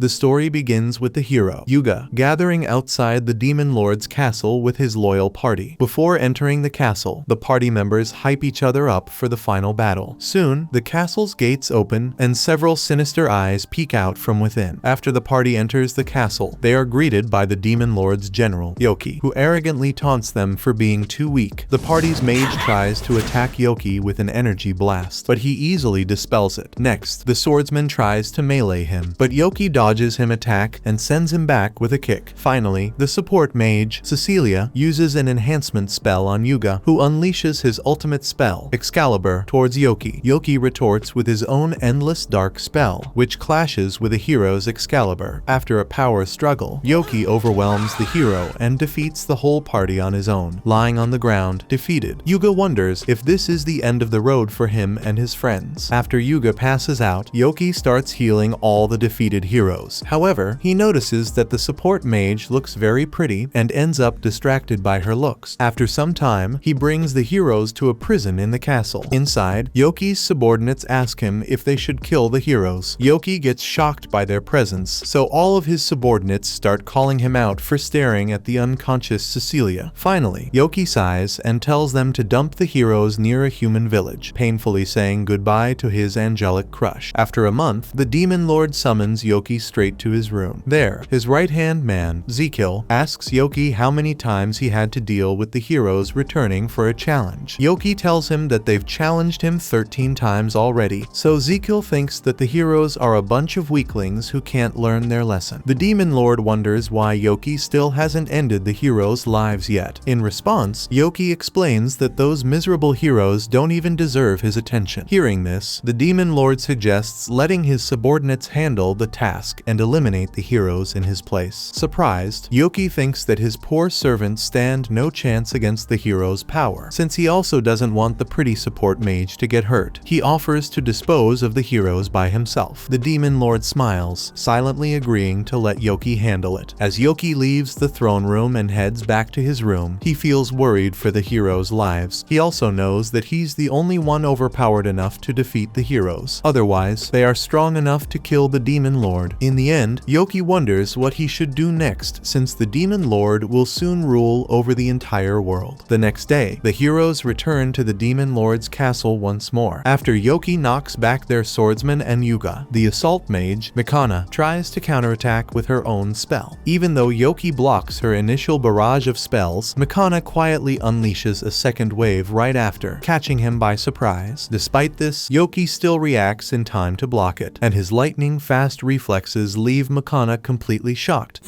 The story begins with the hero, Yuga, gathering outside the Demon Lord's castle with his loyal party. Before entering the castle, the party members hype each other up for the final battle. Soon, the castle's gates open and several sinister eyes peek out from within. After the party enters the castle, they are greeted by the Demon Lord's general, Yoki, who arrogantly taunts them for being too weak. The party's mage tries to attack Yoki with an energy blast, but he easily dispels it. Next, the swordsman tries to melee him, but Yoki dodges him attack and sends him back with a kick. Finally, the support mage, Cecilia, uses an enhancement spell on Yuga, who unleashes his ultimate spell, Excalibur, towards Yoki. Yoki retorts with his own endless dark spell, which clashes with the hero's Excalibur. After a power struggle, Yoki overwhelms the hero and defeats the whole party on his own. Lying on the ground, defeated, Yuga wonders if this is the end of the road for him and his friends. After Yuga passes out, Yoki starts healing all the defeated heroes. However, he notices that the support mage looks very pretty and ends up distracted by her looks. After some time, he brings the heroes to a prison in the castle. Inside, Yoki's subordinates ask him if they should kill the heroes. Yoki gets shocked by their presence, so all of his subordinates start calling him out for staring at the unconscious Cecilia. Finally, Yoki sighs and tells them to dump the heroes near a human village, painfully saying goodbye to his angelic crush. After a month, the Demon Lord summons Yoki straight to his room. There, his right-hand man, Zekil, asks Yoki how many times he had to deal with the heroes returning for a challenge. Yoki tells him that they've challenged him 13 times already, so Zekil thinks that the heroes are a bunch of weaklings who can't learn their lesson. The Demon Lord wonders why Yoki still hasn't ended the heroes' lives yet. In response, Yoki explains that those miserable heroes don't even deserve his attention. Hearing this, the Demon Lord suggests letting his subordinates handle the task and eliminate the heroes in his place. Surprised, Yoki thinks that his poor servants stand no chance against the hero's power, since he also doesn't want the pretty support mage to get hurt. He offers to dispose of the heroes by himself. The Demon Lord smiles, silently agreeing to let Yoki handle it. As Yoki leaves the throne room and heads back to his room, he feels worried for the heroes' lives. He also knows that he's the only one overpowered enough to defeat the heroes. Otherwise, they are strong enough to kill the Demon Lord. In the end, Yoki wonders what he should do next, since the Demon Lord will soon rule over the entire world. The next day, the heroes return to the Demon Lord's castle once more. After Yoki knocks back their swordsman and Yuga, the assault mage, Mikana, tries to counterattack with her own spell. Even though Yoki blocks her initial barrage of spells, Mikana quietly unleashes a second wave right after, catching him by surprise. Despite this, Yoki still reacts in time to block it, and his lightning-fast reflexes leave Mikana completely shocked.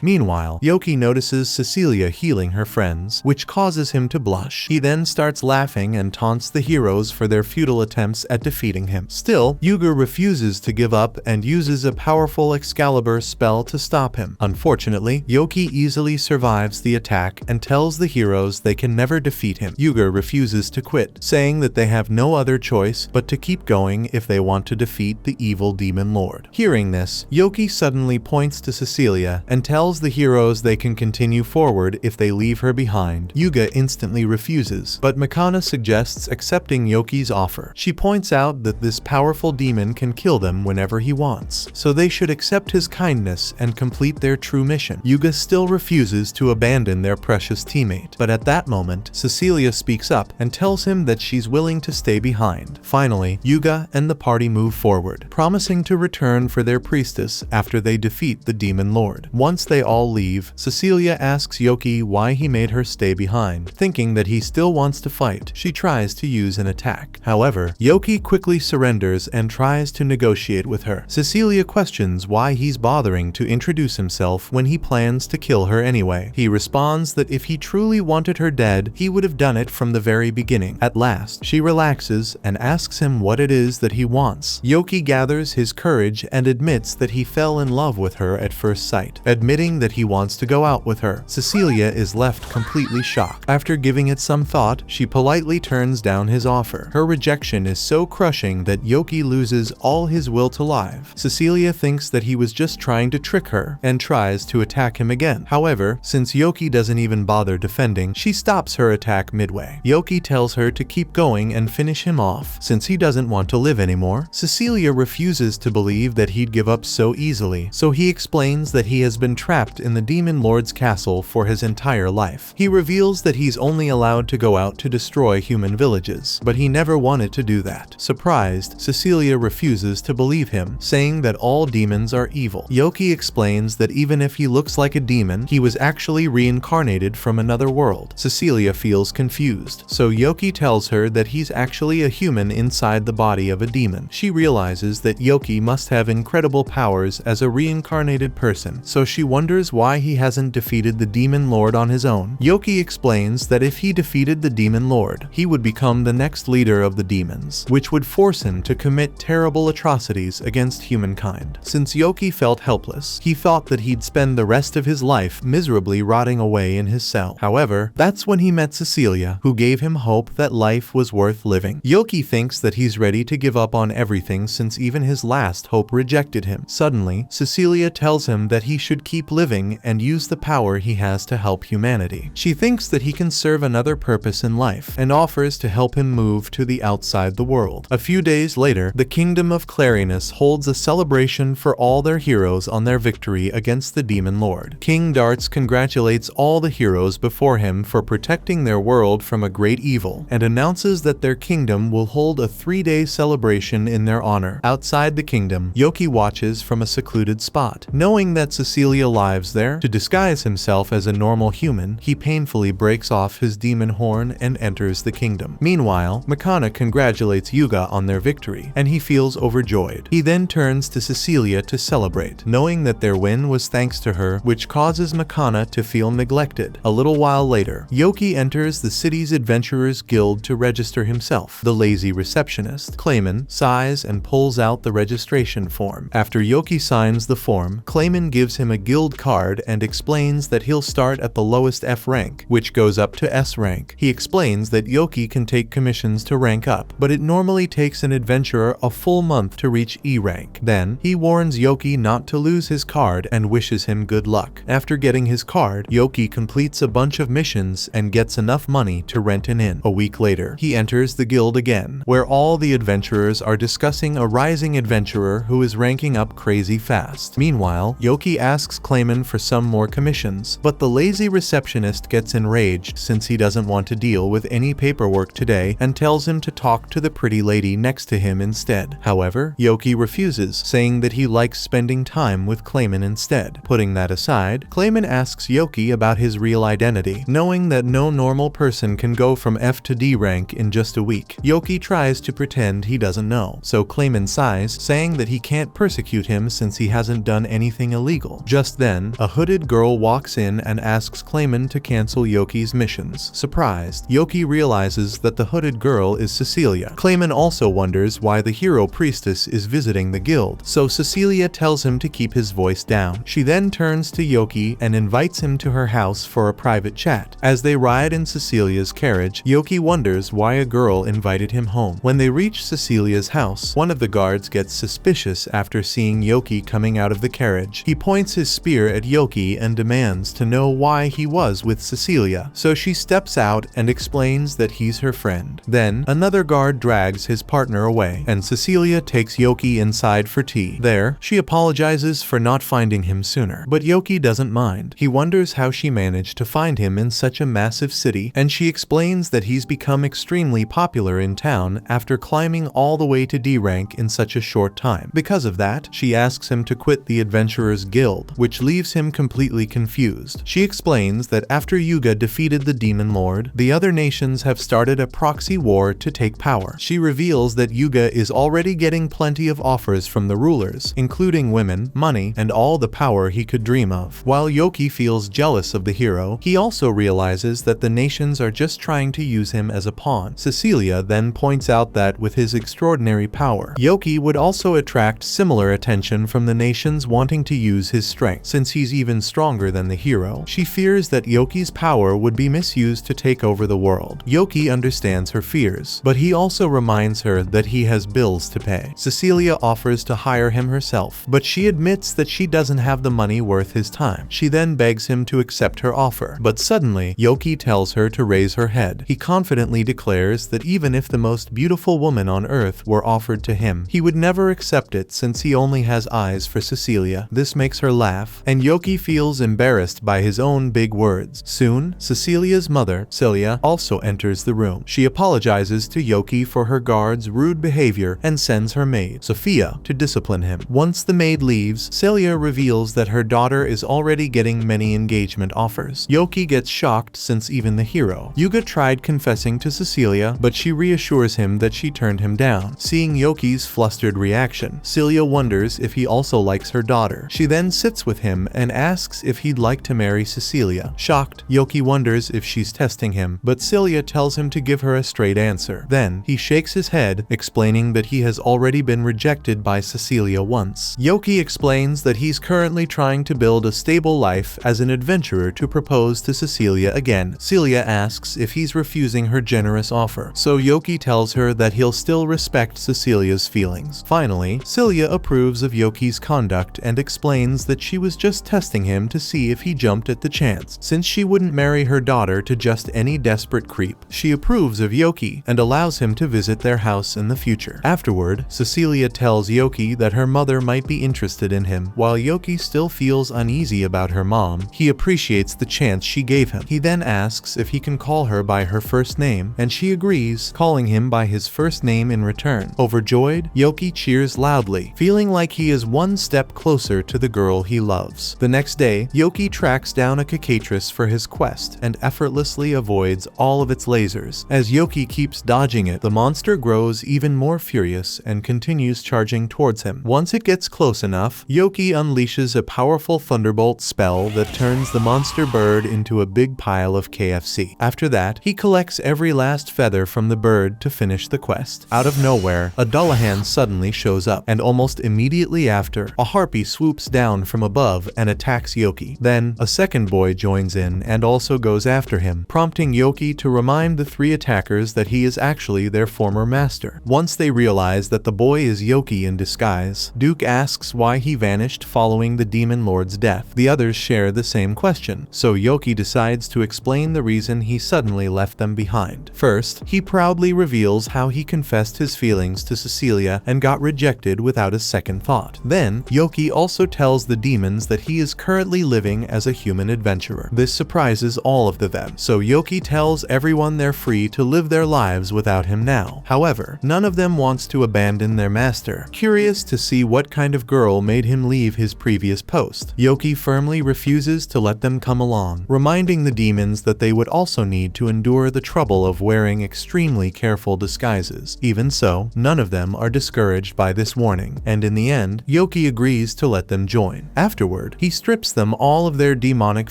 Meanwhile, Yoki notices Cecilia healing her friends, which causes him to blush. He then starts laughing and taunts the heroes for their futile attempts at defeating him. Still, Yuga refuses to give up and uses a powerful Excalibur spell to stop him. Unfortunately, Yoki easily survives the attack and tells the heroes they can never defeat him. Yuga refuses to quit, saying that they have no other choice but to keep going if they want to defeat the evil Demon Lord. Hearing this, Yoki suddenly points to Cecilia and tells the heroes they can continue forward if they leave her behind. Yuga instantly refuses, but Mikana suggests accepting Yoki's offer. She points out that this powerful demon can kill them whenever he wants, so they should accept his kindness and complete their true mission. Yuga still refuses to abandon their precious teammate, but at that moment, Cecilia speaks up and tells him that she's willing to stay behind. Finally, Yuga and the party move forward, promising to return for their priestess after they defeat the Demon Lord. Once they all leave, Cecilia asks Yoki why he made her stay behind. Thinking that he still wants to fight, she tries to use an attack. However, Yoki quickly surrenders and tries to negotiate with her. Cecilia questions why he's bothering to introduce himself when he plans to kill her anyway. He responds that if he truly wanted her dead, he would have done it from the very beginning. At last, she relaxes and asks him what it is that he wants. Yoki gathers his courage and admits that he fell in love with her at first sight. Admitting stating that he wants to go out with her. Cecilia is left completely shocked. After giving it some thought, she politely turns down his offer. Her rejection is so crushing that Yoki loses all his will to live. Cecilia thinks that he was just trying to trick her and tries to attack him again. However, since Yoki doesn't even bother defending, she stops her attack midway. Yoki tells her to keep going and finish him off since he doesn't want to live anymore. Cecilia refuses to believe that he'd give up so easily, so he explains that he has been trapped in the Demon Lord's castle for his entire life. He reveals that he's only allowed to go out to destroy human villages, but he never wanted to do that. Surprised, Cecilia refuses to believe him, saying that all demons are evil. Yoki explains that even if he looks like a demon, he was actually reincarnated from another world. Cecilia feels confused, so Yoki tells her that he's actually a human inside the body of a demon. She realizes that Yoki must have incredible powers as a reincarnated person, so she wonders why he hasn't defeated the Demon Lord on his own. Yoki explains that if he defeated the Demon Lord, he would become the next leader of the demons, which would force him to commit terrible atrocities against humankind. Since Yoki felt helpless, he thought that he'd spend the rest of his life miserably rotting away in his cell. However, that's when he met Cecilia, who gave him hope that life was worth living. Yoki thinks that he's ready to give up on everything since even his last hope rejected him. Suddenly, Cecilia tells him that he should keep living and use the power he has to help humanity. She thinks that he can serve another purpose in life and offers to help him move to the outside the world. A few days later, the Kingdom of Clarinus holds a celebration for all their heroes on their victory against the Demon Lord. King Darts congratulates all the heroes before him for protecting their world from a great evil and announces that their kingdom will hold a 3-day celebration in their honor. Outside the kingdom, Yoki watches from a secluded spot. Knowing that Cecilia lives there, to disguise himself as a normal human, he painfully breaks off his demon horn and enters the kingdom. Meanwhile, Makana congratulates Yuga on their victory, and he feels overjoyed. He then turns to Cecilia to celebrate, knowing that their win was thanks to her, which causes Makana to feel neglected. A little while later, Yoki enters the city's adventurers guild to register himself. The lazy receptionist, Clayman, sighs and pulls out the registration form. After Yoki signs the form, Clayman gives him a guild card and explains that he'll start at the lowest F rank, which goes up to S rank. He explains that Yoki can take commissions to rank up, but it normally takes an adventurer a full month to reach E rank. Then, he warns Yoki not to lose his card and wishes him good luck. After getting his card, Yoki completes a bunch of missions and gets enough money to rent an inn. A week later, he enters the guild again, where all the adventurers are discussing a rising adventurer who is ranking up crazy fast. Meanwhile, Yoki asks Clayman for some more commissions, but the lazy receptionist gets enraged since he doesn't want to deal with any paperwork today and tells him to talk to the pretty lady next to him instead. However, Yoki refuses, saying that he likes spending time with Clayman instead. Putting that aside, Clayman asks Yoki about his real identity, knowing that no normal person can go from F to D rank in just a week. Yoki tries to pretend he doesn't know, so Clayman sighs, saying that he can't persecute him since he hasn't done anything illegal. Just then, a hooded girl walks in and asks Clayman to cancel Yoki's missions. Surprised, Yoki realizes that the hooded girl is Cecilia. Clayman also wonders why the hero priestess is visiting the guild, so Cecilia tells him to keep his voice down. She then turns to Yoki and invites him to her house for a private chat. As they ride in Cecilia's carriage, Yoki wonders why a girl invited him home. When they reach Cecilia's house, one of the guards gets suspicious after seeing Yoki coming out of the carriage. He points his spear at Yoki and demands to know why he was with Cecilia, so she steps out and explains that he's her friend. Then, another guard drags his partner away, and Cecilia takes Yoki inside for tea. There, she apologizes for not finding him sooner, but Yoki doesn't mind. He wonders how she managed to find him in such a massive city, and she explains that he's become extremely popular in town after climbing all the way to D rank in such a short time. Because of that, she asks him to quit the Adventurers Guild, which leaves him completely confused. She explains that after Yuga defeated the Demon Lord, the other nations have started a proxy war to take power. She reveals that Yuga is already getting plenty of offers from the rulers, including women, money, and all the power he could dream of. While Yoki feels jealous of the hero, he also realizes that the nations are just trying to use him as a pawn. Cecilia then points out that with his extraordinary power, Yoki would also attract similar attention from the nations wanting to use his strength. since he's even stronger than the hero. She fears that Yoki's power would be misused to take over the world. Yoki understands her fears, but he also reminds her that he has bills to pay. Cecilia offers to hire him herself, but she admits that she doesn't have the money worth his time. She then begs him to accept her offer, but suddenly, Yoki tells her to raise her head. He confidently declares that even if the most beautiful woman on earth were offered to him, he would never accept it since he only has eyes for Cecilia. This makes her laugh, and Yoki feels embarrassed by his own big words. Soon, Cecilia's mother, Celia, also enters the room. She apologizes to Yoki for her guard's rude behavior and sends her maid, Sophia, to discipline him. Once the maid leaves, Celia reveals that her daughter is already getting many engagement offers. Yoki gets shocked since even the hero, Yuga, tried confessing to Cecilia, but she reassures him that she turned him down. Seeing Yoki's flustered reaction, Celia wonders if he also likes her daughter. She then sits with him and asks if he'd like to marry Cecilia. Shocked, Yoki wonders if she's testing him, but Celia tells him to give her a straight answer. Then, he shakes his head, explaining that he has already been rejected by Cecilia once. Yoki explains that he's currently trying to build a stable life as an adventurer to propose to Cecilia again. Celia asks if he's refusing her generous offer, so Yoki tells her that he'll still respect Cecilia's feelings. Finally, Celia approves of Yoki's conduct and explains that she was just testing him to see if he jumped at the chance. Since she wouldn't marry her daughter to just any desperate creep, she approves of Yoki and allows him to visit their house in the future. Afterward, Cecilia tells Yoki that her mother might be interested in him. While Yoki still feels uneasy about her mom, he appreciates the chance she gave him. He then asks if he can call her by her first name, and she agrees, calling him by his first name in return. Overjoyed, Yoki cheers loudly, feeling like he is one step closer to the girl he loves. The next day, Yoki tracks down a cicatrice for his quest and effortlessly avoids all of its lasers. As Yoki keeps dodging it, the monster grows even more furious and continues charging towards him. Once it gets close enough, Yoki unleashes a powerful thunderbolt spell that turns the monster bird into a big pile of KFC. After that, he collects every last feather from the bird to finish the quest. Out of nowhere, a Dullahan suddenly shows up, and almost immediately after, a harpy swoops down from above and attacks Yoki. Then, a second boy joins in and also goes after him, prompting Yoki to remind the three attackers that he is actually their former master. Once they realize that the boy is Yoki in disguise, Duke asks why he vanished following the Demon Lord's death. The others share the same question, so Yoki decides to explain the reason he suddenly left them behind. First, he proudly reveals how he confessed his feelings to Cecilia and got rejected without a second thought. Then, Yoki also tells the demons that he is currently living as a human adventurer. This surprises all of them, so Yoki tells everyone they're free to live their lives without him now. However, none of them wants to abandon their master. Curious to see what kind of girl made him leave his previous post, Yoki firmly refuses to let them come along, reminding the demons that they would also need to endure the trouble of wearing extremely careful disguises. Even so, none of them are discouraged by this warning, and in the end, Yoki agrees to let them join. Afterward, he strips them all of their demonic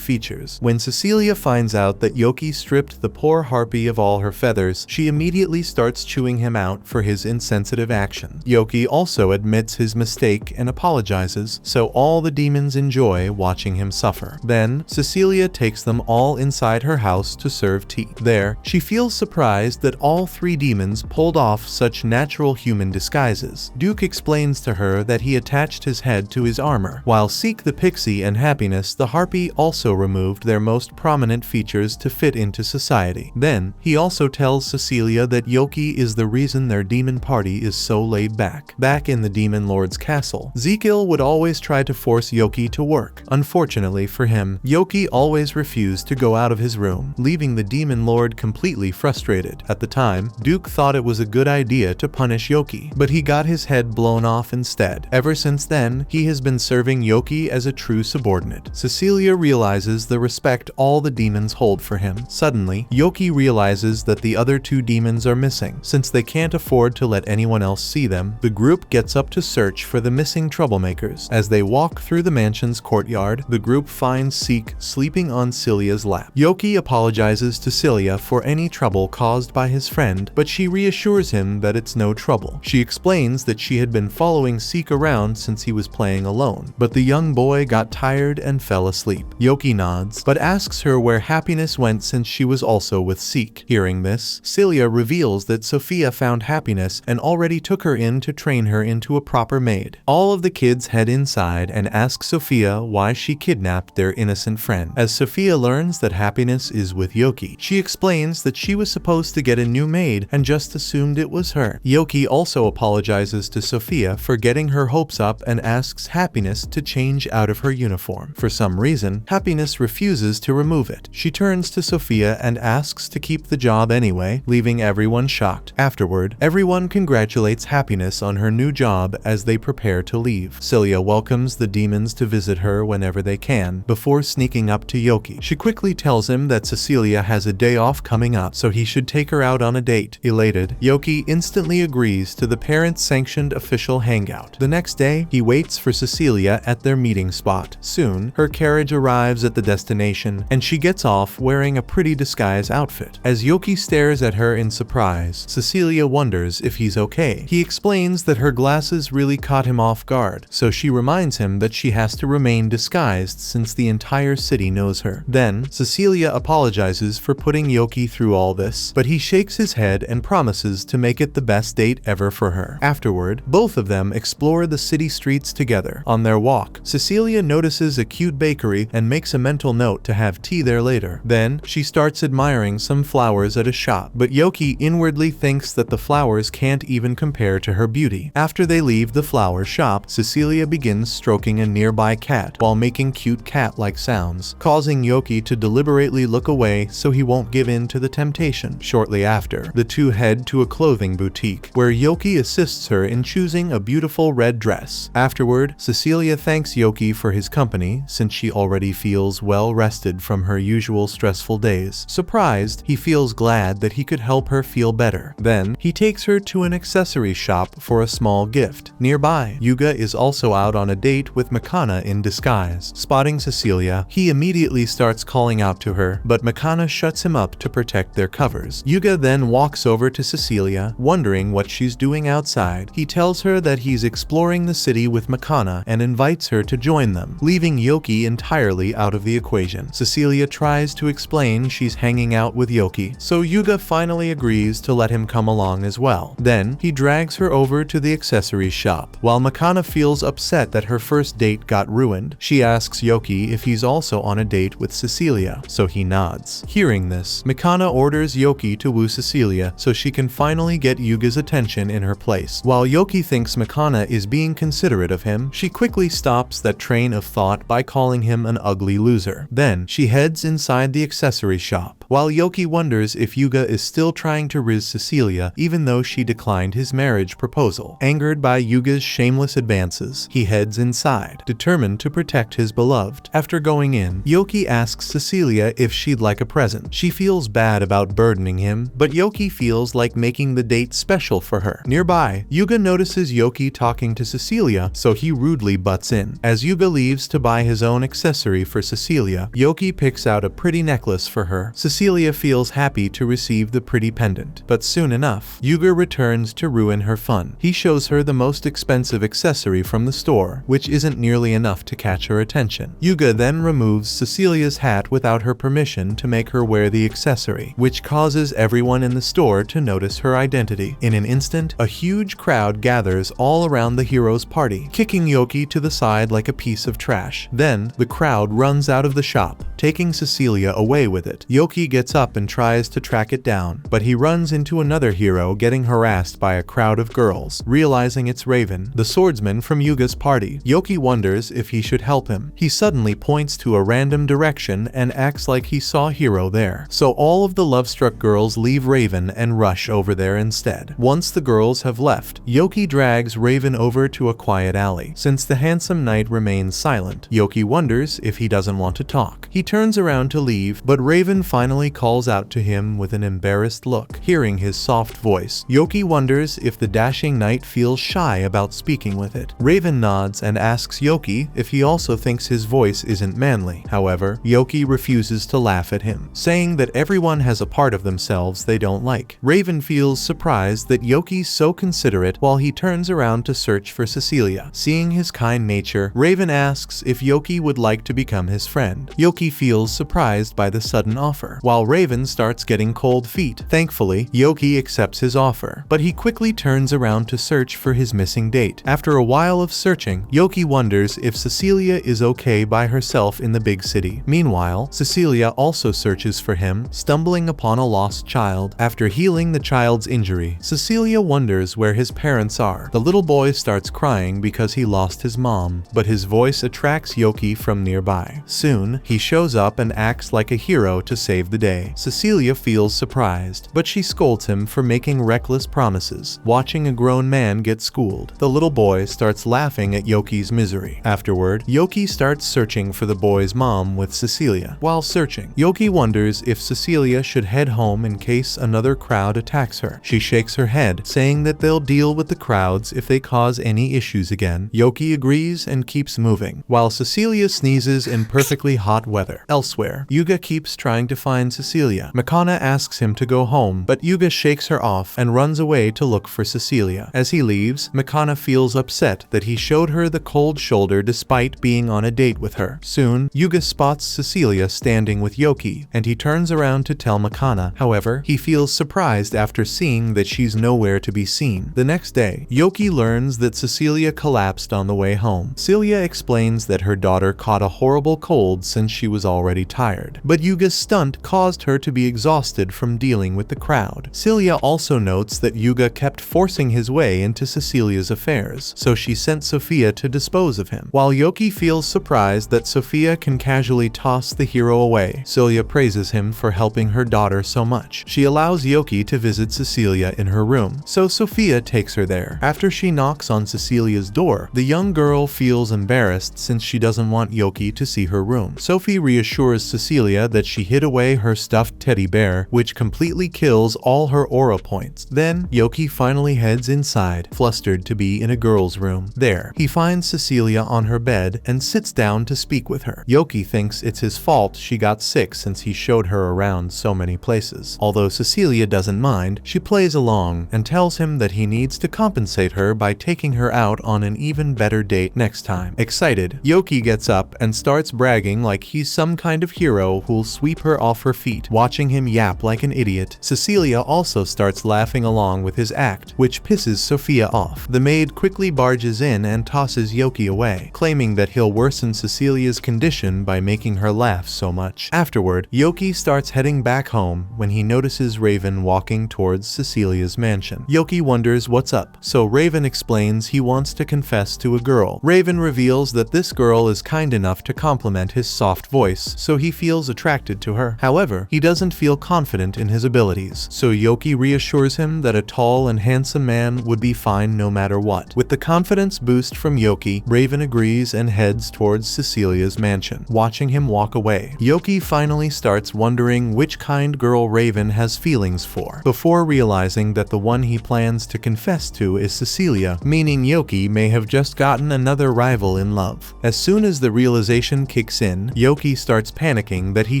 features. When Cecilia finds out that Yoki stripped the poor harpy of all her feathers, she immediately starts chewing him out for his insensitive action. Yoki also admits his mistake and apologizes, so all the demons enjoy watching him suffer. Then, Cecilia takes them all inside her house to serve tea. There, she feels surprised that all three demons pulled off such natural human disguises. Duke explains to her that he attached his head to his armor, while Seek the Pixie and Happiness the Harpy also removed their most prominent features to fit into society. Then, he also tells Cecilia that Yoki is the reason their demon party is so laid back. Back in the Demon Lord's castle, Zekil would always try to force Yoki to work. Unfortunately for him, Yoki always refused to go out of his room, leaving the Demon Lord completely frustrated. At the time, Duke thought it was a good idea to punish Yoki, but he got his head blown off instead. Ever since then, he has been serving Yoki as a true subordinate. Cecilia realizes the respect all the demons hold for him. Suddenly, Yoki realizes that the other two demons are missing. Since they can't afford to let anyone else see them, the group gets up to search for the missing troublemakers. As they walk through the mansion's courtyard, the group finds Seek sleeping on Celia's lap. Yoki apologizes to Celia for any trouble caused by his friend, but she reassures him that it's no trouble. She explains that she had been following Seek around since he was playing alone, but the young boy boy got tired and fell asleep. Yoki nods, but asks her where Happiness went since she was also with Seek. Hearing this, Celia reveals that Sophia found Happiness and already took her in to train her into a proper maid. All of the kids head inside and ask Sophia why she kidnapped their innocent friend. As Sophia learns that Happiness is with Yoki, she explains that she was supposed to get a new maid and just assumed it was her. Yoki also apologizes to Sophia for getting her hopes up and asks Happiness to change out of her uniform. For some reason, Happiness refuses to remove it. She turns to Sophia and asks to keep the job anyway, leaving everyone shocked. Afterward, everyone congratulates Happiness on her new job as they prepare to leave. Celia welcomes the demons to visit her whenever they can, before sneaking up to Yoki. She quickly tells him that Cecilia has a day off coming up, so he should take her out on a date. Elated, Yoki instantly agrees to the parents-sanctioned official hangout. The next day, he waits for Cecilia at their meeting spot. Soon, her carriage arrives at the destination, and she gets off wearing a pretty disguise outfit. As Yoki stares at her in surprise, Cecilia wonders if he's okay. He explains that her glasses really caught him off guard, so she reminds him that she has to remain disguised since the entire city knows her. Then, Cecilia apologizes for putting Yoki through all this, but he shakes his head and promises to make it the best date ever for her. Afterward, both of them explore the city streets together. On their walk, Cecilia notices a cute bakery and makes a mental note to have tea there later. Then, she starts admiring some flowers at a shop, but Yoki inwardly thinks that the flowers can't even compare to her beauty. After they leave the flower shop, Cecilia begins stroking a nearby cat while making cute cat-like sounds, causing Yoki to deliberately look away so he won't give in to the temptation. Shortly after, the two head to a clothing boutique, where Yoki assists her in choosing a beautiful red dress. Afterward, Cecilia thanks Yoki for his company, since she already feels well rested from her usual stressful days. Surprised, he feels glad that he could help her feel better. Then, he takes her to an accessory shop for a small gift. Nearby, Yuga is also out on a date with Makana in disguise. Spotting Cecilia, he immediately starts calling out to her, but Makana shuts him up to protect their covers. Yuga then walks over to Cecilia, wondering what she's doing outside. He tells her that he's exploring the city with Makana and invites her to join them, leaving Yoki entirely out of the equation. Cecilia tries to explain she's hanging out with Yoki, so Yuga finally agrees to let him come along as well. Then, he drags her over to the accessories shop. While Makana feels upset that her first date got ruined, she asks Yoki if he's also on a date with Cecilia, so he nods. Hearing this, Makana orders Yoki to woo Cecilia so she can finally get Yuga's attention in her place. While Yoki thinks Makana is being considerate of him, she quickly stops that train of thought by calling him an ugly loser. Then, she heads inside the accessory shop, while Yoki wonders if Yuga is still trying to Rizz Cecilia even though she declined his marriage proposal. Angered by Yuga's shameless advances, he heads inside, determined to protect his beloved. After going in, Yoki asks Cecilia if she'd like a present. She feels bad about burdening him, but Yoki feels like making the date special for her. Nearby, Yuga notices Yoki talking to Cecilia, so he rudely butts in. As Yuga leaves to buy his own accessory for Cecilia, Yoki picks out a pretty necklace for her. Cecilia feels happy to receive the pretty pendant, but soon enough, Yuga returns to ruin her fun. He shows her the most expensive accessory from the store, which isn't nearly enough to catch her attention. Yuga then removes Cecilia's hat without her permission to make her wear the accessory, which causes everyone in the store to notice her identity. In an instant, a huge crowd gathers all around the hero's party, kicking Yoki to the side like a piece of trash. Then, the crowd runs out of the shop, taking Cecilia away with it. Yoki gets up and tries to track it down, but he runs into another hero getting harassed by a crowd of girls. Realizing it's Raven, the swordsman from Yuga's party, Yoki wonders if he should help him. He suddenly points to a random direction and acts like he saw Hero there. So all of the love-struck girls leave Raven and rush over there instead. Once the girls have left, Yoki drags Raven over to a quiet alley. Since the handsome knight remains silent, Yoki wonders if he doesn't want to talk. He turns around to leave, but Raven finally calls out to him with an embarrassed look. Hearing his soft voice, Yoki wonders if the dashing knight feels shy about speaking with it. Raven nods and asks Yoki if he also thinks his voice isn't manly. However, Yoki refuses to laugh at him, saying that everyone has a part of themselves they don't like. Raven feels surprised that Yoki's so considerate while he turns around to search for Cecilia. Seeing his kind nature, Raven Raven asks if Yoki would like to become his friend. Yoki feels surprised by the sudden offer, while Raven starts getting cold feet. Thankfully, Yoki accepts his offer, but he quickly turns around to search for his missing date. After a while of searching, Yoki wonders if Cecilia is okay by herself in the big city. Meanwhile, Cecilia also searches for him, stumbling upon a lost child. After healing the child's injury, Cecilia wonders where his parents are. The little boy starts crying because he lost his mom, but his voice attracts Yoki from nearby. Soon, he shows up and acts like a hero to save the day. Cecilia feels surprised, but she scolds him for making reckless promises. Watching a grown man get schooled, the little boy starts laughing at Yoki's misery. Afterward, Yoki starts searching for the boy's mom with Cecilia. While searching, Yoki wonders if Cecilia should head home in case another crowd attacks her. She shakes her head, saying that they'll deal with the crowds if they cause any issues again. Yoki agrees and keeps moving, while Cecilia sneezes in perfectly hot weather. Elsewhere, Yuga keeps trying to find Cecilia. Makana asks him to go home, but Yuga shakes her off and runs away to look for Cecilia. As he leaves, Makana feels upset that he showed her the cold shoulder despite being on a date with her. Soon, Yuga spots Cecilia standing with Yoki, and he turns around to tell Makana. However, he feels surprised after seeing that she's nowhere to be seen. The next day, Yoki learns that Cecilia collapsed on the way home. Celia explains that her daughter caught a horrible cold since she was already tired, but Yuga's stunt caused her to be exhausted from dealing with the crowd. Celia also notes that Yuga kept forcing his way into Cecilia's affairs, so she sent Sophia to dispose of him. While Yoki feels surprised that Sophia can casually toss the hero away, Celia praises him for helping her daughter so much. She allows Yoki to visit Cecilia in her room, so Sophia takes her there. After she knocks on Cecilia's door, the young girl feels embarrassed since she doesn't want Yoki to see her room. Sophie reassures Cecilia that she hid away her stuffed teddy bear, which completely kills all her aura points. Then, Yoki finally heads inside, flustered to be in a girl's room. There, he finds Cecilia on her bed and sits down to speak with her. Yoki thinks it's his fault she got sick since he showed her around so many places. Although Cecilia doesn't mind, she plays along and tells him that he needs to compensate her by taking her out on an even better date next time. Excited, Yoki gets up and starts bragging like he's some kind of hero who'll sweep her off her feet. Watching him yap like an idiot, Cecilia also starts laughing along with his act, which pisses Sophia off. The maid quickly barges in and tosses Yoki away, claiming that he'll worsen Cecilia's condition by making her laugh so much. Afterward, Yoki starts heading back home when he notices Raven walking towards Cecilia's mansion. Yoki wonders what's up, so Raven explains he wants to confess to a girl. Raven reveals that this girl is kind enough to compliment his soft voice, so he feels attracted to her. However, he doesn't feel confident in his abilities, so Yoki reassures him that a tall and handsome man would be fine no matter what. With the confidence boost from Yoki, Raven agrees and heads towards Cecilia's mansion. Watching him walk away, Yoki finally starts wondering which kind girl Raven has feelings for, before realizing that the one he plans to confess to is Cecilia, meaning Yoki may have just gotten another rival in love. As soon as the realization kicks in, Yoki starts panicking that he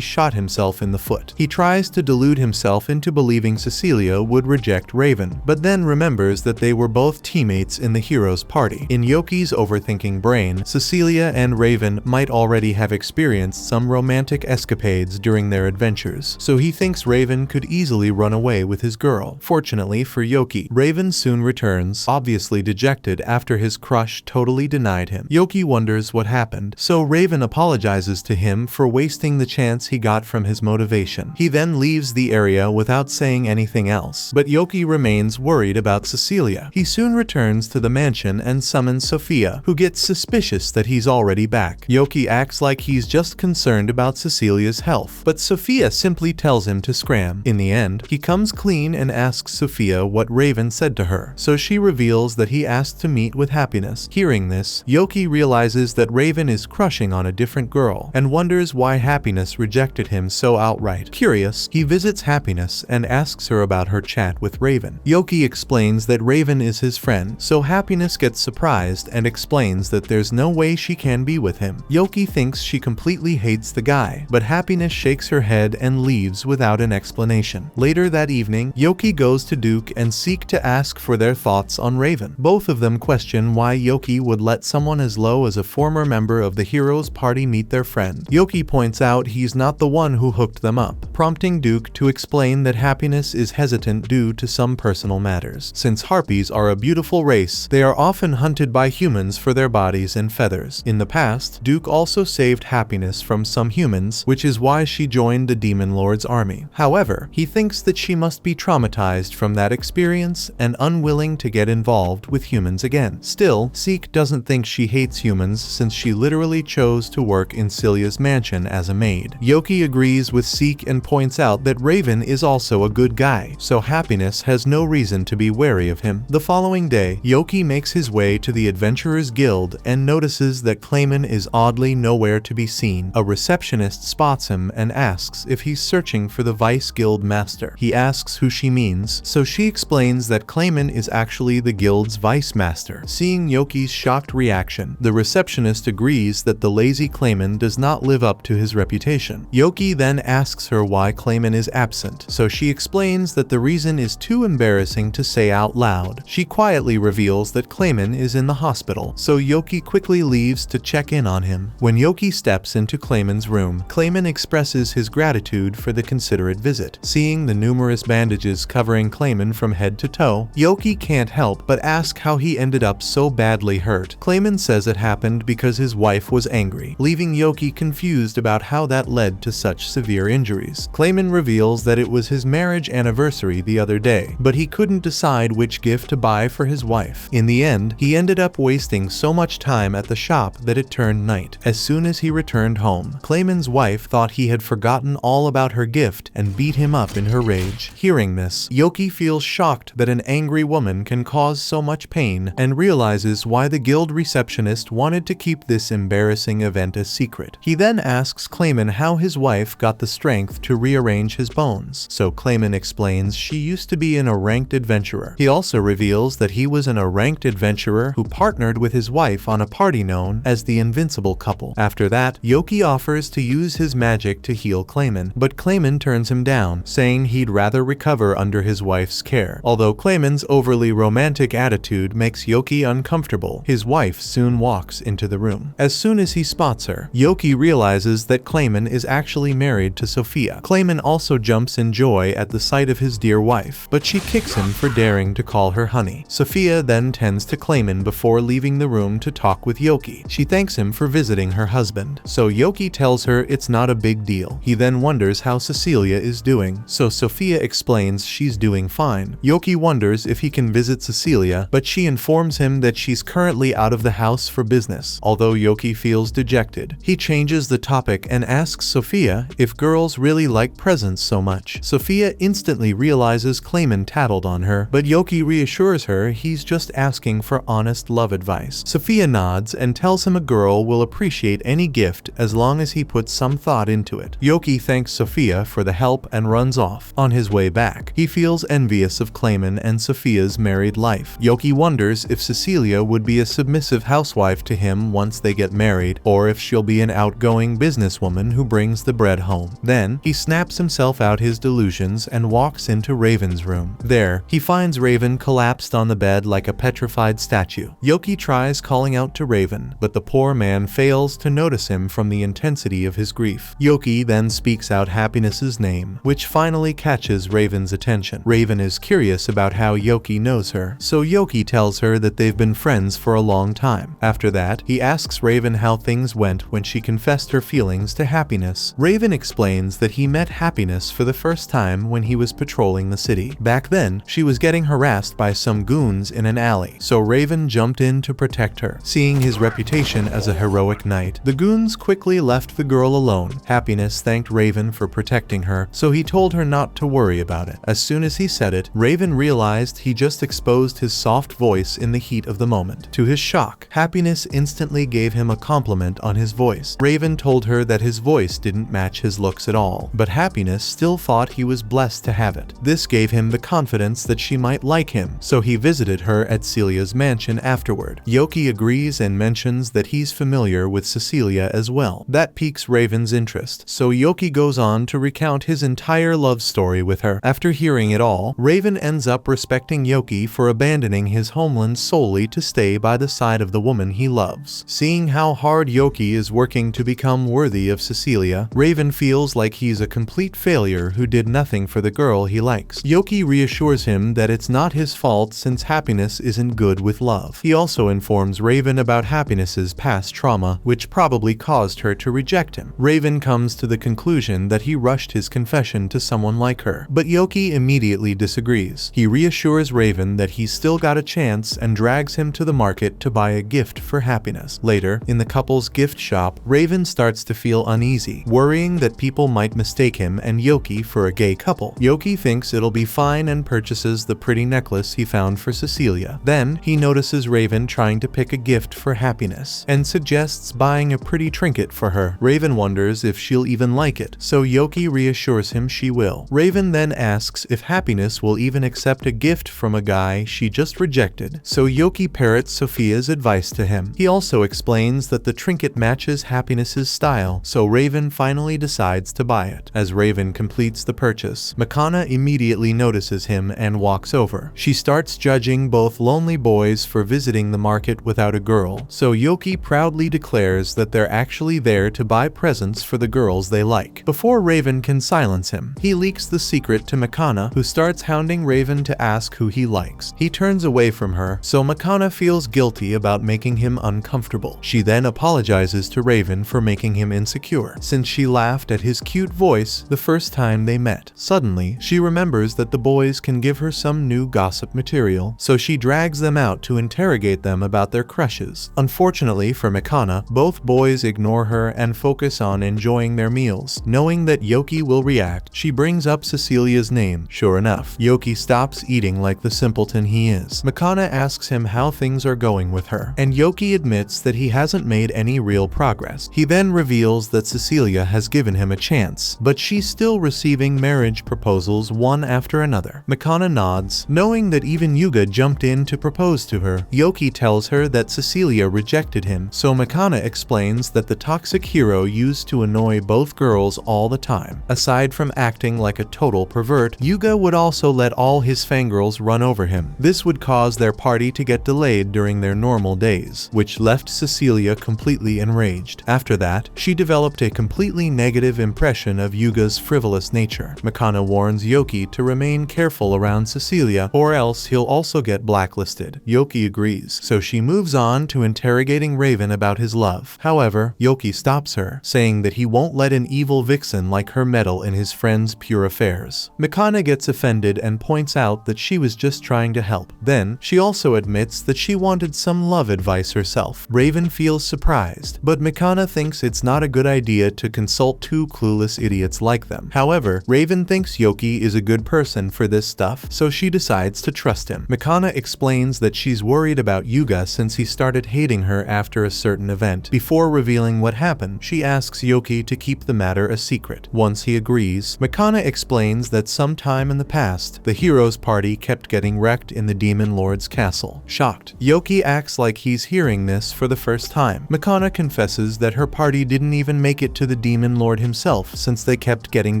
shot himself in the foot. He tries to delude himself into believing Cecilia would reject Raven, but then remembers that they were both teammates in the hero's party. In Yoki's overthinking brain, Cecilia and Raven might already have experienced some romantic escapades during their adventures, so he thinks Raven could easily run away with his girl. Fortunately for Yoki, Raven soon returns, obviously dejected after his crush totally denied him. Yoki wonders what happened, so Raven apologizes to him for wasting the chance he got from his motivation. He then leaves the area without saying anything else, but Yoki remains worried about Cecilia. He soon returns to the mansion and summons Sophia, who gets suspicious that he's already back. Yoki acts like he's just concerned about Cecilia's health, but Sophia simply tells him to scram. In the end, he comes clean and asks Sophia what Raven said to her, so she reveals that he asked to meet with Happiness. Hearing this, Yoki realizes that Raven is crushing on a different girl, and wonders why Happiness rejected him so outright. Curious, he visits Happiness and asks her about her chat with Raven. Yoki explains that Raven is his friend, so Happiness gets surprised and explains that there's no way she can be with him. Yoki thinks she completely hates the guy, but Happiness shakes her head and leaves without an explanation. Later that evening, Yoki goes to Duke and seek to ask for their thoughts on Raven. Both of them question why Yoki would let someone as low below as a former member of the hero's party meet their friend. Yoki points out he's not the one who hooked them up, prompting Duke to explain that Happiness is hesitant due to some personal matters. Since harpies are a beautiful race, they are often hunted by humans for their bodies and feathers. In the past, Duke also saved Happiness from some humans, which is why she joined the Demon Lord's army. However, he thinks that she must be traumatized from that experience and unwilling to get involved with humans again. Still, Seek doesn't think she hates humans since she literally chose to work in Celia's mansion as a maid. Yoki agrees with Seek and points out that Raven is also a good guy, so Happiness has no reason to be wary of him. The following day, Yoki makes his way to the Adventurers Guild and notices that Clayman is oddly nowhere to be seen. A receptionist spots him and asks if he's searching for the Vice Guild Master. He asks who she means, so she explains that Clayman is actually the guild's Vice Master. Seeing Yoki's shocked reaction, the receptionist agrees that the lazy Clayman does not live up to his reputation. Yoki then asks her why Clayman is absent, so she explains that the reason is too embarrassing to say out loud. She quietly reveals that Clayman is in the hospital, so Yoki quickly leaves to check in on him. When Yoki steps into Clayman's room, Clayman expresses his gratitude for the considerate visit. Seeing the numerous bandages covering Clayman from head to toe, Yoki can't help but ask how he ended up so badly hurt. Clayman says it happened because his wife was angry, leaving Yoki confused about how that led to such severe injuries. Clayman reveals that it was his marriage anniversary the other day, but he couldn't decide which gift to buy for his wife. In the end, he ended up wasting so much time at the shop that it turned night. As soon as he returned home, Clayman's wife thought he had forgotten all about her gift and beat him up in her rage. Hearing this, Yoki feels shocked that an angry woman can cause so much pain and realizes why the guild receptionist wanted to keep this embarrassing event a secret. He then asks Clayman how his wife got the strength to rearrange his bones, so Clayman explains she used to be an ranked adventurer. He also reveals that he was an ranked adventurer who partnered with his wife on a party known as the Invincible Couple. After that, Yoki offers to use his magic to heal Clayman, but Clayman turns him down, saying he'd rather recover under his wife's care. Although Clayman's overly romantic attitude makes Yoki uncomfortable, his wife soon walks into the room. As soon as he spots her, Yoki realizes that Clayman is actually married to Sophia. Clayman also jumps in joy at the sight of his dear wife, but she kicks him for daring to call her honey. Sophia then tends to Clayman before leaving the room to talk with Yoki. She thanks him for visiting her husband, so Yoki tells her it's not a big deal. He then wonders how Cecilia is doing, so Sophia explains she's doing fine. Yoki wonders if he can visit Cecilia, but she informs him that she's currently out of the house for business. Although Yoki feels dejected, he changes the topic and asks Sophia if girls really like presents so much. Sophia instantly realizes Clayman tattled on her, but Yoki reassures her he's just asking for honest love advice. Sophia nods and tells him a girl will appreciate any gift as long as he puts some thought into it. Yoki thanks Sophia for the help and runs off. On his way back, he feels envious of Clayman and Sophia's married life. Yoki wonders if Cecilia would be a submissive housewife to him once they get married, or if she'll be an outgoing businesswoman who brings the bread home. Then, he snaps himself out his delusions and walks into Raven's room. There, he finds Raven collapsed on the bed like a petrified statue. Yoki tries calling out to Raven, but the poor man fails to notice him from the intensity of his grief. Yoki then speaks out Happiness's name, which finally catches Raven's attention. Raven is curious about how Yoki knows her, so Yoki tells her that they've been friends for a long time. After that, he asks Raven how things went when she confessed her feelings to Happiness. Raven explains that he met Happiness for the first time when he was patrolling the city. Back then, she was getting harassed by some goons in an alley, so Raven jumped in to protect her. Seeing his reputation as a heroic knight, the goons quickly left the girl alone. Happiness thanked Raven for protecting her, so he told her not to worry about it. As soon as he said it, Raven realized he just exposed his soft voice in the heat of the moment. To his shock, Happiness instantly gave him a compliment on his voice. Raven told her that his voice didn't match his looks at all, but Happiness still thought he was blessed to have it. This gave him the confidence that she might like him, so he visited her at Celia's mansion afterward. Yoki agrees and mentions that he's familiar with Cecilia as well. That piques Raven's interest, so Yoki goes on to recount his entire love story with her. After hearing it all, Raven ends up respecting Yoki for abandoning his homeland solely to stay by the side of the woman he loves. Seeing how hard Yoki is working to become worthy of Cecilia, Raven feels like he's a complete failure who did nothing for the girl he likes. Yoki reassures him that it's not his fault since happiness isn't good with love. He also informs Raven about happiness's past trauma, which probably caused her to reject him. Raven comes to the conclusion that he rushed his confession to someone like her, but Yoki immediately disagrees. He reassures Raven that he's still got a chance and drags him to the market to buy a gift for happiness. Later, in the couple's gift shop, Raven starts to feel uneasy, worrying that people might mistake him and Yoki for a gay couple. Yoki thinks it'll be fine and purchases the pretty necklace he found for Cecilia. Then, he notices Raven trying to pick a gift for happiness and suggests buying a pretty trinket for her. Raven wonders if she'll even like it, so Yoki reassures him she will. Raven then asks if happiness will even accept a gift from a guy she just rejected, so Yoki parrots Sophia's advice to him. He also explains that the trinket matches happiness's style, so Raven finally decides to buy it. As Raven completes the purchase, Makana immediately notices him and walks over. She starts judging both lonely boys for visiting the market without a girl, so Yoki proudly declares that they're actually there to buy presents for the girls they like. Before Raven can silence him, he leaks the secret to Makana, who starts hounding Raven to ask who he likes. He turns away from her, so Makana feels guilty about making him uncomfortable. She then apologizes to Raven for making him insecure, since she laughed at his cute voice the first time they met. Suddenly, she remembers that the boys can give her some new gossip material, so she drags them out to interrogate them about their crushes. Unfortunately for Makana, both boys ignore her and focus on enjoying their meals. Knowing that Yoki will react, she brings up Cecilia's name. Sure enough, Yoki stops eating like the simpleton he is. Makana asks him how things are going with her, and Yoki admits that he hasn't made any real progress. He then reveals that Cecilia has given him a chance, but she's still receiving marriage proposals one after another. Makana nods, knowing that even Yuga jumped in to propose to her. Yoki tells her that Cecilia rejected him, so Makana explains that the toxic hero used to annoy both girls all the time. Aside from acting like a total pervert, Yuga would also let all his fangirls run over him. This would cause their party to get delayed during their normal days, which left Cecilia completely enraged. After that, she developed a completely negative impression of Yuga's frivolous nature. Makana warns Yoki to remain careful around Cecilia, or else he'll also get blacklisted. Yoki agrees, so she moves on to interrogating Raven about his love. However, Yoki stops her, saying that he won't let an evil vixen like her meddle in his friend's pure affairs. Makana gets offended and points out that she was just trying to help. Then, she also admits that she wanted some love advice herself. Raven feels surprised, but Makana thinks it's not a good idea to consult two clueless idiots like them. However, Raven thinks Yoki is a good person for this stuff, so she decides to trust him. Makana explains that she's worried about Yuga since he started hating her after a certain event. Before revealing what happened, she asks Yoki to keep the matter a secret. Once he agrees, Makana explains that sometime in the past, the hero's party kept getting wrecked in the Demon Lord's castle. Shocked, Yoki acts like he's hearing this for the first time. Makana confesses that her party didn't even make it to the Demon Lord himself since they kept getting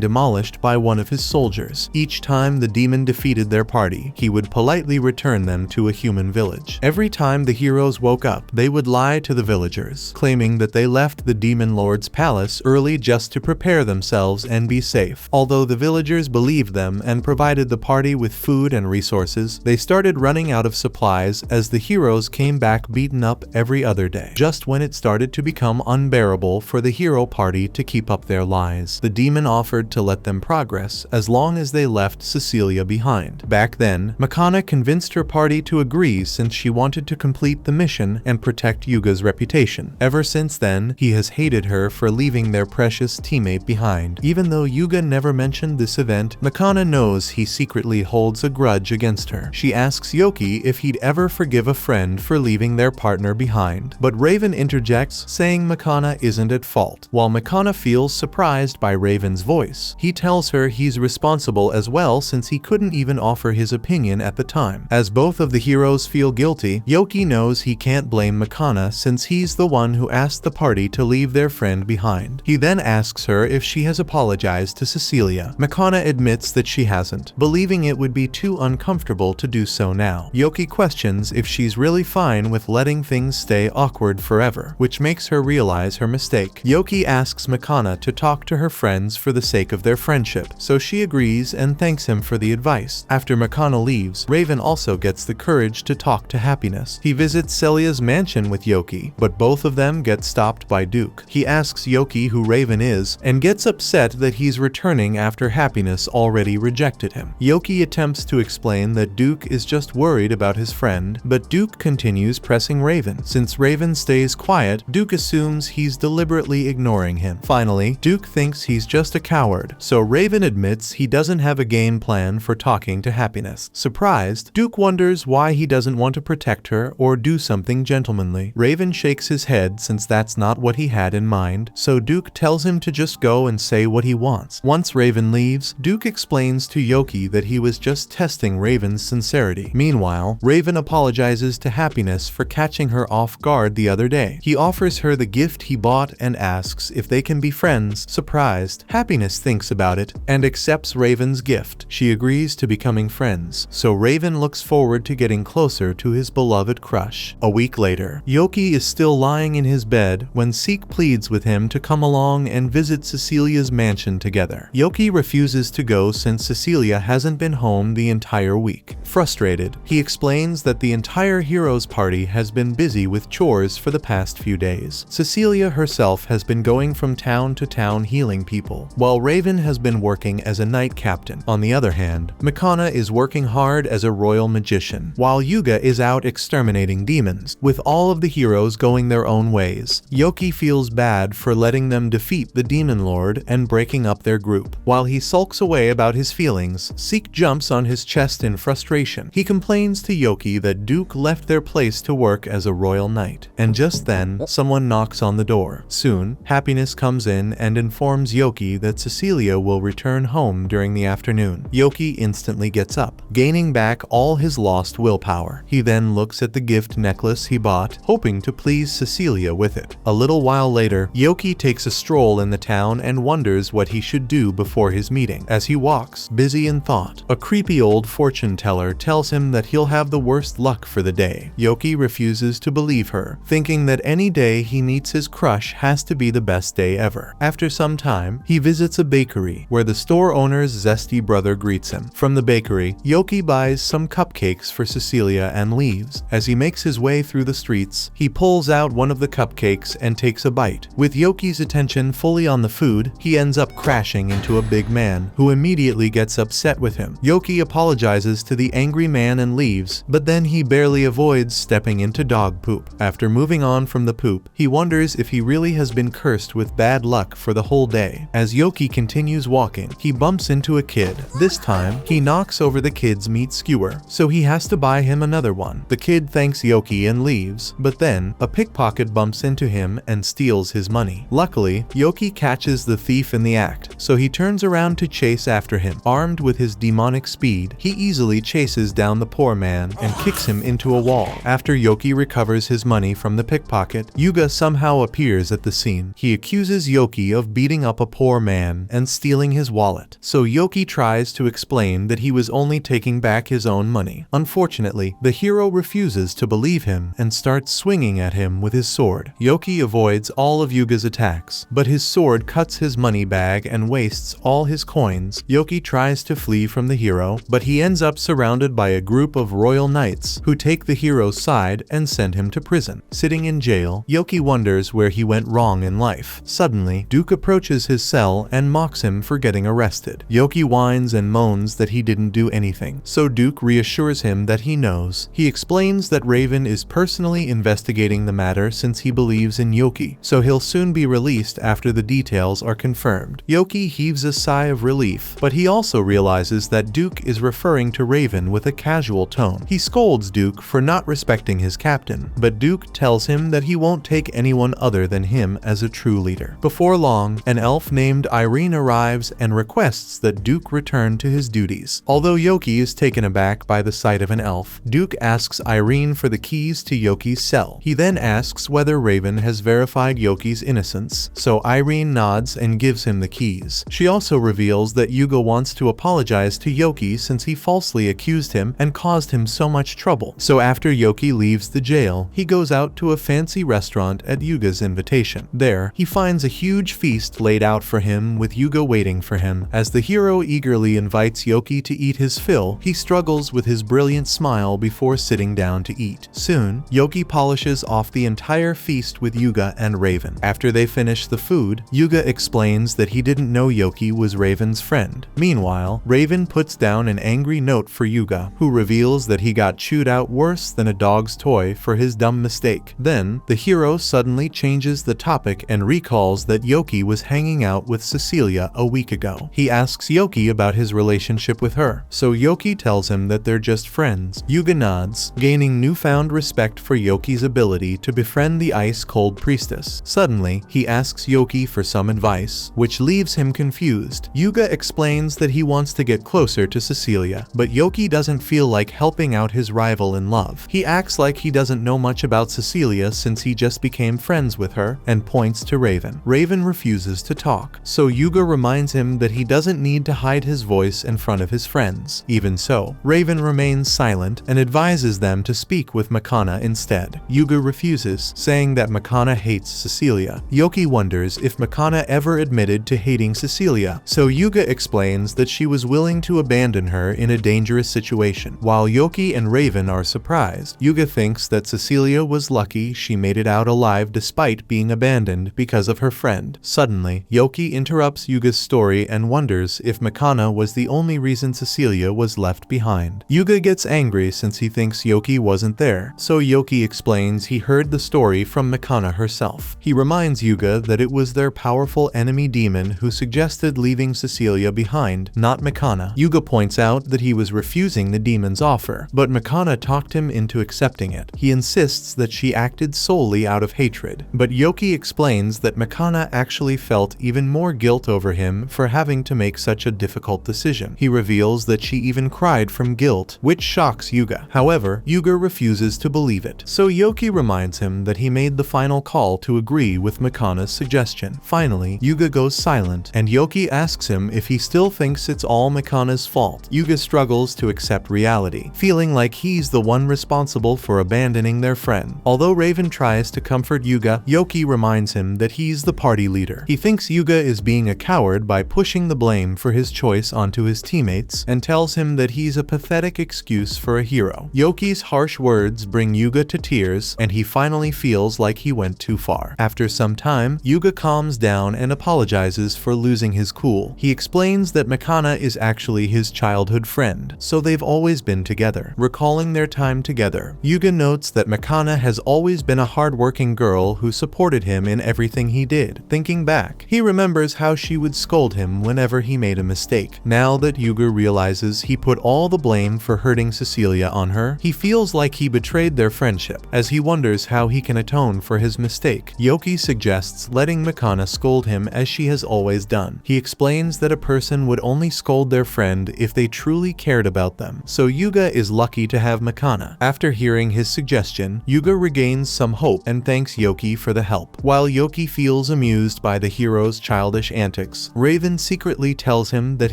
demolished by one of his soldiers. Each time the demon defeated their party, he would politely return them to a human village. Every time the heroes woke up, they would lie to the villagers, claiming that they left the Demon Lord's palace early just to prepare themselves and be safe. Although the villagers believed them and provided the party with food and resources, they started running out of supplies as the heroes came back beaten up every other day. Just when it started to become unbearable for the hero party to keep up their lies, the demon offered to let them progress as long as they left Cecilia behind. Back then, Makana convinced her party to agree since she wanted to complete the mission and protect Yuga's reputation. Ever since then, he has hated her for leaving their precious teammate behind. Even though Yuga never mentioned this event, Makana knows he secretly holds a grudge against her. She asks Yoki if he'd ever forgive a friend for leaving their partner behind, but Raven interjects, saying Makana isn't at fault. While Makana feels surprised by Raven's voice, he tells her he's responsible as well since he couldn't even offer his opinion at the time. As both of the heroes feel guilty, Yoki knows he can't blame Makana since he's the one who asked the party to leave their friend behind. He then asks her if she has apologized to Cecilia. Makana admits that she hasn't, believing it would be too uncomfortable to do so now. Yoki questions if she's really fine with letting things stay awkward forever, which makes her realize her mistake. Yoki asks Mikana to talk to her friends for the sake of their friendship, so she agrees and thanks him for the advice. After Mikana leaves, Raven also gets the courage to talk to Happiness. He visits Celia's mansion with Yoki, but both of them get stopped by Duke. He asks Yoki who Raven is and gets upset that he's returning after Happiness already rejected him. Yoki attempts to explain that Duke is just worried about his friend, but Duke continues pressing Raven. Since Raven stays quiet, Duke assumes he's deliberately ignoring him. Finally, Duke thinks he's just a coward, so Raven admits he doesn't have a game plan for talking to Happiness. Surprised, Duke wonders why he doesn't want to protect her or do something gentlemanly. Raven shakes his head since that's not what he had in mind, so Duke tells him to just go and say what he wants. Once Raven leaves, Duke explains to Yoki that he was just testing Raven's sincerity. Meanwhile, Raven apologizes to Happiness for catching her off guard the other day. He offers her the gift he bought and asks if they can be friends. Surprised, Happiness thinks about it and accepts Raven's gift. She agrees to becoming friends, so Raven looks forward to getting closer to his beloved crush. A week later, Yoki is still lying in his bed when Seek pleads with him to come along and visit Cecilia's mansion together. Yoki refuses to go since Cecilia hasn't been home the entire week. Frustrated, he explains that the entire Heroes party has been busy with chores for the past few days. Cecilia herself has been going from town to town healing people, while Raven has been working as a knight captain. On the other hand, Mikana is working hard as a royal magician, while Yuga is out exterminating demons. With all of the heroes going their own ways, Yoki feels bad for letting them defeat the Demon Lord and breaking up their group. While he sulks away about his feelings, Seek jumps on his chest in frustration. He complains to Yoki that Duke left their place to work as a royal knight. And just then, someone knocks on the door. Soon, Happiness comes in and informs Yoki that Cecilia will return home during the afternoon. Yoki instantly gets up, gaining back all his lost willpower. He then looks at the gift necklace he bought, hoping to please Cecilia with it. A little while later, Yoki takes a stroll in the town and wonders what he should do before his meeting. As he walks, busy in thought, a creepy old fortune teller tells him that he'll have the worst luck for the day. Yoki refuses to believe her, thinking that any day he meets his crush has to be the best day ever. After some time, he visits a bakery, where the store owner's zesty brother greets him. From the bakery, Yoki buys some cupcakes for Cecilia and leaves. As he makes his way through the streets, he pulls out one of the cupcakes and takes a bite. With Yoki's attention fully on the food, he ends up crashing into a big man, who immediately gets upset with him. Yoki apologizes to the angry man and leaves, but then he barely avoids stepping into dog poop. After moving on from the poop, he wonders if he really has been cursed with bad luck for the whole day. As Yoki continues walking, he bumps into a kid. This time, he knocks over the kid's meat skewer, so he has to buy him another one. The kid thanks Yoki and leaves, but then, a pickpocket bumps into him and steals his money. Luckily, Yoki catches the thief in the act, so he turns around to chase after him. Armed with his demonic speed, he easily chases down the poor man and kicks him into a wall. After Yoki recovers his money from the pickpocket, Yuga somehow appears at the scene. He accuses Yoki of beating up a poor man and stealing his wallet, so Yoki tries to explain that he was only taking back his own money. Unfortunately, the hero refuses to believe him and starts swinging at him with his sword. Yoki avoids all of Yuga's attacks, but his sword cuts his money bag and wastes all his coins. Yoki tries to flee from the hero, but he ends up surrounded by a group of royal knights who take the hero's side and send him to prison. Sitting in jail, Yoki wonders where he went wrong in life. Suddenly, Duke approaches his cell and mocks him for getting arrested. Yoki whines and moans that he didn't do anything, so Duke reassures him that he knows. He explains that Raven is personally investigating the matter since he believes in Yoki, so he'll soon be released after the details are confirmed. Yoki heaves a sigh of relief, but he also realizes that Duke is referring to Raven with a casual tone. He scolds Duke for not respecting his captain, but Duke tells him that he won't take anyone other than him as a true leader. Before long, an elf named Irene arrives and requests that Duke return to his duties. Although Yoki is taken aback by the sight of an elf, Duke asks Irene for the keys to Yoki's cell. He then asks whether Raven has verified Yoki's innocence, so Irene nods and gives him the keys. She also reveals that Yuga wants to apologize to Yoki since he falsely accused him and caused him so much trouble. So after Yoki leaves the jail, jail, he goes out to a fancy restaurant at Yuga's invitation. There, he finds a huge feast laid out for him with Yuga waiting for him. As the hero eagerly invites Yoki to eat his fill, he struggles with his brilliant smile before sitting down to eat. Soon, Yoki polishes off the entire feast with Yuga and Raven. After they finish the food, Yuga explains that he didn't know Yoki was Raven's friend. Meanwhile, Raven puts down an angry note for Yuga, who reveals that he got chewed out worse than a dog's toy for his dumb mistake. Then, the hero suddenly changes the topic and recalls that Yoki was hanging out with Cecilia a week ago. He asks Yoki about his relationship with her, so Yoki tells him that they're just friends. Yuga nods, gaining newfound respect for Yoki's ability to befriend the ice-cold priestess. Suddenly, he asks Yoki for some advice, which leaves him confused. Yuga explains that he wants to get closer to Cecilia, but Yoki doesn't feel like helping out his rival in love. He acts like he doesn't know much about Cecilia since he just became friends with her, and points to Raven. Raven refuses to talk, so Yuga reminds him that he doesn't need to hide his voice in front of his friends. Even so, Raven remains silent and advises them to speak with Makana instead. Yuga refuses, saying that Makana hates Cecilia. Yoki wonders if Makana ever admitted to hating Cecilia, so Yuga explains that she was willing to abandon her in a dangerous situation. While Yoki and Raven are surprised, Yuga thinks that Cecilia was lucky she made it out alive despite being abandoned because of her friend. Suddenly, Yoki interrupts Yuga's story and wonders if Makana was the only reason Cecilia was left behind. Yuga gets angry since he thinks Yoki wasn't there, so Yoki explains he heard the story from Makana herself. He reminds Yuga that it was their powerful enemy demon who suggested leaving Cecilia behind, not Makana. Yuga points out that he was refusing the demon's offer, but Makana talked him into accepting it. He insists that she acted solely out of hatred, but Yoki explains that Makana actually felt even more guilt over him for having to make such a difficult decision. He reveals that she even cried from guilt, which shocks Yuga. However, Yuga refuses to believe it, so Yoki reminds him that he made the final call to agree with Makana's suggestion. Finally, Yuga goes silent, and Yoki asks him if he still thinks it's all Makana's fault. Yuga struggles to accept reality, feeling like he's the one responsible for abandoning their friend. Although Raven tries to comfort Yuga, Yoki reminds him that he's the party leader. He thinks Yuga is being a coward by pushing the blame for his choice onto his teammates, and tells him that he's a pathetic excuse for a hero. Yoki's harsh words bring Yuga to tears, and he finally feels like he went too far. After some time, Yuga calms down and apologizes for losing his cool. He explains that Makana is actually his childhood friend, so they've always been together. Recalling their time together, Yuga notes that Makana has always been a hardworking girl who supported him in everything he did. Thinking back, he remembers how she would scold him whenever he made a mistake. Now that Yuga realizes he put all the blame for hurting Cecilia on her, he feels like he betrayed their friendship. As he wonders how he can atone for his mistake, Yoki suggests letting Makana scold him as she has always done. He explains that a person would only scold their friend if they truly cared about them, so Yuga is lucky to have Makana. After hearing his suggestion, Yuga regains some hope and thanks Yoki for the help. While Yoki feels amused by the hero's childish antics, Raven secretly tells him that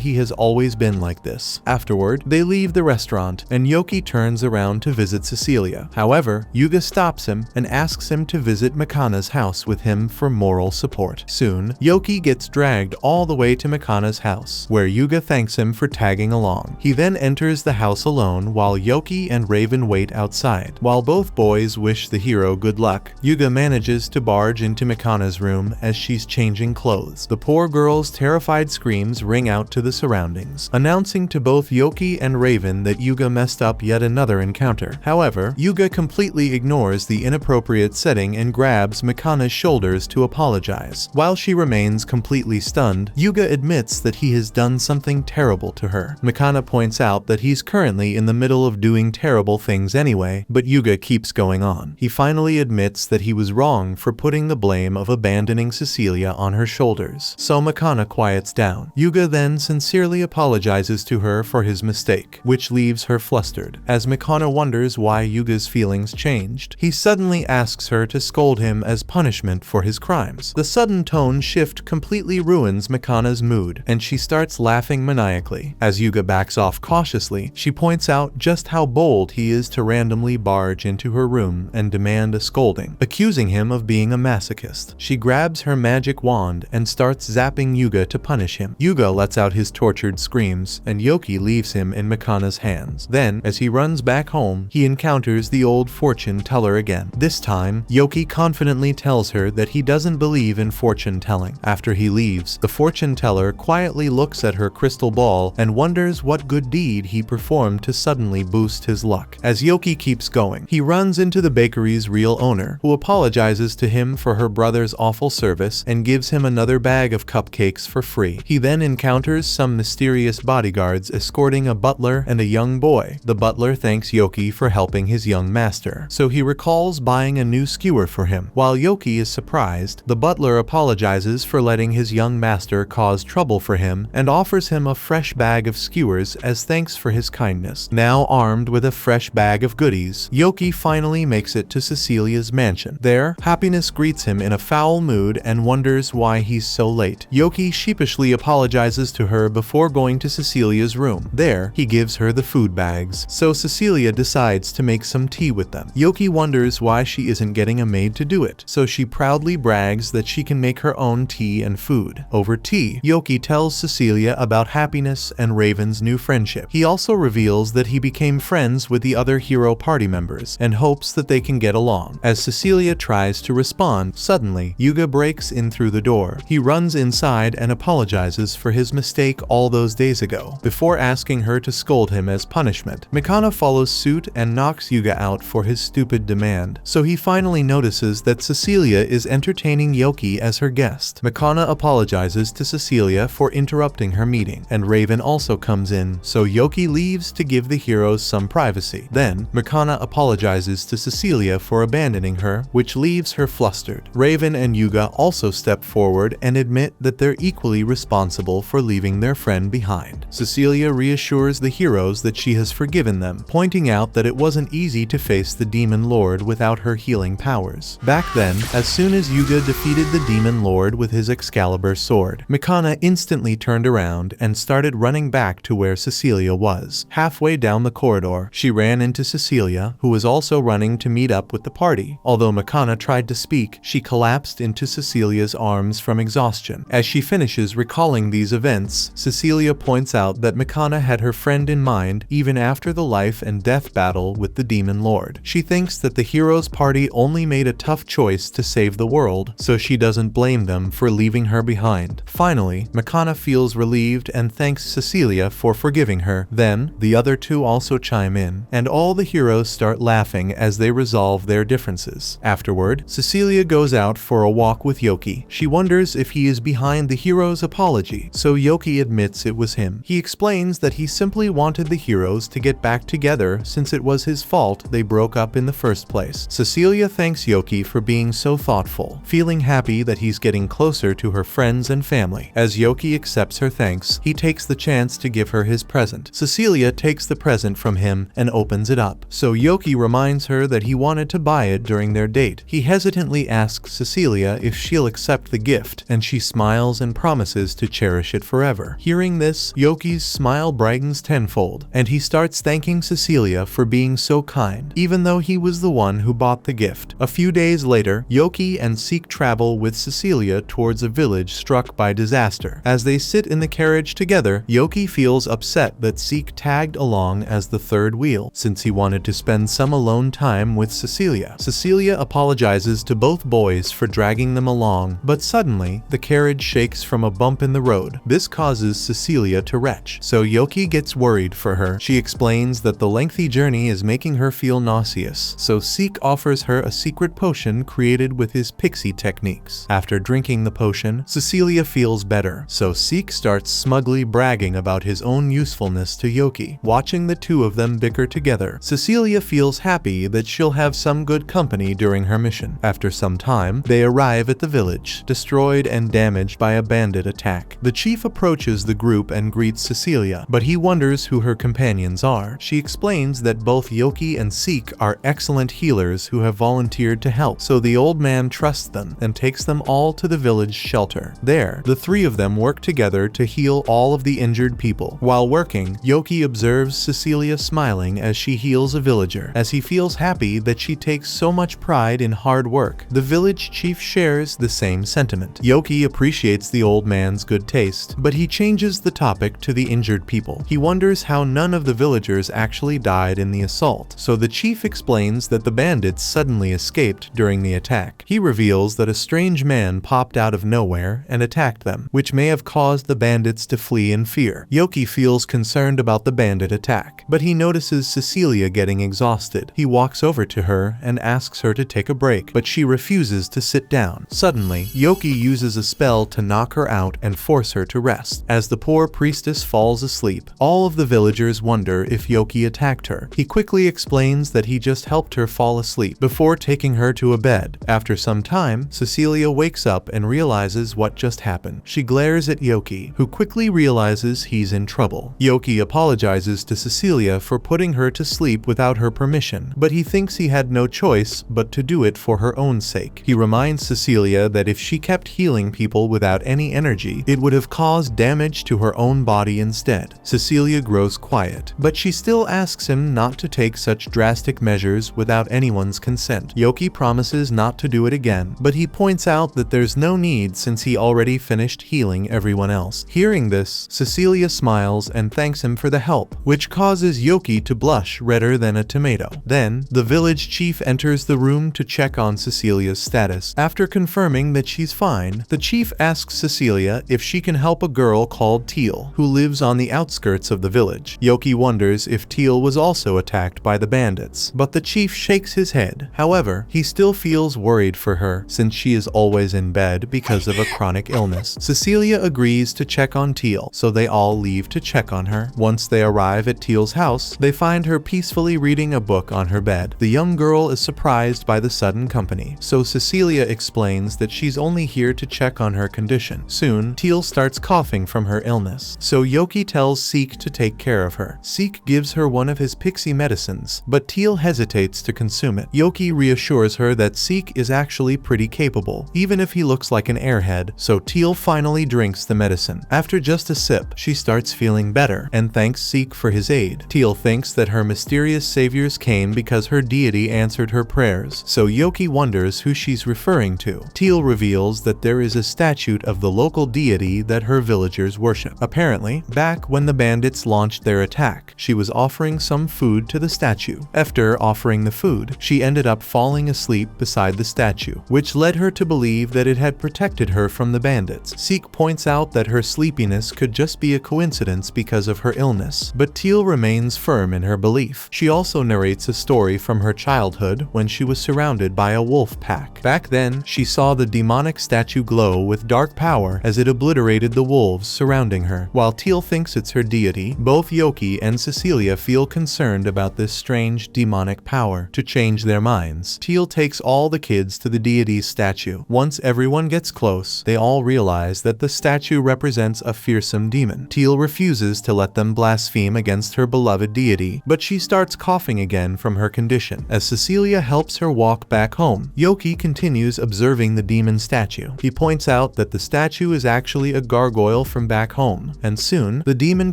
he has always been like this. Afterward, they leave the restaurant, and Yoki turns around to visit Cecilia. However, Yuga stops him and asks him to visit Makana's house with him for moral support. Soon, Yoki gets dragged all the way to Makana's house, where Yuga thanks him for tagging along. He then enters the house alone while Yoki and Raven wait outside. While both boys wish the hero good luck, Yuga manages to barge into Makana's room as she's changing clothes. The poor girl's terrified screams ring out to the surroundings, announcing to both Yoki and Raven that Yuga messed up yet another encounter. However, Yuga completely ignores the inappropriate setting and grabs Makana's shoulders to apologize. While she remains completely stunned, Yuga admits that he has done something terrible to her. Makana points out that he's currently in the middle of doing terrible things anyway, but Yuga keeps going on. He finally admits that he was wrong for putting the blame of abandoning Cecilia on her shoulders, so Makana quiets down. Yuga then sincerely apologizes to her for his mistake, which leaves her flustered. As Makana wonders why Yuga's feelings changed, he suddenly asks her to scold him as punishment for his crimes. The sudden tone shift completely ruins Makana's mood, and she starts laughing maniacally. As Yuga backs off cautiously, she points out just how bold he is to randomly barge into her room and demand a scolding, accusing him of being a masochist. She grabs her magic wand and starts zapping Yuga to punish him. Yuga lets out his tortured screams, and Yoki leaves him in Mikana's hands. Then, as he runs back home, he encounters the old fortune teller again. This time, Yoki confidently tells her that he doesn't believe in fortune telling. After he leaves, the fortune teller quietly looks at her crystal ball and wonders what good deed he performed to suddenly boost his luck. As Yoki keeps going, he runs into the bakery's real owner, who apologizes to him for her brother's awful service and gives him another bag of cupcakes for free. He then encounters some mysterious bodyguards escorting a butler and a young boy. The butler thanks Yoki for helping his young master, so he recalls buying a new skewer for him. While Yoki is surprised, the butler apologizes for letting his young master cause trouble for him and offers him a fresh bag of skewers as thanks for his kindness. Now armed with a fresh bag of goodies, Yoki finally makes it to Cecilia's mansion. There, Happiness greets him in a foul mood and wonders why he's so late. Yoki sheepishly apologizes to her before going to Cecilia's room. There, he gives her the food bags, so Cecilia decides to make some tea with them. Yoki wonders why she isn't getting a maid to do it, so she proudly brags that she can make her own tea and food. Over tea, Yoki tells Cecilia about Happiness and Raven's new friendship. He also reveals that he became friends with the other hero party members and hopes that they can get along. As Cecilia tries to respond, suddenly, Yuga breaks in through the door. He runs inside and apologizes for his mistake all those days ago, before asking her to scold him as punishment. Mikana follows suit and knocks Yuga out for his stupid demand, so he finally notices that Cecilia is entertaining Yoki as her guest. Mikana apologizes to Cecilia for interrupting her meeting, and Raven also comes in, so Yoki leaves to give the heroes some privacy. Then, Mikana apologizes to Cecilia for abandoning her, which leaves her flustered. Raven and Yuga also step forward and admit that they're equally responsible for leaving their friend behind. Cecilia reassures the heroes that she has forgiven them, pointing out that it wasn't easy to face the Demon Lord without her healing powers. Back then, as soon as Yuga defeated the Demon Lord with his Excalibur sword, Mikana instantly turned around and started running back to where Cecilia was. Halfway down the corridor, she ran into Cecilia, who was also running to meet up with the party. Although Mikana tried to speak, she collapsed into Cecilia's arms from exhaustion. As she finishes recalling these events, Cecilia points out that Mikana had her friend in mind even after the life and death battle with the Demon Lord. She thinks that the heroes' party only made a tough choice to save the world, so she doesn't blame them for leaving her behind. Finally, Mikana feels relieved and thanks Cecilia for forgiving her. Then, the other two also chime in, and all the heroes start laughing as they resolve their differences. Afterward, Cecilia goes out for a walk with Yoki. She wonders if he is behind the hero's apology, so Yoki admits it was him. He explains that he simply wanted the heroes to get back together since it was his fault they broke up in the first place. Cecilia thanks Yoki for being so thoughtful, feeling happy that he's getting closer to her friends and family. As Yoki accepts her thanks, he takes the chance to give her his present. Cecilia takes the present from him and opens it up, so Yoki reminds her that he wanted to buy it during their date. He hesitantly asks Cecilia if she'll accept the gift, and she smiles and promises to cherish it forever. Hearing this, Yoki's smile brightens tenfold, and he starts thanking Cecilia for being so kind, even though he was the one who bought the gift. A few days later, Yoki and Seek travel with Cecilia towards a village struck by disaster. As they sit in the carriage together, Yoki feels upset that Seek tagged along as the third wheel, since he wanted to spend some alone time with Cecilia. Cecilia apologizes to both boys for dragging them along, but suddenly, the carriage shakes from a bump in the road. This causes Cecilia to retch, so Yoki gets worried for her. She explains that the lengthy journey is making her feel nauseous, so Seek offers her a secret potion created with his pixie techniques. After drinking the potion, Cecilia feels better, so Seek starts smugly bragging about his own usefulness to Yoki. Watching the two of them bicker together, Cecilia feels happy that she'll have some good company during her mission. After some time, they arrive at the village, destroyed and damaged by a bandit attack. The chief approaches the group and greets Cecilia, but he wonders who her companions are. She explains that both Yoki and Seek are excellent healers who have volunteered to help, so the old man trusts them and takes them all to the village shelter. There, the three of them work together to heal all of the injured people. While working, Yoki observes Cecilia smiling as she heals a villager. As he feels happy that she takes so much pride in hard work. The village chief shares the same sentiment. Yoki appreciates the old man's good taste, but he changes the topic to the injured people. He wonders how none of the villagers actually died in the assault, so the chief explains that the bandits suddenly escaped during the attack. He reveals that a strange man popped out of nowhere and attacked them, which may have caused the bandits to flee in fear. Yoki feels concerned about the bandit attack, but he notices Cecilia getting exhausted. He walks over to her and asks her to take a break, but she refuses to sit down. Suddenly, Yoki uses a spell to knock her out and force her to rest. As the poor priestess falls asleep, all of the villagers wonder if Yoki attacked her. He quickly explains that he just helped her fall asleep before taking her to a bed. After some time, Cecilia wakes up and realizes what just happened. She glares at Yoki, who quickly realizes he's in trouble. Yoki apologizes to Cecilia for putting her to sleep without her permission, but he thinks he had no choice but to do it for her own sake. He reminds Cecilia that if she kept healing people without any energy, it would have caused damage to her own body instead. Cecilia grows quiet, but she still asks him not to take such drastic measures without anyone's consent. Yoki promises not to do it again, but he points out that there's no need since he already finished healing everyone else. Hearing this, Cecilia smiles and thanks him for the help, which causes Yoki to blush redder than a tomato. Then, the village chief enters the room to check on Cecilia's status. After confirming that she's fine, the chief asks Cecilia if she can help a girl called Teal, who lives on the outskirts of the village. Yoki wonders if Teal was also attacked by the bandits, but the chief shakes his head. However, he still feels worried for her since she is always in bed because of a chronic illness. Cecilia agrees to check on Teal, so they all leave to check on her. Once they arrive at Teal's house, they find her peacefully reading a book on her bed. The young girl is surprised by the sudden company, so Cecilia explains that she's only here to check on her condition. Soon, Teal starts coughing from her illness, so Yoki tells Seek to take care of her. Seek gives her one of his pixie medicines, but Teal hesitates to consume it. Yoki reassures her that Seek is actually pretty capable, even if he looks like an airhead, so Teal finally drinks the medicine. After just a sip, she starts feeling better and thanks Seek for his aid. Teal thinks that her mysterious saviors came because her deity answered her prayers, so Yoki wonders who she's referring to. Teal reveals that there is a statue of the local deity that her villagers worship. Apparently, back when the bandits launched their attack, she was offering some food to the statue. After offering the food, she ended up falling asleep beside the statue, which led her to believe that it had protected her from the bandits. Seek points out that her sleepiness could just be a coincidence because of her illness, but Teal remains firm in her belief. She also narrates a story from her childhood when she was surrounded by a wolf pack. Back then, she saw the demonic statue glow with dark power as it obliterated the wolves surrounding her. While Teal thinks it's her deity, both Yoki and Cecilia feel concerned about this strange demonic power. To change their minds, Teal takes all the kids to the deity's statue. Once everyone gets close, they all realize that the statue represents a fearsome demon. Teal refuses to let them blaspheme against her beloved deity, but she starts coughing again from her condition. As Cecilia helps her walk back home, Yoki continues observing the demon statue. He points out that the statue is actually a gargoyle from back home, and soon, the demon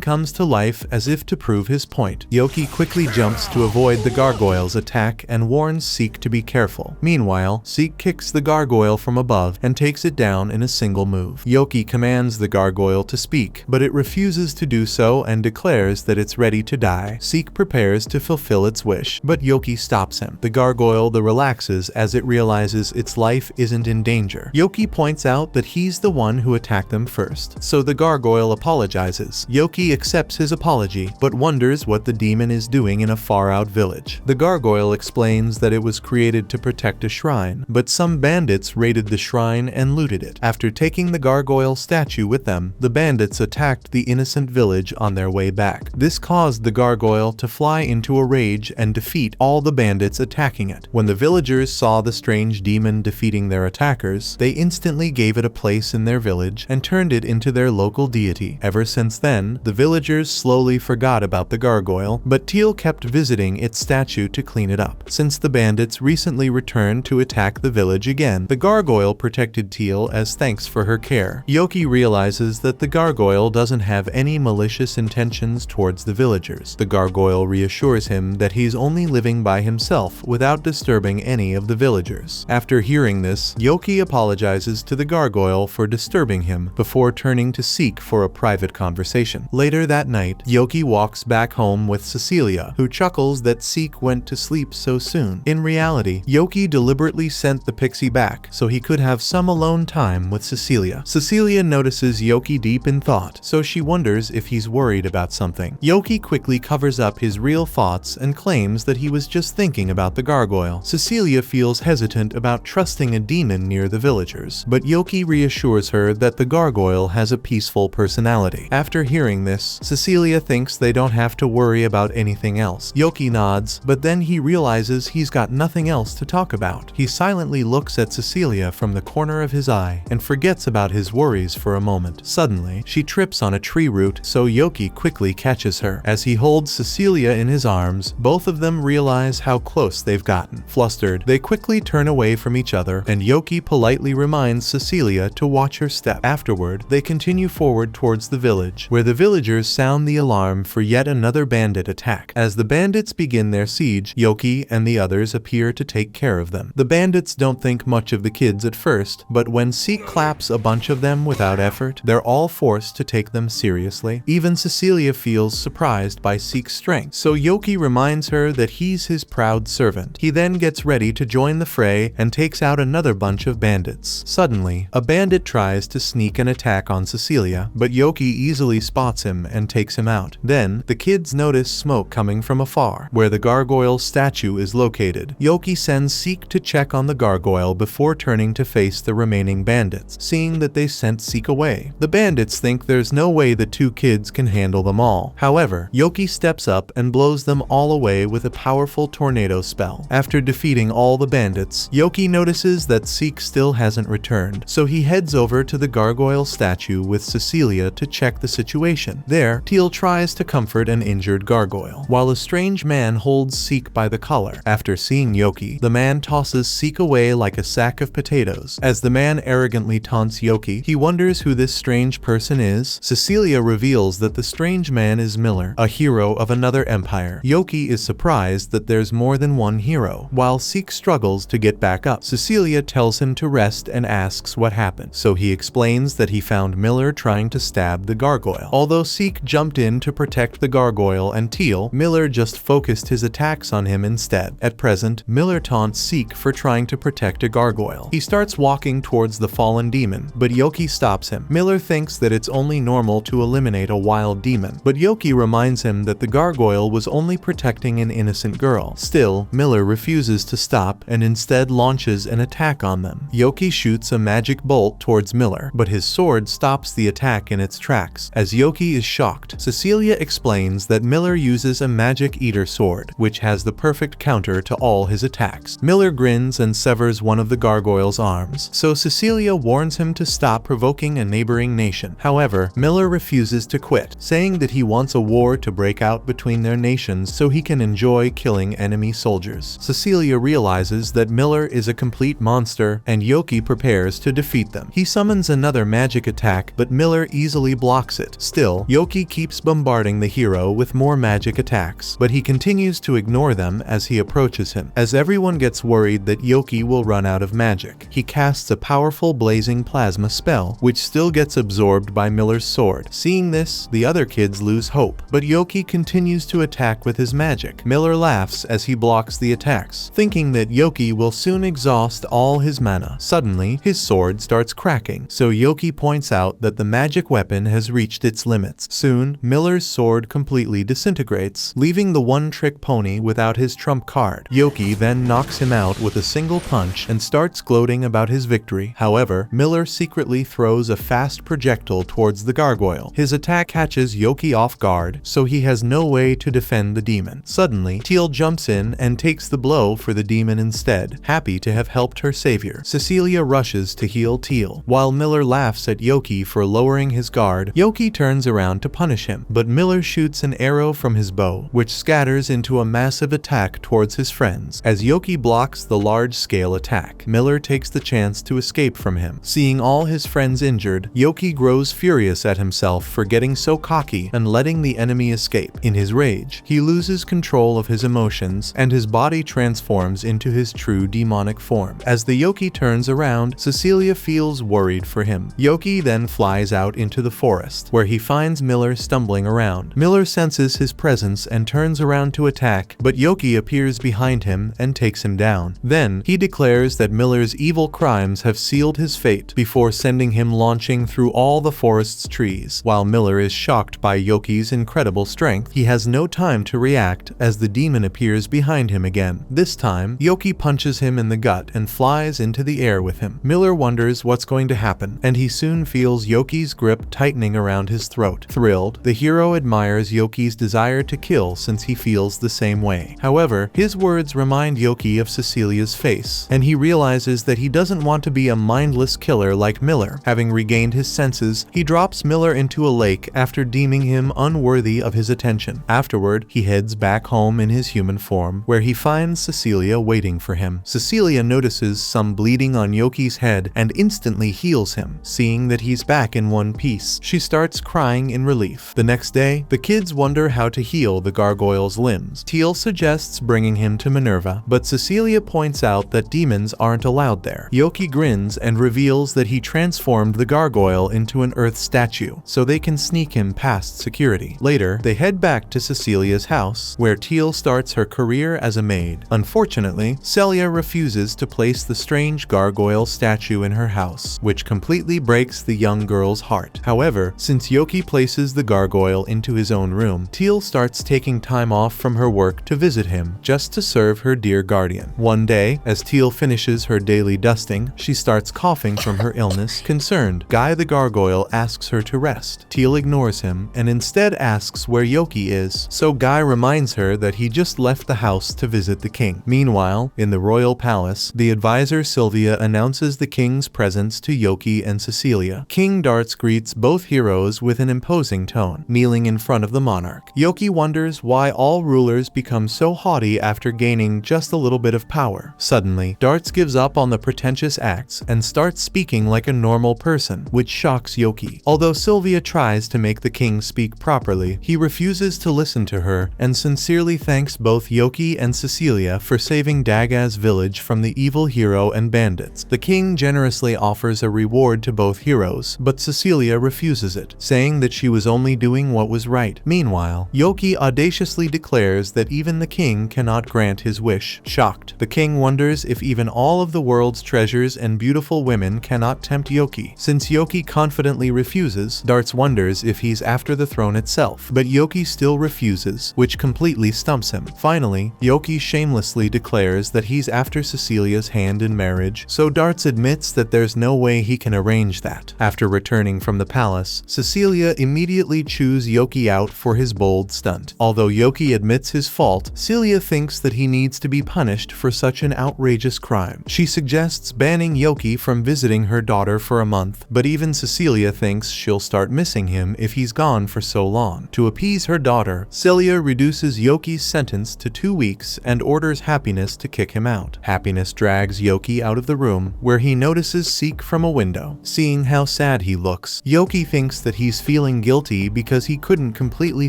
comes to life as if to prove his point. Yoki quickly jumps to avoid the gargoyle's attack and warns Seek to be careful. Meanwhile, Seek kicks the gargoyle from above and takes it down in a single move. Yoki commands the gargoyle to speak, but it refuses to do so and declares that it's ready to die. Seek prepares to fulfill its wish, but Yoki stops him. The gargoyle relaxes as it realizes its life isn't in danger. Yoki points out that he's the one who attacked them first, so the gargoyle apologizes. Yoki accepts his apology, but wonders what the demon is doing in a far-out village. The gargoyle explains that it was created to protect a shrine, but some bandits raided the shrine and looted it. After taking the gargoyle statue with them, the bandits attacked the innocent village on their way back. This caused the gargoyle to fly into a rage and defeat all the bandits attacking it. When the villagers saw the strange demon defeating their attackers, they instantly gave it a place in their village and turned it into their local deity. Ever since then, the villagers slowly forgot about the gargoyle, but Teal kept visiting its statue to clean it up. Since the bandits recently returned to attack the village again, the gargoyle protected Teal as thanks for her care. Yoki realizes that the gargoyle doesn't have any malicious intentions towards the villagers. The gargoyle reassures him that he's only only living by himself without disturbing any of the villagers. After hearing this, Yoki apologizes to the gargoyle for disturbing him before turning to seek for a private conversation. Later that night, Yoki walks back home with Cecilia, who chuckles that Seek went to sleep so soon. In reality, Yoki deliberately sent the pixie back so he could have some alone time with Cecilia. Cecilia notices Yoki deep in thought, so she wonders if he's worried about something. Yoki quickly covers up his real thoughts and claims that he was just thinking about the gargoyle. Cecilia feels hesitant about trusting a demon near the villagers, but Yoki reassures her that the gargoyle has a peaceful personality. After hearing this, Cecilia thinks they don't have to worry about anything else. Yoki nods, but then he realizes he's got nothing else to talk about. He silently looks at Cecilia from the corner of his eye and forgets about his worries for a moment. Suddenly, she trips on a tree root, so Yoki quickly catches her. As he holds Cecilia in his arms, both of them realize how close they've gotten. Flustered, they quickly turn away from each other, and Yoki politely reminds Cecilia to watch her step. Afterward, they continue forward towards the village, where the villagers sound the alarm for yet another bandit attack. As the bandits begin their siege, Yoki and the others appear to take care of them. The bandits don't think much of the kids at first, but when Seek claps a bunch of them without effort, they're all forced to take them seriously. Even Cecilia feels surprised by Seek's strength, so Yoki reminds her that he's his proud servant. He then gets ready to join the fray and takes out another bunch of bandits. Suddenly, a bandit tries to sneak an attack on Cecilia, but Yoki easily spots him and takes him out. Then, the kids notice smoke coming from afar, where the gargoyle statue is located. Yoki sends Seek to check on the gargoyle before turning to face the remaining bandits, seeing that they sent Seek away. The bandits think there's no way the two kids can handle them all. However, Yoki steps up and blows them all away with a powerful tornado spell. After defeating all the bandits, Yoki notices that Seek still hasn't returned, so he heads over to the gargoyle statue with Cecilia to check the situation. There, Teal tries to comfort an injured gargoyle, while a strange man holds Seek by the collar. After seeing Yoki, the man tosses Seek away like a sack of potatoes. As the man arrogantly taunts Yoki, he wonders who this strange person is. Cecilia reveals that the strange man is Miller, a hero of another empire. Yoki is surprised that there's more than one hero. While Seek struggles to get back up, Cecilia tells him to rest and asks what happened, so he explains that he found Miller trying to stab the gargoyle. Although Seek jumped in to protect the gargoyle and Teal, Miller just focused his attacks on him instead. At present, Miller taunts Seek for trying to protect a gargoyle. He starts walking towards the fallen demon, but Yoki stops him. Miller thinks that it's only normal to eliminate a wild demon, but Yoki reminds him that the gargoyle was only protecting an innocent girl. Still, Miller refuses to stop and instead launches an attack on them. Yoki shoots a magic bolt towards Miller, but his sword stops the attack in its tracks. As Yoki is shocked, Cecilia explains that Miller uses a magic eater sword, which has the perfect counter to all his attacks. Miller grins and severs one of the gargoyle's arms, so Cecilia warns him to stop provoking a neighboring nation. However, Miller refuses to quit, saying that he wants a war to break out between their nations so he can enjoy killing enemy soldiers. Cecilia realizes that Miller is a complete monster, and Yoki prepares to defeat them. He summons another magic attack, but Miller easily blocks it. Still, Yoki keeps bombarding the hero with more magic attacks, but he continues to ignore them as he approaches him. As everyone gets worried that Yoki will run out of magic, he casts a powerful blazing plasma spell, which still gets absorbed by Miller's sword. Seeing this, the other kids lose hope, but Yoki continues to attack with his magic. Miller laughs as he blocks the attacks, thinking that Yoki will soon exhaust all his mana. Suddenly, his sword starts cracking, so Yoki points out that the magic weapon has reached its limits. Soon, Miller's sword completely disintegrates, leaving the one-trick pony without his trump card. Yoki then knocks him out with a single punch and starts gloating about his victory. However, Miller secretly throws a fast projectile towards the gargoyle. His attack catches Yoki off guard, so he has no way to defend the demon. Suddenly, Teal jumps in and takes the blow for the demon instead, happy to have helped her savior. Cecilia rushes to heal Teal. While Miller laughs at Yoki for lowering his guard, Yoki turns around to punish him, but Miller shoots an arrow from his bow, which scatters into a massive attack towards his friends. As Yoki blocks the large-scale attack, Miller takes the chance to escape from him. Seeing all his friends injured, Yoki grows furious at himself for getting so cocky and letting the enemy escape. In his rage, he loses control of his emotions, and his body transforms into his true demonic form. As the Yoki turns around, Cecilia feels worried for him. Yoki then flies out into the forest, where he finds Miller stumbling around. Miller senses his presence and turns around to attack, but Yoki appears behind him and takes him down. Then, he declares that Miller's evil crimes have sealed his fate before sending him launching through all the forest's trees. While Miller is shocked by Yoki's incredible strength, he has no time to react as the demon appears behind him again. This time, Yoki punches him in the gut and flies into the air with him. Miller wonders what's going to happen, and he soon feels Yoki's grip tightening around his throat. Thrilled, the hero admires Yoki's desire to kill since he feels the same way. However, his words remind Yoki of Cecilia's face, and he realizes that he doesn't want to be a mindless killer like Miller. Having regained his senses, he drops Miller into a lake after deeming him unworthy of his attention. Afterward, he heads back home in his human form, where he finds Cecilia waiting for him. Cecilia notices some bleeding on Yoki's head and instantly heals him. Seeing that he's back in one piece, she starts crying in relief. The next day, the kids wonder how to heal the gargoyle's limbs. Teal suggests bringing him to Minerva, but Cecilia points out that demons aren't allowed there. Yoki grins and reveals that he transformed the gargoyle into an earth statue, so they can sneak him past security. Later, they head back to Cecilia's house, where Teal starts her career as a maid. Unfortunately, Celia refuses to place the strange gargoyle statue in her house, which completely breaks the young girl's heart. However, since Yoki places the gargoyle into his own room, Teal starts taking time off from her work to visit him, just to serve her dear guardian. One day, as Teal finishes her daily dusting, she starts coughing from her illness. Concerned, Guy the gargoyle asks her to rest. Teal ignores him and instead asks where Yoki is, so Guy reminds her that he just left the house to visit the king. Meanwhile, in the royal palace, the advisor Sylvia announces the king's presence to Yoki and Cecilia. King Darts greets both heroes with an imposing tone, kneeling in front of the monarch. Yoki wonders why all rulers become so haughty after gaining just a little bit of power. Suddenly, Darts gives up on the pretentious acts and starts speaking like a normal person, which shocks Yoki. Although Sylvia tries to make the king speak properly, he refuses to listen to her and sincerely thanks both Yoki and Cecilia for saving Dagaz's village from the evil hero and bandits. The king generously offers a reward to both heroes, but Cecilia refuses it, saying that she was only doing what was right. Meanwhile, Yoki audaciously declares that even the king cannot grant his wish. Shocked, the king wonders if even all of the world's treasures and beautiful women cannot tempt Yoki. Since Yoki confidently refuses, Darts wonders if he's after the throne itself, but Yoki still refuses, which completely stumps him. Finally, Yoki shamelessly declares that he's after Cecilia's hand in marriage, so Darts admits that there's no way he can arrange that. After returning from the palace, Cecilia immediately chews Yoki out for his bold stunt. Although Yoki admits his fault, Celia thinks that he needs to be punished for such an outrageous crime. She suggests banning Yoki from visiting her daughter for a month, but even Cecilia thinks she'll start missing him if he's gone for so long. To appease her daughter, Celia reduces Yoki's sentence to 2 weeks and orders Happiness to kick him out. Happiness drags Yoki out of the room, where he notices Seek from a window. Seeing how sad he looks, Yoki thinks that he's feeling guilty because he couldn't completely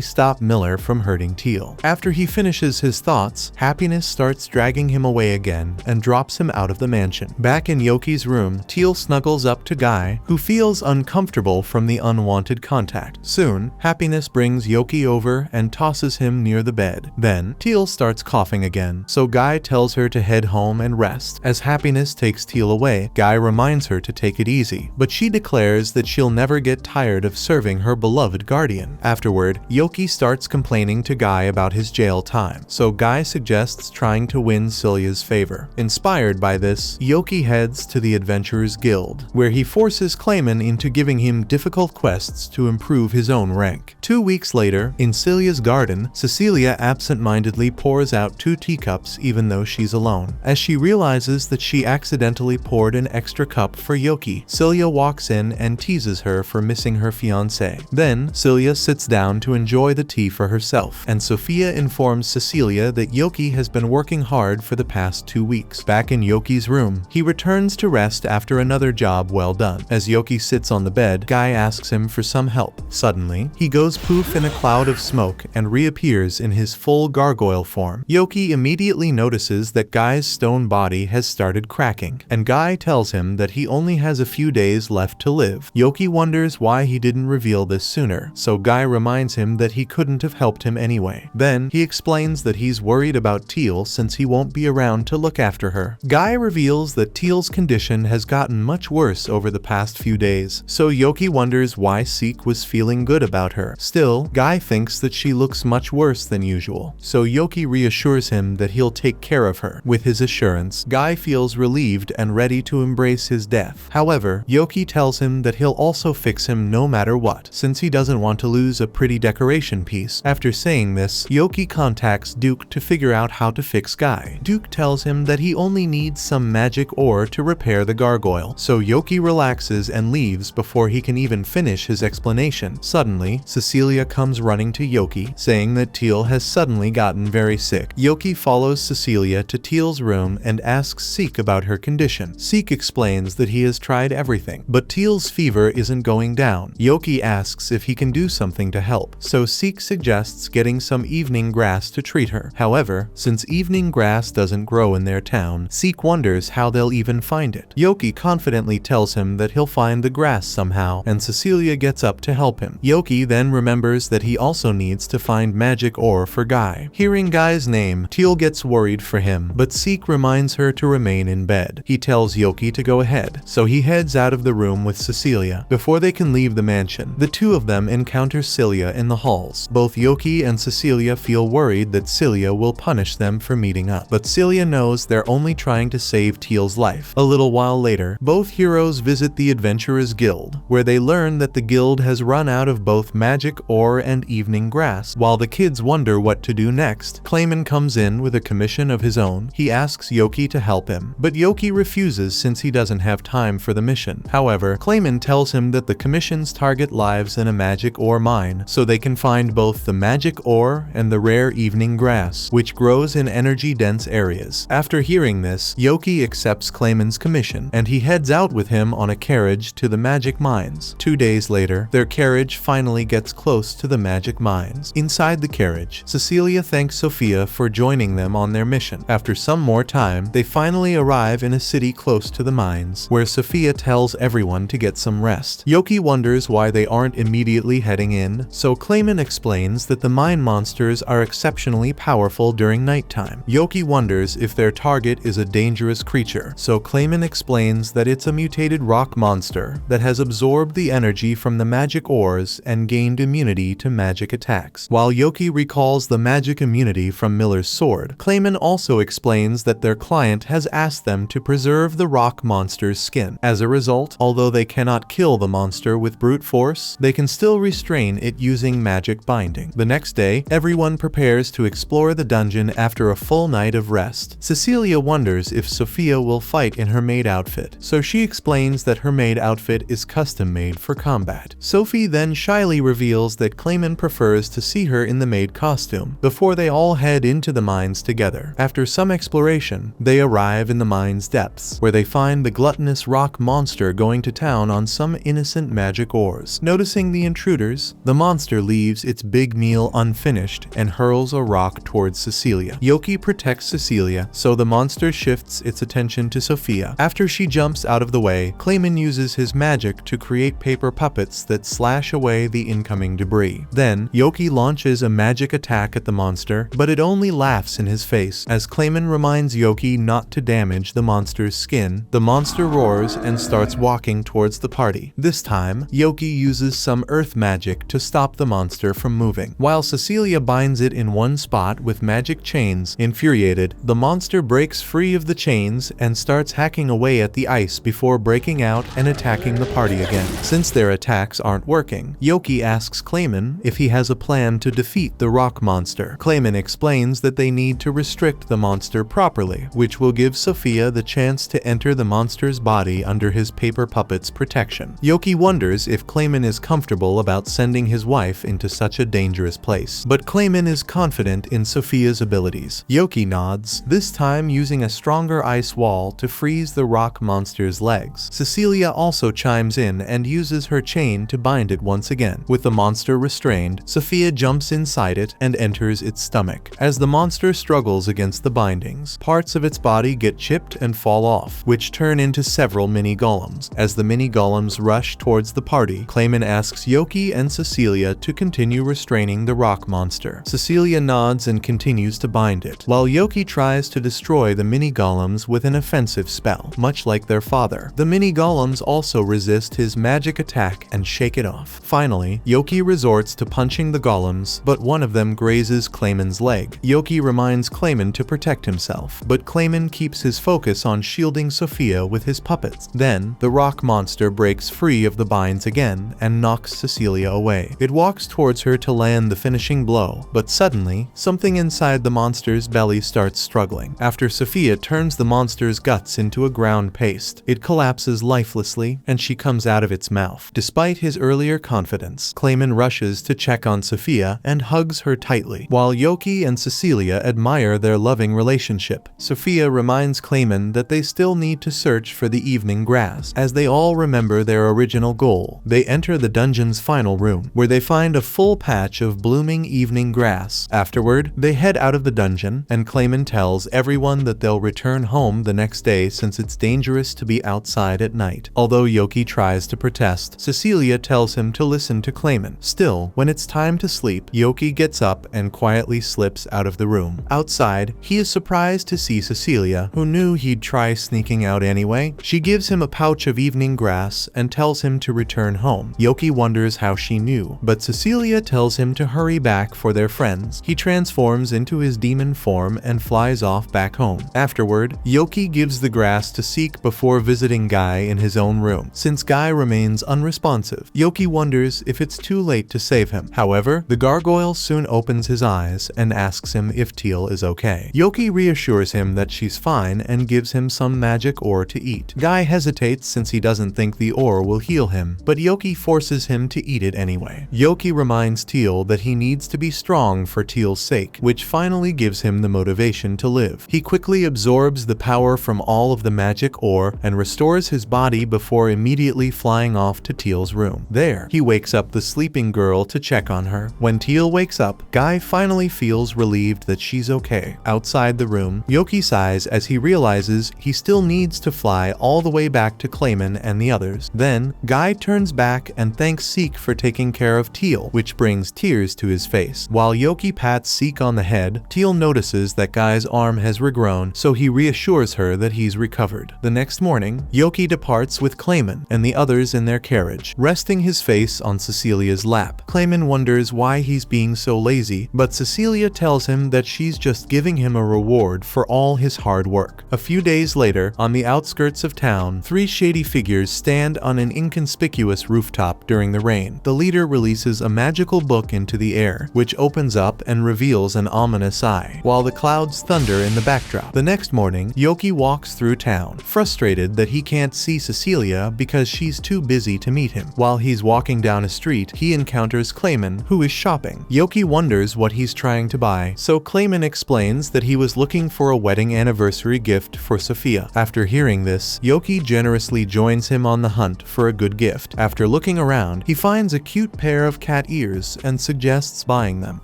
stop Miller from hurting Teal. After he finishes his thoughts, Happiness starts dragging him away again and drops him out of the mansion. Back in Yoki's room, Teal snuggles up to Guy, who feels uncomfortable from the unwanted contact. Soon, Happiness brings Yoki over and tosses him near the bed. Then, Teal starts coughing again, so Guy tells her to head home and rest. As Happiness takes Teal away, Guy reminds her to take it easy, but she declares that she'll never get tired of serving her beloved guardian. Afterward, Yoki starts complaining to Guy about his jail time, so Guy suggests trying to win Celia's favor. Inspired by this, Yoki heads to the Adventurers Guild, where he forces Clayman into giving him difficult quests to improve his own rank. 2 weeks later, in Celia's garden, Cecilia absent-mindedly pours out 2 teacups even though she's alone. As she realizes that she accidentally poured an extra cup for Yoki, Celia walks in and teases her for missing her fiancé. Then, Celia sits down to enjoy the tea for herself, and Sophia informs Cecilia that Yoki has been working hard for the past 2 weeks. Back in Yoki's room, he returns to rest after another job well done. As Yoki sits on the bed, Guy asks him for some help. Suddenly, he goes poof in a cloud of smoke and reappears in his full full gargoyle form. Yoki immediately notices that Guy's stone body has started cracking, and Guy tells him that he only has a few days left to live. Yoki wonders why he didn't reveal this sooner, so Guy reminds him that he couldn't have helped him anyway. Then, he explains that he's worried about Teal since he won't be around to look after her. Guy reveals that Teal's condition has gotten much worse over the past few days, so Yoki wonders why Seek was feeling good about her. Still, Guy thinks that she looks much worse than usual, so Yoki reassures him that he'll take care of her. With his assurance, Guy feels relieved and ready to embrace his death. However, Yoki tells him that he'll also fix him no matter what, since he doesn't want to lose a pretty decoration piece. After saying this, Yoki contacts Duke to figure out how to fix Guy. Duke tells him that he only needs some magic ore to repair the gargoyle, so Yoki relaxes and leaves before he can even finish his explanation. Suddenly, Cecilia comes running to Yoki, saying that Teal has suddenly gotten very sick. Yoki follows Cecilia to Teal's room and asks Seek about her condition. Seek explains that he has tried everything, but Teal's fever isn't going down. Yoki asks if he can do something to help, so Seek suggests getting some evening grass to treat her. However, since evening grass doesn't grow in their town, Seek wonders how they'll even find it. Yoki confidently tells him that he'll find the grass somehow, and Cecilia gets up to help him. Yoki then remembers that he also needs to find magic ore for Guy. Hearing Guy's name, Teal gets worried for him, but Seek reminds her to remain in bed. He tells Yoki to go ahead, so he heads out of the room with Cecilia. Before they can leave the mansion, the two of them encounter Celia in the halls. Both Yoki and Cecilia feel worried that Celia will punish them for meeting up, but Celia knows they're only trying to save Teal's life. A little while later, both heroes visit the Adventurers Guild, where they learn that the guild has run out of both magic ore and evening grass. While the kids wonder what to do next, Clayman comes in with a commission of his own. He asks Yoki to help him, but Yoki refuses since he doesn't have time for the mission. However, Clayman tells him that the commissions target lives in a magic ore mine, so they can find both the magic ore and the rare evening grass, which grows in energy-dense areas. After hearing this, Yoki accepts Clayman's commission, and he heads out with him on a carriage to the magic mines. 2 days later, their carriage finally gets close to the magic mines. Inside the carriage, Cecilia thanks Sophia for joining them on their mission. After some more time, they finally arrive in a city close to the mines, where Sophia tells everyone to get some rest. Yoki wonders why they aren't immediately heading in, so Clayman explains that the mine monsters are exceptionally powerful during nighttime. Yoki wonders if their target is a dangerous creature, so Clayman explains that it's a mutated rock monster that has absorbed the energy from the magic ores and gained immunity to magic attacks. While Yoki recalls the magic immunity from Miller's sword, Clayman also explains that their client has asked them to preserve the rock monster's skin. As a result, although they cannot kill the monster with brute force, they can still restrain it using magic binding. The next day, everyone prepares to explore the dungeon after a full night of rest. Cecilia wonders if Sophia will fight in her maid outfit, so she explains that her maid outfit is custom made for combat. Sophie then shyly reveals that Clayman prefers to see her in the maid costume, before they all head into the mines together. After some exploration, they arrive in the mine's depths, where they find the gluttonous rock monster going to town on some innocent magic ores. Noticing the intruders, the monster leaves its big meal unfinished and hurls a rock towards Cecilia. Yoki protects Cecilia, so the monster shifts its attention to Sophia. After she jumps out of the way, Clayman uses his magic to create paper puppets that slash away the incoming debris. Then, Yoki launches a magic attack at the monster, but it only laughs in his face. As Clayman reminds Yoki not to damage the monster's skin, the monster roars and starts walking towards the party. This time, Yoki uses some earth magic to stop the monster from moving, while Cecilia binds it in one spot with magic chains. Infuriated, the monster breaks free of the chains and starts hacking away at the ice before breaking out and attacking the party again. Since their attacks aren't working, Yoki asks Clayman if he has a plan to defeat the rock monster. Clayman explains that they need to restrict the monster properly, which will give Sophia the chance to enter the monster's body under his paper puppet's protection. Yoki wonders if Clayman is comfortable about sending his wife into such a dangerous place, but Clayman is confident in Sophia's abilities. Yoki nods, this time using a stronger ice wall to freeze the rock monster's legs. Cecilia also chimes in and uses her chain to bind it once again. With the monster restrained, Sophia jumps inside it and enters enters its stomach. As the monster struggles against the bindings, parts of its body get chipped and fall off, which turn into several mini-golems. As the mini-golems rush towards the party, Clayman asks Yoki and Cecilia to continue restraining the rock monster. Cecilia nods and continues to bind it, while Yoki tries to destroy the mini-golems with an offensive spell, much like their father. The mini-golems also resist his magic attack and shake it off. Finally, Yoki resorts to punching the golems, but one of them grazes Clayman's leg. Yoki reminds Clayman to protect himself, but Clayman keeps his focus on shielding Sophia with his puppets. Then, the rock monster breaks free of the binds again and knocks Cecilia away. It walks towards her to land the finishing blow, but suddenly, something inside the monster's belly starts struggling. After Sophia turns the monster's guts into a ground paste, it collapses lifelessly and she comes out of its mouth. Despite his earlier confidence, Clayman rushes to check on Sophia and hugs her tightly, while Yoki and Cecilia admire their loving relationship. Sophia reminds Clayman that they still need to search for the evening grass. As they all remember their original goal, they enter the dungeon's final room, where they find a full patch of blooming evening grass. Afterward, they head out of the dungeon, and Clayman tells everyone that they'll return home the next day since it's dangerous to be outside at night. Although Yoki tries to protest, Cecilia tells him to listen to Clayman. Still, when it's time to sleep, Yoki gets up and quietly slips out of the room. Outside, he is surprised to see Cecilia, who knew he'd try sneaking out anyway. She gives him a pouch of evening grass and tells him to return home. Yoki wonders how she knew, but Cecilia tells him to hurry back for their friends. He transforms into his demon form and flies off back home. Afterward, Yoki gives the grass to Seek before visiting Guy in his own room. Since Guy remains unresponsive, Yoki wonders if it's too late to save him. However, the gargoyle soon opens his eyes and asks him if Teal is okay. Yoki reassures him that she's fine and gives him some magic ore to eat. Guy hesitates since he doesn't think the ore will heal him, but Yoki forces him to eat it anyway. Yoki reminds Teal that he needs to be strong for Teal's sake, which finally gives him the motivation to live. He quickly absorbs the power from all of the magic ore and restores his body before immediately flying off to Teal's room. There, he wakes up the sleeping girl to check on her. When Teal wakes up, Guy finally feels relieved that she's okay. Outside the room, Yoki sighs as he realizes he still needs to fly all the way back to Clayman and the others. Then, Guy turns back and thanks Seek for taking care of Teal, which brings tears to his face. While Yoki pats Seek on the head, Teal notices that Guy's arm has regrown, so he reassures her that he's recovered. The next morning, Yoki departs with Clayman and the others in their carriage, resting his face on Cecilia's lap. Clayman wonders why he's being so lazy, but Cecilia tells him that she's just giving him a reward for all his hard work. A few days later, on the outskirts of town, three shady figures stand on an inconspicuous rooftop during the rain. The leader releases a magical book into the air, which opens up and reveals an ominous eye, while the clouds thunder in the backdrop. The next morning, Yoki walks through town, frustrated that he can't see Cecilia because she's too busy to meet him. While he's walking down a street, he encounters Clayman, who is shopping. Yoki wonders what he's trying to buy, so Clayman explains that he was looking for a wedding anniversary gift for Sophia. After hearing this, Yoki generously joins him on the hunt for a good gift. After looking around, he finds a cute pair of cat ears and suggests buying them.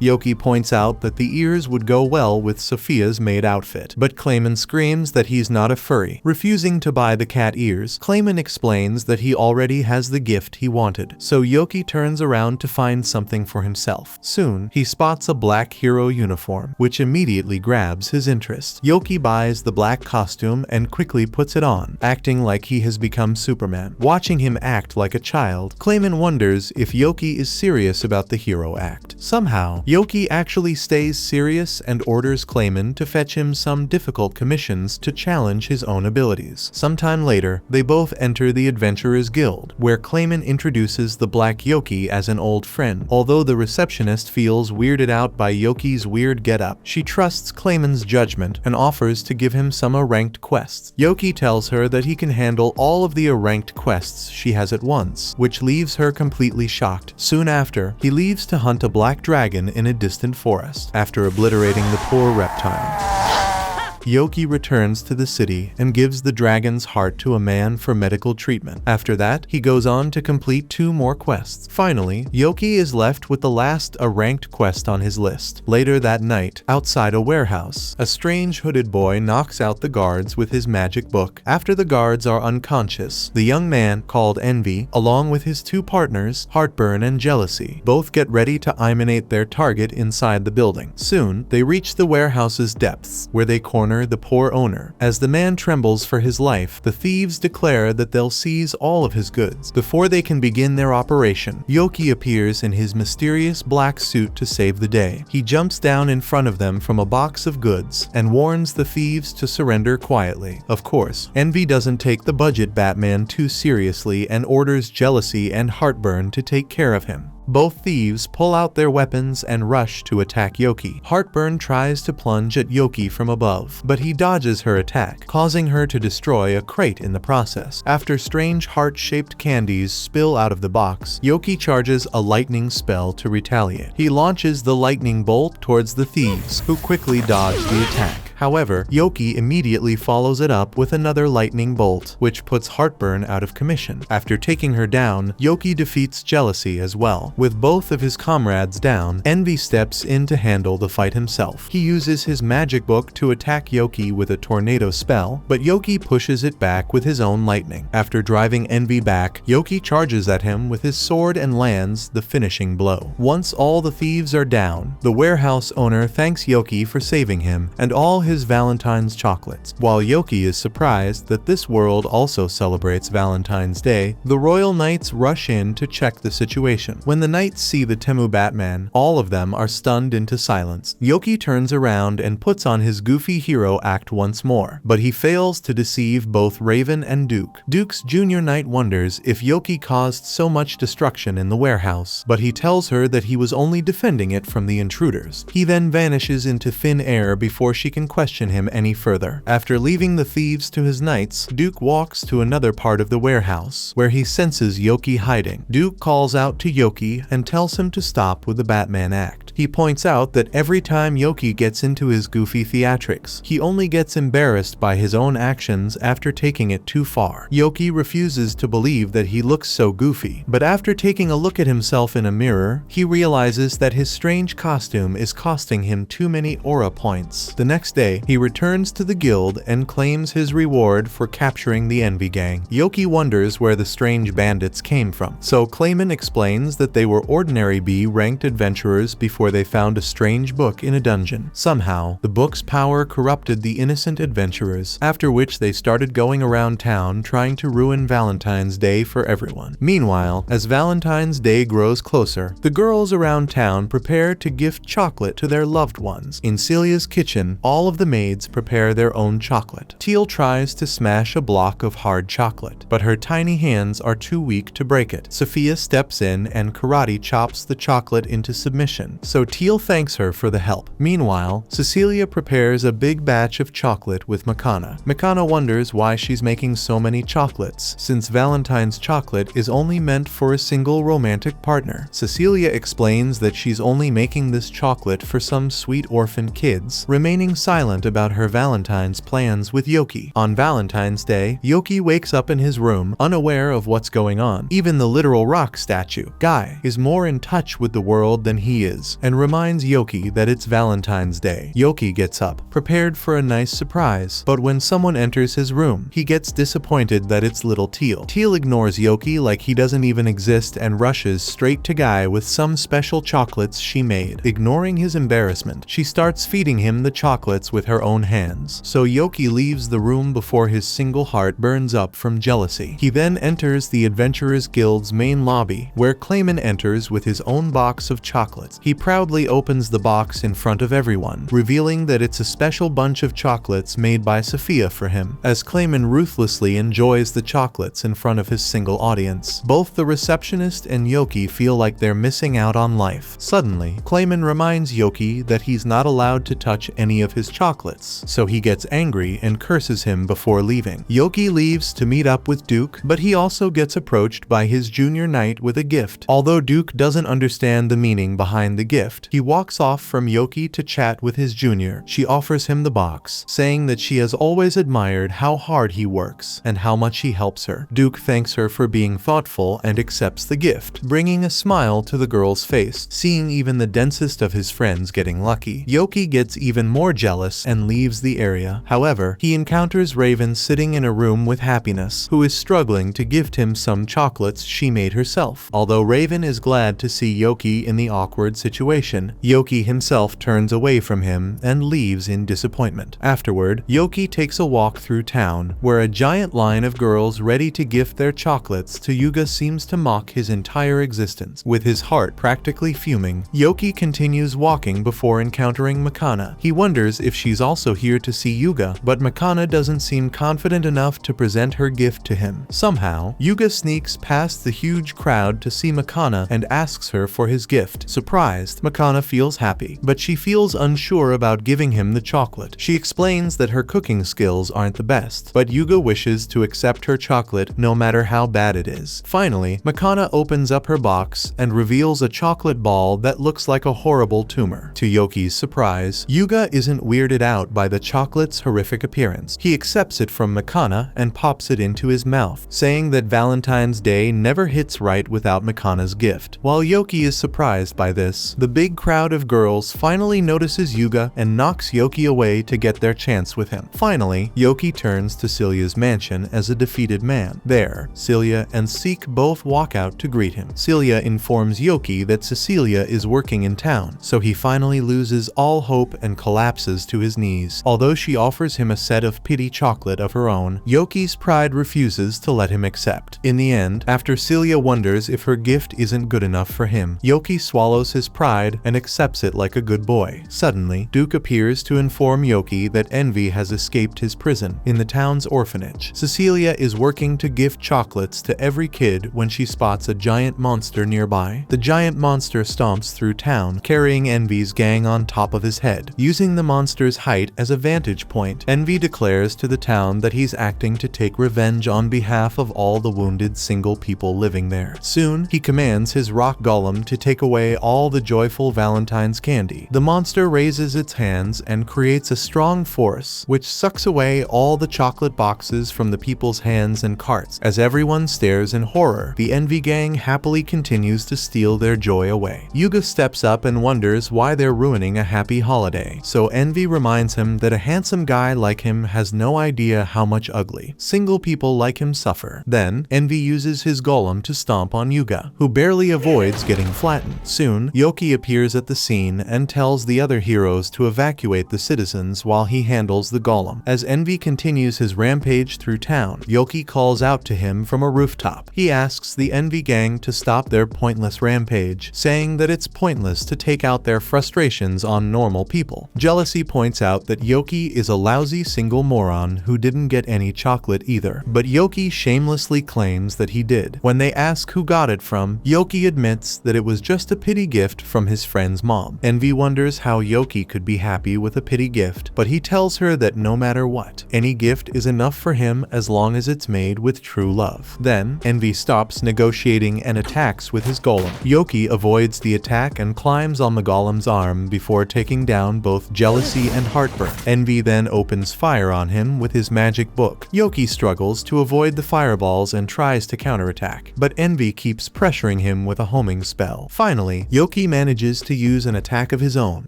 Yoki points out that the ears would go well with Sophia's maid outfit, but Clayman screams that he's not a furry. Refusing to buy the cat ears, Clayman explains that he already has the gift he wanted, so Yoki turns around to find something for himself. Soon, he spots a black hero uniform, which immediately grabs his interest. Yoki buys the black costume and quickly puts it on, acting like he has become Superman. Watching him act like a child, Clayman wonders if Yoki is serious about the hero act. Somehow, Yoki actually stays serious and orders Clayman to fetch him some difficult commissions to challenge his own abilities. Sometime later, they both enter the Adventurers Guild, where Clayman introduces the Black Yoki as an old friend. Although the receptionist feels weirded out by Yoki's weird getup, she trusts Clayman's judgment and offers to give him some ranked quests. Yoki tells her that he can handle all of the ranked quests she has at once, which leaves her completely shocked. Soon after, he leaves to hunt a black dragon in a distant forest, after obliterating the poor reptile. Yoki returns to the city and gives the dragon's heart to a man for medical treatment. After that, he goes on to complete 2 more quests. Finally, Yoki is left with the last ranked quest on his list. Later that night, outside a warehouse, a strange hooded boy knocks out the guards with his magic book. After the guards are unconscious, the young man, called Envy, along with his 2 partners, Heartburn and Jealousy, both get ready to eliminate their target inside the building. Soon, they reach the warehouse's depths, where they corner the poor owner. As the man trembles for his life, the thieves declare that they'll seize all of his goods. Before they can begin their operation, Yoki appears in his mysterious black suit to save the day. He jumps down in front of them from a box of goods and warns the thieves to surrender quietly. Of course, Envy doesn't take the budget Batman too seriously and orders Jealousy and Heartburn to take care of him. Both thieves pull out their weapons and rush to attack Yoki. Heartburn tries to plunge at Yoki from above, but he dodges her attack, causing her to destroy a crate in the process. After strange heart-shaped candies spill out of the box, Yoki charges a lightning spell to retaliate. He launches the lightning bolt towards the thieves, who quickly dodge the attack. However, Yoki immediately follows it up with another lightning bolt, which puts Heartburn out of commission. After taking her down, Yoki defeats Jealousy as well. With both of his comrades down, Envy steps in to handle the fight himself. He uses his magic book to attack Yoki with a tornado spell, but Yoki pushes it back with his own lightning. After driving Envy back, Yoki charges at him with his sword and lands the finishing blow. Once all the thieves are down, the warehouse owner thanks Yoki for saving him and all his Valentine's chocolates. While Yoki is surprised that this world also celebrates Valentine's Day, the royal knights rush in to check the situation. When the knights see the Temu Batman, all of them are stunned into silence. Yoki turns around and puts on his goofy hero act once more, but he fails to deceive both Raven and Duke. Duke's junior knight wonders if Yoki caused so much destruction in the warehouse, but he tells her that he was only defending it from the intruders. He then vanishes into thin air before she can question him any further. After leaving the thieves to his knights, Duke walks to another part of the warehouse, where he senses Yoki hiding. Duke calls out to Yoki and tells him to stop with the Batman act. He points out that every time Yoki gets into his goofy theatrics, he only gets embarrassed by his own actions after taking it too far. Yoki refuses to believe that he looks so goofy, but after taking a look at himself in a mirror, he realizes that his strange costume is costing him too many aura points. The next day, he returns to the guild and claims his reward for capturing the Envy Gang. Yoki wonders where the strange bandits came from, so Clayman explains that they were ordinary B-ranked adventurers before they found a strange book in a dungeon. Somehow, the book's power corrupted the innocent adventurers, after which they started going around town trying to ruin Valentine's Day for everyone. Meanwhile, as Valentine's Day grows closer, the girls around town prepare to gift chocolate to their loved ones. In Celia's kitchen, all of the maids prepare their own chocolate. Teal tries to smash a block of hard chocolate, but her tiny hands are too weak to break it. Sophia steps in and karate chops the chocolate into submission, so Teal thanks her for the help. Meanwhile, Cecilia prepares a big batch of chocolate with Makana. Makana wonders why she's making so many chocolates, since Valentine's chocolate is only meant for a single romantic partner. Cecilia explains that she's only making this chocolate for some sweet orphan kids, remaining silent about her Valentine's plans with Yoki. On Valentine's Day, Yoki wakes up in his room, unaware of what's going on. Even the literal rock statue, Guy, is more in touch with the world than he is, and reminds Yoki that it's Valentine's Day. Yoki gets up, prepared for a nice surprise, but when someone enters his room, he gets disappointed that it's little Teal. Teal ignores Yoki like he doesn't even exist and rushes straight to Guy with some special chocolates she made. Ignoring his embarrassment, she starts feeding him the chocolates with her own hands, so Yoki leaves the room before his single heart burns up from jealousy. He then enters the Adventurers Guild's main lobby, where Clayman enters with his own box of chocolates. He proudly opens the box in front of everyone, revealing that it's a special bunch of chocolates made by Sophia for him. As Clayman ruthlessly enjoys the chocolates in front of his single audience, both the receptionist and Yoki feel like they're missing out on life. Suddenly, Clayman reminds Yoki that he's not allowed to touch any of his chocolates, so he gets angry and curses him before leaving. Yoki leaves to meet up with Duke, but he also gets approached by his junior knight with a gift. Although Duke doesn't understand the meaning behind the gift, he walks off from Yoki to chat with his junior. She offers him the box, saying that she has always admired how hard he works and how much he helps her. Duke thanks her for being thoughtful and accepts the gift, bringing a smile to the girl's face, seeing even the densest of his friends getting lucky. Yoki gets even more jealous and leaves the area. However, he encounters Raven sitting in a room with Happiness, who is struggling to gift him some chocolates she made herself. Although Raven is glad to see Yoki in the awkward situation, Yoki himself turns away from him and leaves in disappointment. Afterward, Yoki takes a walk through town, where a giant line of girls ready to gift their chocolates to Yuga seems to mock his entire existence. With his heart practically fuming, Yoki continues walking before encountering Makana. He wonders if she's also here to see Yuga, but Makana doesn't seem confident enough to present her gift to him. Somehow, Yuga sneaks past the huge crowd to see Makana and asks her for his gift. Surprised, Makana feels happy, but she feels unsure about giving him the chocolate. She explains that her cooking skills aren't the best, but Yuga wishes to accept her chocolate no matter how bad it is. Finally, Makana opens up her box and reveals a chocolate ball that looks like a horrible tumor. To Yoki's surprise, Yuga isn't weirded out by the chocolate's horrific appearance. He accepts it from Makana and pops it into his mouth, saying that Valentine's Day never hits right without Makana's gift. While Yoki is surprised by this, the big crowd of girls finally notices Yuga and knocks Yoki away to get their chance with him. Finally, Yoki turns to Celia's mansion as a defeated man. There, Celia and Seek both walk out to greet him. Celia informs Yoki that Cecilia is working in town, so he finally loses all hope and collapses to his knees. Although she offers him a set of pity chocolate of her own, Yoki's pride refuses to let him accept. In the end, after Celia wonders if her gift isn't good enough for him, Yoki swallows his pride and accepts it like a good boy. Suddenly, Duke appears to inform Yoki that Envy has escaped his prison in the town's orphanage. Cecilia is working to gift chocolates to every kid when she spots a giant monster nearby. The giant monster stomps through town, carrying Envy's gang on top of his head. Using the monster's height as a vantage point, Envy declares to the town that he's acting to take revenge on behalf of all the wounded single people living there. Soon, he commands his rock golem to take away all the joyful Valentine's candy. The monster raises its hands and creates a strong force, which sucks away all the chocolate boxes from the people's hands and carts. As everyone stares in horror, the Envy gang happily continues to steal their joy away. Yuga steps up and wonders why they're ruining a happy holiday, so Envy reminds him that a handsome guy like him has no idea how much ugly single people like him suffer. Then, Envy uses his golem to stomp on Yuga, who barely avoids getting flattened. Soon, Yoki appears at the scene and tells the other heroes to evacuate the citizens while he handles the golem. As Envy continues his rampage through town, Yoki calls out to him from a rooftop. He asks the Envy gang to stop their pointless rampage, saying that it's pointless to take out their frustrations on normal people. Jealousy points out that Yoki is a lousy single moron who didn't get any chocolate either, but Yoki shamelessly claims that he did. When they ask who got it from, Yoki admits that it was just a pity gift from his friend's mom. Envy wonders how Yoki could be happy with a pity gift, but he tells her that no matter what, any gift is enough for him as long as it's made with true love. Then, Envy stops negotiating and attacks with his golem. Yoki avoids the attack and climbs on the golem's arm before taking down both jealousy and heartburn. Envy then opens fire on him with his magic book. Yoki struggles to avoid the fireballs and tries to counterattack, but Envy keeps pressuring him with a homing spell. Finally, Yoki manages to use an attack of his own,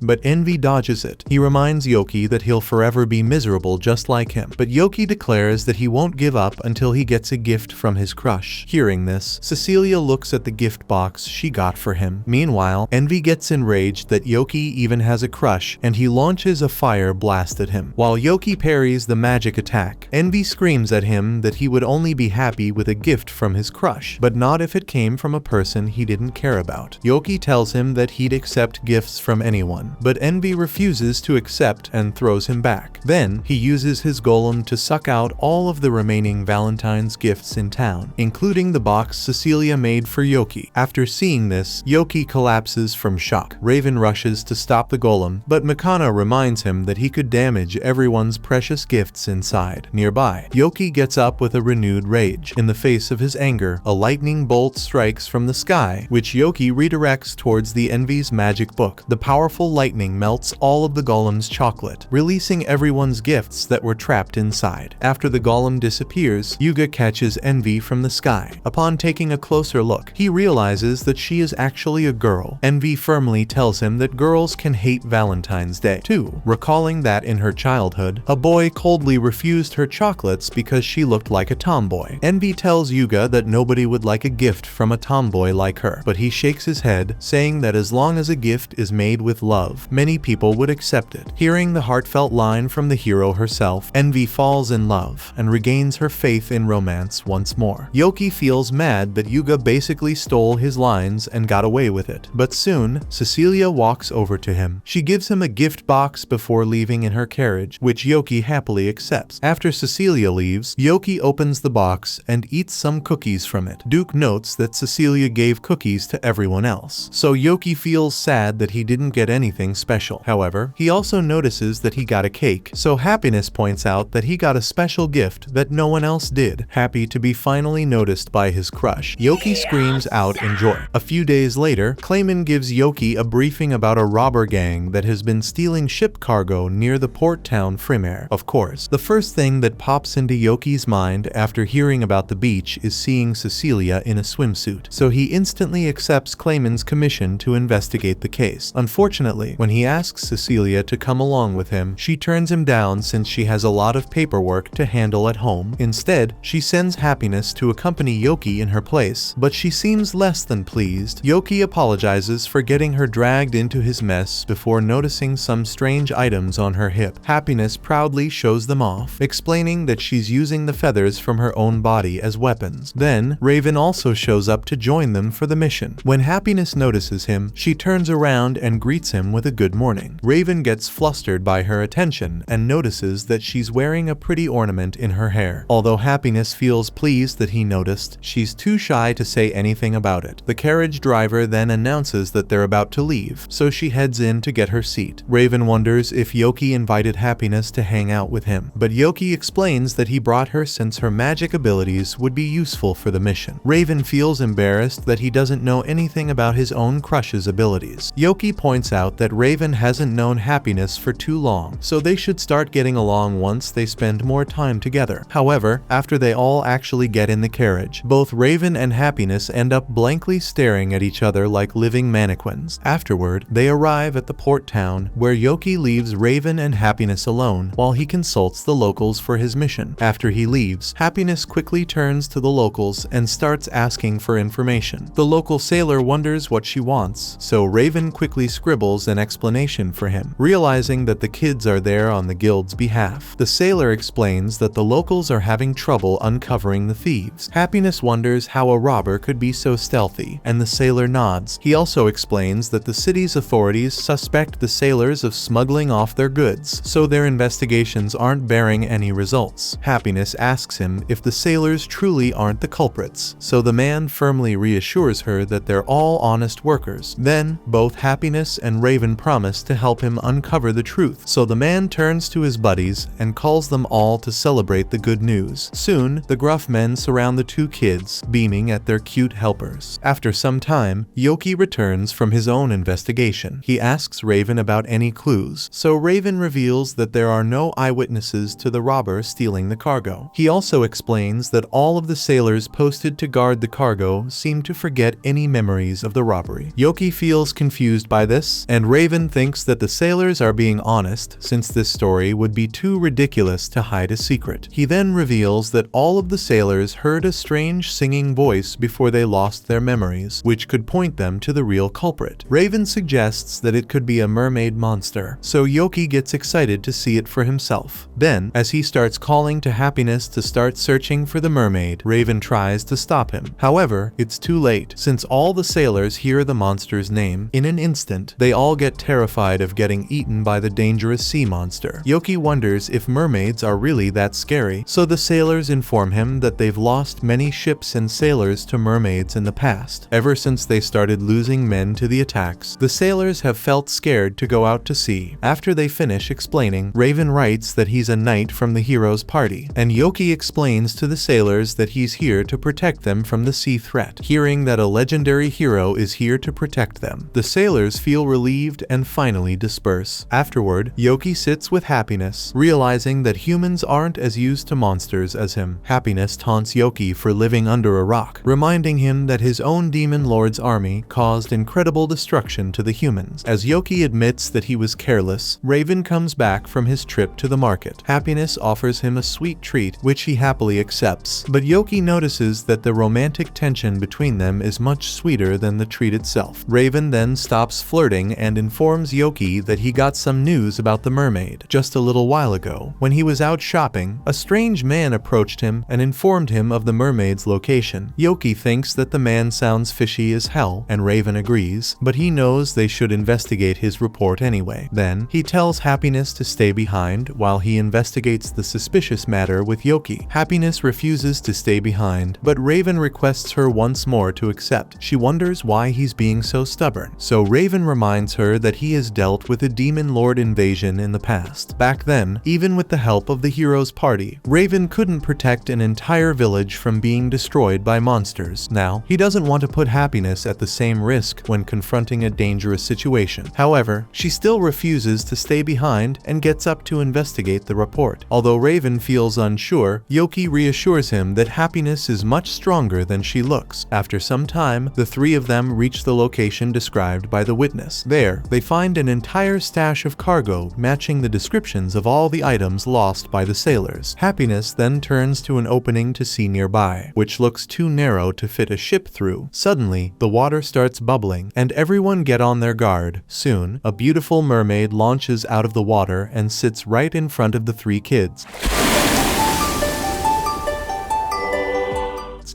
but Envy dodges it. He reminds Yoki that he'll forever be miserable just like him, but Yoki declares that he won't give up until he gets a gift from his crush. Hearing this, Cecilia looks at the gift box she got for him. Meanwhile, Envy gets enraged that Yoki even has a crush, and he launches a fire blast at him. While Yoki parries the magic attack, Envy screams at him that he would only be happy with a gift from his crush, but not if it came from a person he didn't care about. Yoki tells him that he'd accept gifts from anyone, but Envy refuses to accept and throws him back. Then, he uses his golem to suck out all of the remaining Valentine's gifts in town, including the box Cecilia made for Yoki. After seeing this, Yoki collapses from shock. Raven rushes to stop the golem, but Makana reminds warns him that he could damage everyone's precious gifts inside. Nearby, Yoki gets up with a renewed rage. In the face of his anger, a lightning bolt strikes from the sky, which Yoki redirects towards the Envy's magic book. The powerful lightning melts all of the golem's chocolate, releasing everyone's gifts that were trapped inside. After the golem disappears, Yuga catches Envy from the sky. Upon taking a closer look, he realizes that she is actually a girl. Envy firmly tells him that girls can hate Valentine's Day too, recalling that in her childhood, a boy coldly refused her chocolates because she looked like a tomboy. Envy tells Yuga that nobody would like a gift from a tomboy like her, but he shakes his head, saying that as long as a gift is made with love, many people would accept it. Hearing the heartfelt line from the hero herself, Envy falls in love and regains her faith in romance once more. Yoki feels mad that Yuga basically stole his lines and got away with it, but soon, Cecilia walks over to him. She gives him a gift box before leaving in her carriage, which Yoki happily accepts. After Cecilia leaves, Yoki opens the box and eats some cookies from it. Duke notes that Cecilia gave cookies to everyone else, so Yoki feels sad that he didn't get anything special. However, he also notices that he got a cake, so Happiness points out that he got a special gift that no one else did. Happy to be finally noticed by his crush, Yoki screams out in joy. A few days later, Clayman gives Yoki a briefing about a robber gang that has been stealing ship cargo near the port town Frimaire. Of course, the first thing that pops into Yoki's mind after hearing about the beach is seeing Cecilia in a swimsuit, so he instantly accepts Clayman's commission to investigate the case. Unfortunately, when he asks Cecilia to come along with him, she turns him down since she has a lot of paperwork to handle at home. Instead, she sends Happiness to accompany Yoki in her place, but she seems less than pleased. Yoki apologizes for getting her dragged into his mess before noticing some strange items on her hip. Happiness proudly shows them off, explaining that she's using the feathers from her own body as weapons. Then, Raven also shows up to join them for the mission. When Happiness notices him, she turns around and greets him with a good morning. Raven gets flustered by her attention and notices that she's wearing a pretty ornament in her hair. Although Happiness feels pleased that he noticed, she's too shy to say anything about it. The carriage driver then announces that they're about to leave, so she heads in to get her seat. Raven wonders if Yoki invited Happiness to hang out with him, but Yoki explains that he brought her since her magic abilities would be useful for the mission. Raven feels embarrassed that he doesn't know anything about his own crush's abilities. Yoki points out that Raven hasn't known Happiness for too long, so they should start getting along once they spend more time together. However, after they all actually get in the carriage, both Raven and Happiness end up blankly staring at each other like living mannequins. Afterward, they arrive at the port town, where Yoki leaves Raven and Happiness alone while he consults the locals for his mission. After he leaves, Happiness quickly turns to the locals and starts asking for information. The local sailor wonders what she wants, so Raven quickly scribbles an explanation for him, realizing that the kids are there on the guild's behalf. The sailor explains that the locals are having trouble uncovering the thieves. Happiness wonders how a robber could be so stealthy, and the sailor nods. He also explains that the city's authorities suspect the sailors of smuggling off their goods, so their investigations aren't bearing any results. Happiness asks him if the sailors truly aren't the culprits, so the man firmly reassures her that they're all honest workers. Then, both Happiness and Raven promise to help him uncover the truth, so the man turns to his buddies and calls them all to celebrate the good news. Soon, the gruff men surround the two kids, beaming at their cute helpers. After some time, Yoki returns from his own investigation. He asks Raven about any clues, so Raven reveals that there are no eyewitnesses to the robber stealing the cargo. He also explains that all of the sailors posted to guard the cargo seem to forget any memories of the robbery. Yoki feels confused by this, and Raven thinks that the sailors are being honest since this story would be too ridiculous to hide a secret. He then reveals that all of the sailors heard a strange singing voice before they lost their memories, which could point them to the real culprit. Raven suggests that it could be a mermaid monster, so Yoki gets excited to see it for himself. Then, as he starts calling to Happiness to start searching for the mermaid, Raven tries to stop him. However, it's too late, since all the sailors hear the monster's name. In an instant, they all get terrified of getting eaten by the dangerous sea monster. Yoki wonders if mermaids are really that scary, so the sailors inform him that they've lost many ships and sailors to mermaids in the past. Ever since they started losing men to the attacks, the sailors have felt scared to go out to sea. After they finish explaining, Raven writes that he's a knight from the hero's party, and Yoki explains to the sailors that he's here to protect them from the sea threat. Hearing that a legendary hero is here to protect them, the sailors feel relieved and finally disperse. Afterward, Yoki sits with Happiness, realizing that humans aren't as used to monsters as him. Happiness taunts Yoki for living under a rock, reminding him that his own demon lord's army caused incredible destruction to the humans. As Yoki admits that he was careless, Raven comes back from his trip to the market. Happiness offers him a sweet treat, which he happily accepts, but Yoki notices that the romantic tension between them is much sweeter than the treat itself. Raven then stops flirting and informs Yoki that he got some news about the mermaid. Just a little while ago, when he was out shopping, a strange man approached him and informed him of the mermaid's location. Yoki thinks that the man sounds fishy as hell, and Raven agrees, but he knows they should investigate his report anyway. Then, he tells Happiness to stay behind while he investigates the suspicious matter with Yoki. Happiness refuses to stay behind, but Raven requests her once more to accept. She wonders why he's being so stubborn, so Raven reminds her that he has dealt with a demon lord invasion in the past. Back then, even with the help of the hero's party, Raven couldn't protect an entire village from being destroyed by monsters. Now, he doesn't want to put Happiness at the same risk when confronting a dangerous situation. However, she still refuses to stay behind and gets up to investigate the report. Although Raven feels unsure, Yoki reassures him that Happiness is much stronger than she looks. After some time, the three of them reach the location described by the witness. There, they find an entire stash of cargo matching the descriptions of all the items lost by the sailors. Happiness then turns to an opening to see nearby, which looks too narrow to fit a ship through. Suddenly, the water starts bubbling, and everyone get on their guard. Soon, a beautiful mermaid launches out of the water and sits right in front of the three kids.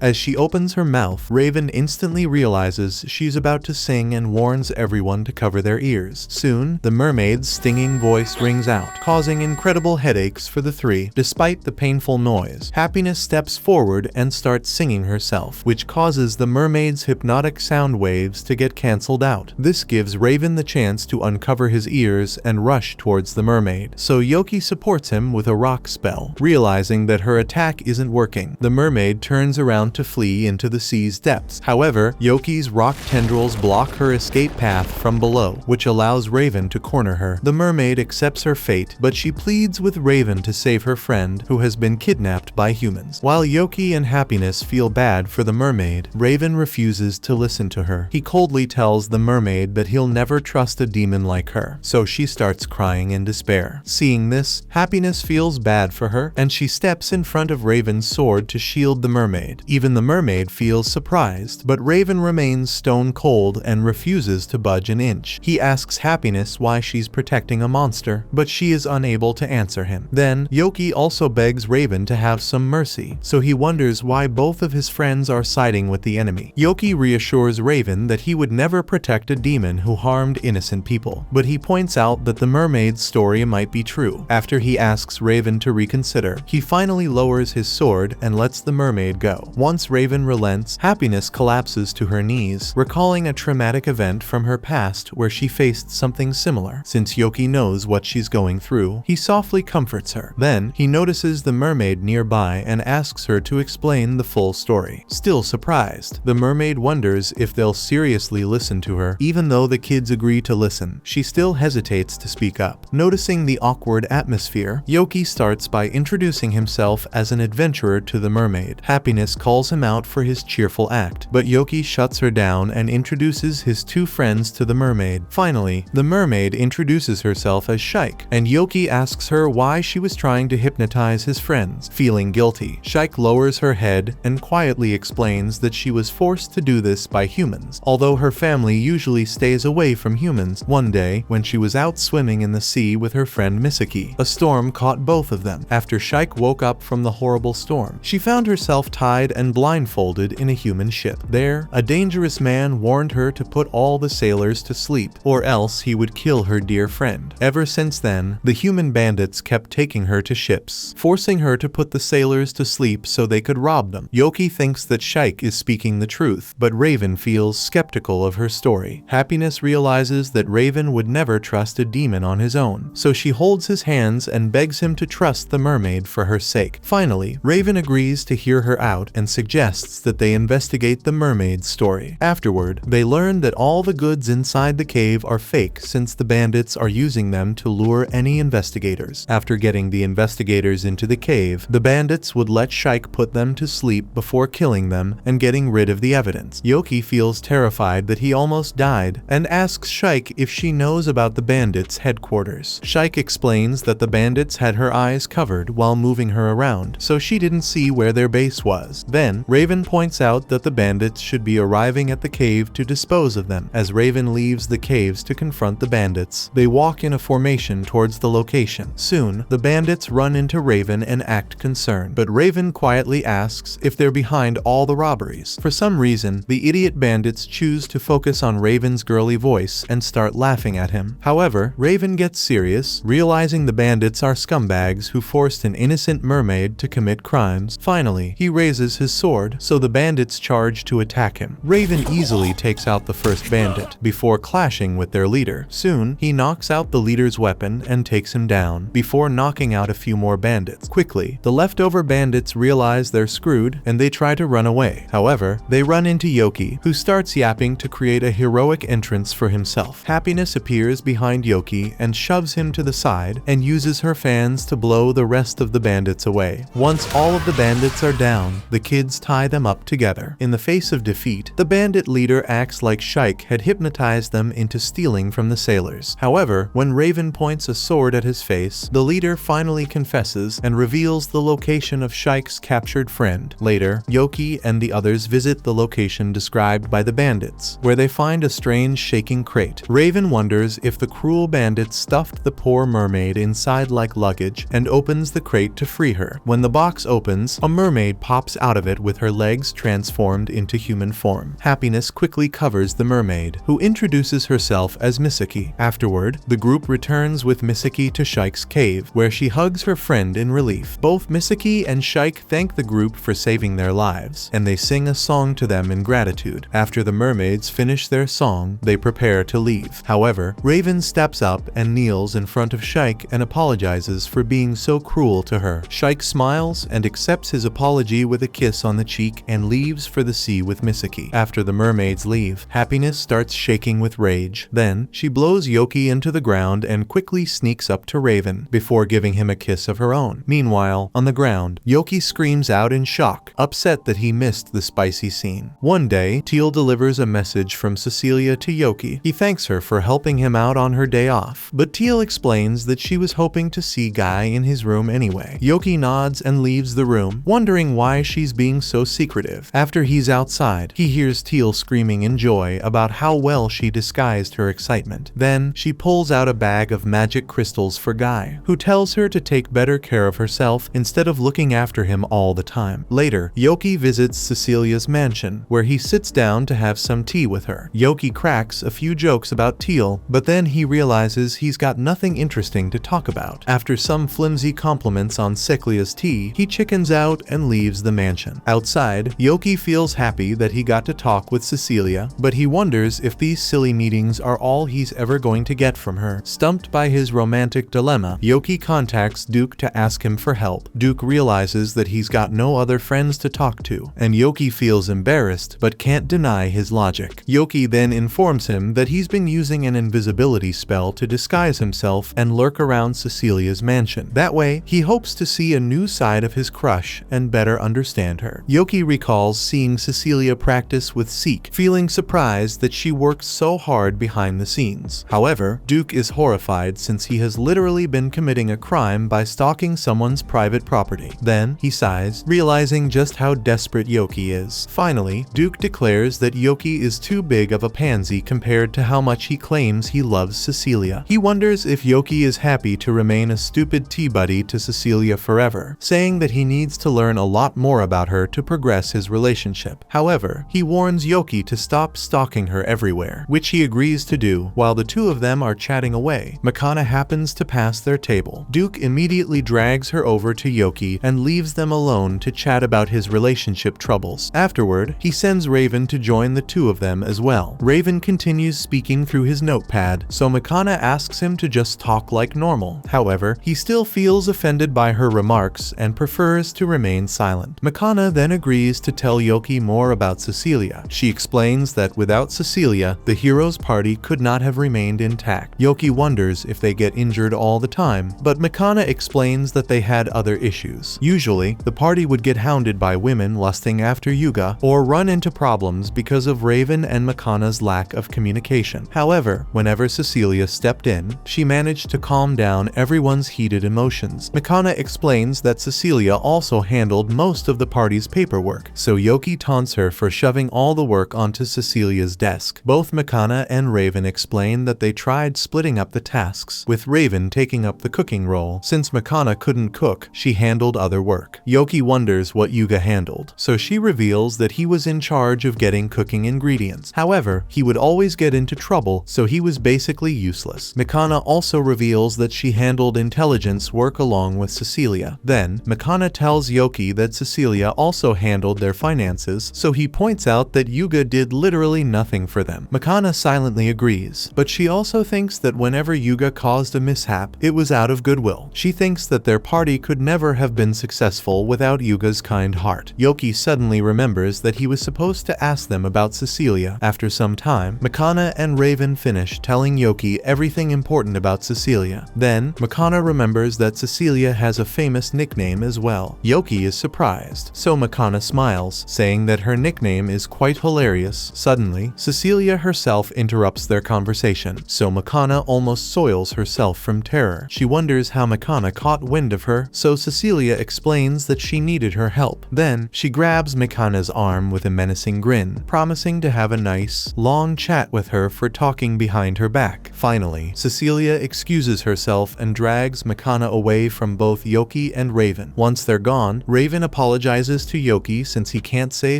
As she opens her mouth, Raven instantly realizes she's about to sing and warns everyone to cover their ears. Soon, the mermaid's stinging voice rings out, causing incredible headaches for the three. Despite the painful noise, Happiness steps forward and starts singing herself, which causes the mermaid's hypnotic sound waves to get cancelled out. This gives Raven the chance to uncover his ears and rush towards the mermaid, so Yoki supports him with a rock spell. Realizing that her attack isn't working, the mermaid turns around to flee into the sea's depths. However, Yoki's rock tendrils block her escape path from below, which allows Raven to corner her. The mermaid accepts her fate, but she pleads with Raven to save her friend, who has been kidnapped by humans. While Yoki and Happiness feel bad for the mermaid, Raven refuses to listen to her. He coldly tells the mermaid that he'll never trust a demon like her, so she starts crying in despair. Seeing this, Happiness feels bad for her, and she steps in front of Raven's sword to shield the mermaid. Even the mermaid feels surprised, but Raven remains stone cold and refuses to budge an inch. He asks Happiness why she's protecting a monster, but she is unable to answer him. Then, Yoki also begs Raven to have some mercy, so he wonders why both of his friends are siding with the enemy. Yoki reassures Raven that he would never protect a demon who harmed innocent people, but he points out that the mermaid's story might be true. After he asks Raven to reconsider, he finally lowers his sword and lets the mermaid go. Once Raven relents, Happiness collapses to her knees, recalling a traumatic event from her past where she faced something similar. Since Yoki knows what she's going through, he softly comforts her. Then, he notices the mermaid nearby and asks her to explain the full story. Still surprised, the mermaid wonders if they'll seriously listen to her. Even though the kids agree to listen, she still hesitates to speak up. Noticing the awkward atmosphere, Yoki starts by introducing himself as an adventurer to the mermaid. Happiness calls him out for his cheerful act, but Yoki shuts her down and introduces his two friends to the mermaid. Finally, the mermaid introduces herself as Shaik, and Yoki asks her why she was trying to hypnotize his friends. Feeling guilty, Shaik lowers her head and quietly explains that she was forced to do this by humans. Although her family usually stays away from humans, one day, when she was out swimming in the sea with her friend Misaki, a storm caught both of them. After Shaik woke up from the horrible storm, she found herself tied and and blindfolded in a human ship. There, a dangerous man warned her to put all the sailors to sleep, or else he would kill her dear friend. Ever since then, the human bandits kept taking her to ships, forcing her to put the sailors to sleep so they could rob them. Yoki thinks that Shike is speaking the truth, but Raven feels skeptical of her story. Happiness realizes that Raven would never trust a demon on his own, so she holds his hands and begs him to trust the mermaid for her sake. Finally, Raven agrees to hear her out and suggests that they investigate the mermaid's story. Afterward, they learn that all the goods inside the cave are fake since the bandits are using them to lure any investigators. After getting the investigators into the cave, the bandits would let Shike put them to sleep before killing them and getting rid of the evidence. Yoki feels terrified that he almost died and asks Shike if she knows about the bandits' headquarters. Shike explains that the bandits had her eyes covered while moving her around, so she didn't see where their base was. Then, Raven points out that the bandits should be arriving at the cave to dispose of them. As Raven leaves the caves to confront the bandits, they walk in a formation towards the location. Soon, the bandits run into Raven and act concerned, but Raven quietly asks if they're behind all the robberies. For some reason, the idiot bandits choose to focus on Raven's girly voice and start laughing at him. However, Raven gets serious, realizing the bandits are scumbags who forced an innocent mermaid to commit crimes. Finally, he raises his sword, so the bandits charge to attack him. Raven easily takes out the first bandit, before clashing with their leader. Soon, he knocks out the leader's weapon and takes him down, before knocking out a few more bandits. Quickly, the leftover bandits realize they're screwed, and they try to run away. However, they run into Yoki, who starts yapping to create a heroic entrance for himself. Happiness appears behind Yoki and shoves him to the side, and uses her fans to blow the rest of the bandits away. Once all of the bandits are down, the kids tie them up together. In the face of defeat, the bandit leader acts like Shike had hypnotized them into stealing from the sailors. However, when Raven points a sword at his face, the leader finally confesses and reveals the location of Shike's captured friend. Later, Yoki and the others visit the location described by the bandits, where they find a strange shaking crate. Raven wonders if the cruel bandits stuffed the poor mermaid inside like luggage and opens the crate to free her. When the box opens, a mermaid pops out of it with her legs transformed into human form. Happiness quickly covers the mermaid, who introduces herself as Misaki. Afterward, the group returns with Misaki to Shike's cave, where she hugs her friend in relief. Both Misaki and Shike thank the group for saving their lives, and they sing a song to them in gratitude. After the mermaids finish their song, they prepare to leave. However, Raven steps up and kneels in front of Shike and apologizes for being so cruel to her. Shike smiles and accepts his apology with a kiss on the cheek and leaves for the sea with Misaki. After the mermaids leave, Happiness starts shaking with rage. Then, she blows Yoki into the ground and quickly sneaks up to Raven, before giving him a kiss of her own. Meanwhile, on the ground, Yoki screams out in shock, upset that he missed the spicy scene. One day, Teal delivers a message from Cecilia to Yoki. He thanks her for helping him out on her day off, but Teal explains that she was hoping to see Guy in his room anyway. Yoki nods and leaves the room, wondering why she's being so secretive. After he's outside, he hears Teal screaming in joy about how well she disguised her excitement. Then, she pulls out a bag of magic crystals for Guy, who tells her to take better care of herself instead of looking after him all the time. Later, Yoki visits Cecilia's mansion, where he sits down to have some tea with her. Yoki cracks a few jokes about Teal, but then he realizes he's got nothing interesting to talk about. After some flimsy compliments on Cecilia's tea, he chickens out and leaves the mansion. Outside, Yoki feels happy that he got to talk with Cecilia, but he wonders if these silly meetings are all he's ever going to get from her. Stumped by his romantic dilemma, Yoki contacts Duke to ask him for help. Duke realizes that he's got no other friends to talk to, and Yoki feels embarrassed but can't deny his logic. Yoki then informs him that he's been using an invisibility spell to disguise himself and lurk around Cecilia's mansion. That way, he hopes to see a new side of his crush and better understand her. Yoki recalls seeing Cecilia practice with Seek, feeling surprised that she works so hard behind the scenes. However, Duke is horrified since he has literally been committing a crime by stalking someone's private property. Then, he sighs, realizing just how desperate Yoki is. Finally, Duke declares that Yoki is too big of a pansy compared to how much he claims he loves Cecilia. He wonders if Yoki is happy to remain a stupid tea buddy to Cecilia forever, saying that he needs to learn a lot more about her her to progress his relationship. However, he warns Yoki to stop stalking her everywhere, which he agrees to do. While the two of them are chatting away, Makana happens to pass their table. Duke immediately drags her over to Yoki and leaves them alone to chat about his relationship troubles. Afterward, he sends Raven to join the two of them as well. Raven continues speaking through his notepad, so Makana asks him to just talk like normal. However, he still feels offended by her remarks and prefers to remain silent. Makana then agrees to tell Yoki more about Cecilia. She explains that without Cecilia, the heroes' party could not have remained intact. Yoki wonders if they get injured all the time, but Makana explains that they had other issues. Usually, the party would get hounded by women lusting after Yuga or run into problems because of Raven and Makana's lack of communication. However, whenever Cecilia stepped in, she managed to calm down everyone's heated emotions. Makana explains that Cecilia also handled most of the party's paperwork, so Yoki taunts her for shoving all the work onto Cecilia's desk. Both Makana and Raven explain that they tried splitting up the tasks, with Raven taking up the cooking role. Since Makana couldn't cook, she handled other work. Yoki wonders what Yuga handled, so she reveals that he was in charge of getting cooking ingredients. However, he would always get into trouble, so he was basically useless. Makana also reveals that she handled intelligence work along with Cecilia. Then, Makana tells Yoki that Cecilia also handled their finances, so he points out that Yuga did literally nothing for them. Makana silently agrees, but she also thinks that whenever Yuga caused a mishap, it was out of goodwill. She thinks that their party could never have been successful without Yuga's kind heart. Yoki suddenly remembers that he was supposed to ask them about Cecilia. After some time, Makana and Raven finish telling Yoki everything important about Cecilia. Then, Makana remembers that Cecilia has a famous nickname as well. Yoki is surprised, so Makana smiles, saying that her nickname is quite hilarious. Suddenly, Cecilia herself interrupts their conversation, so Makana almost soils herself from terror. She wonders how Makana caught wind of her, so Cecilia explains that she needed her help. Then, she grabs Makana's arm with a menacing grin, promising to have a nice, long chat with her for talking behind her back. Finally, Cecilia excuses herself and drags Makana away from both Yoki and Raven. Once they're gone, Raven apologizes to Yoki since he can't say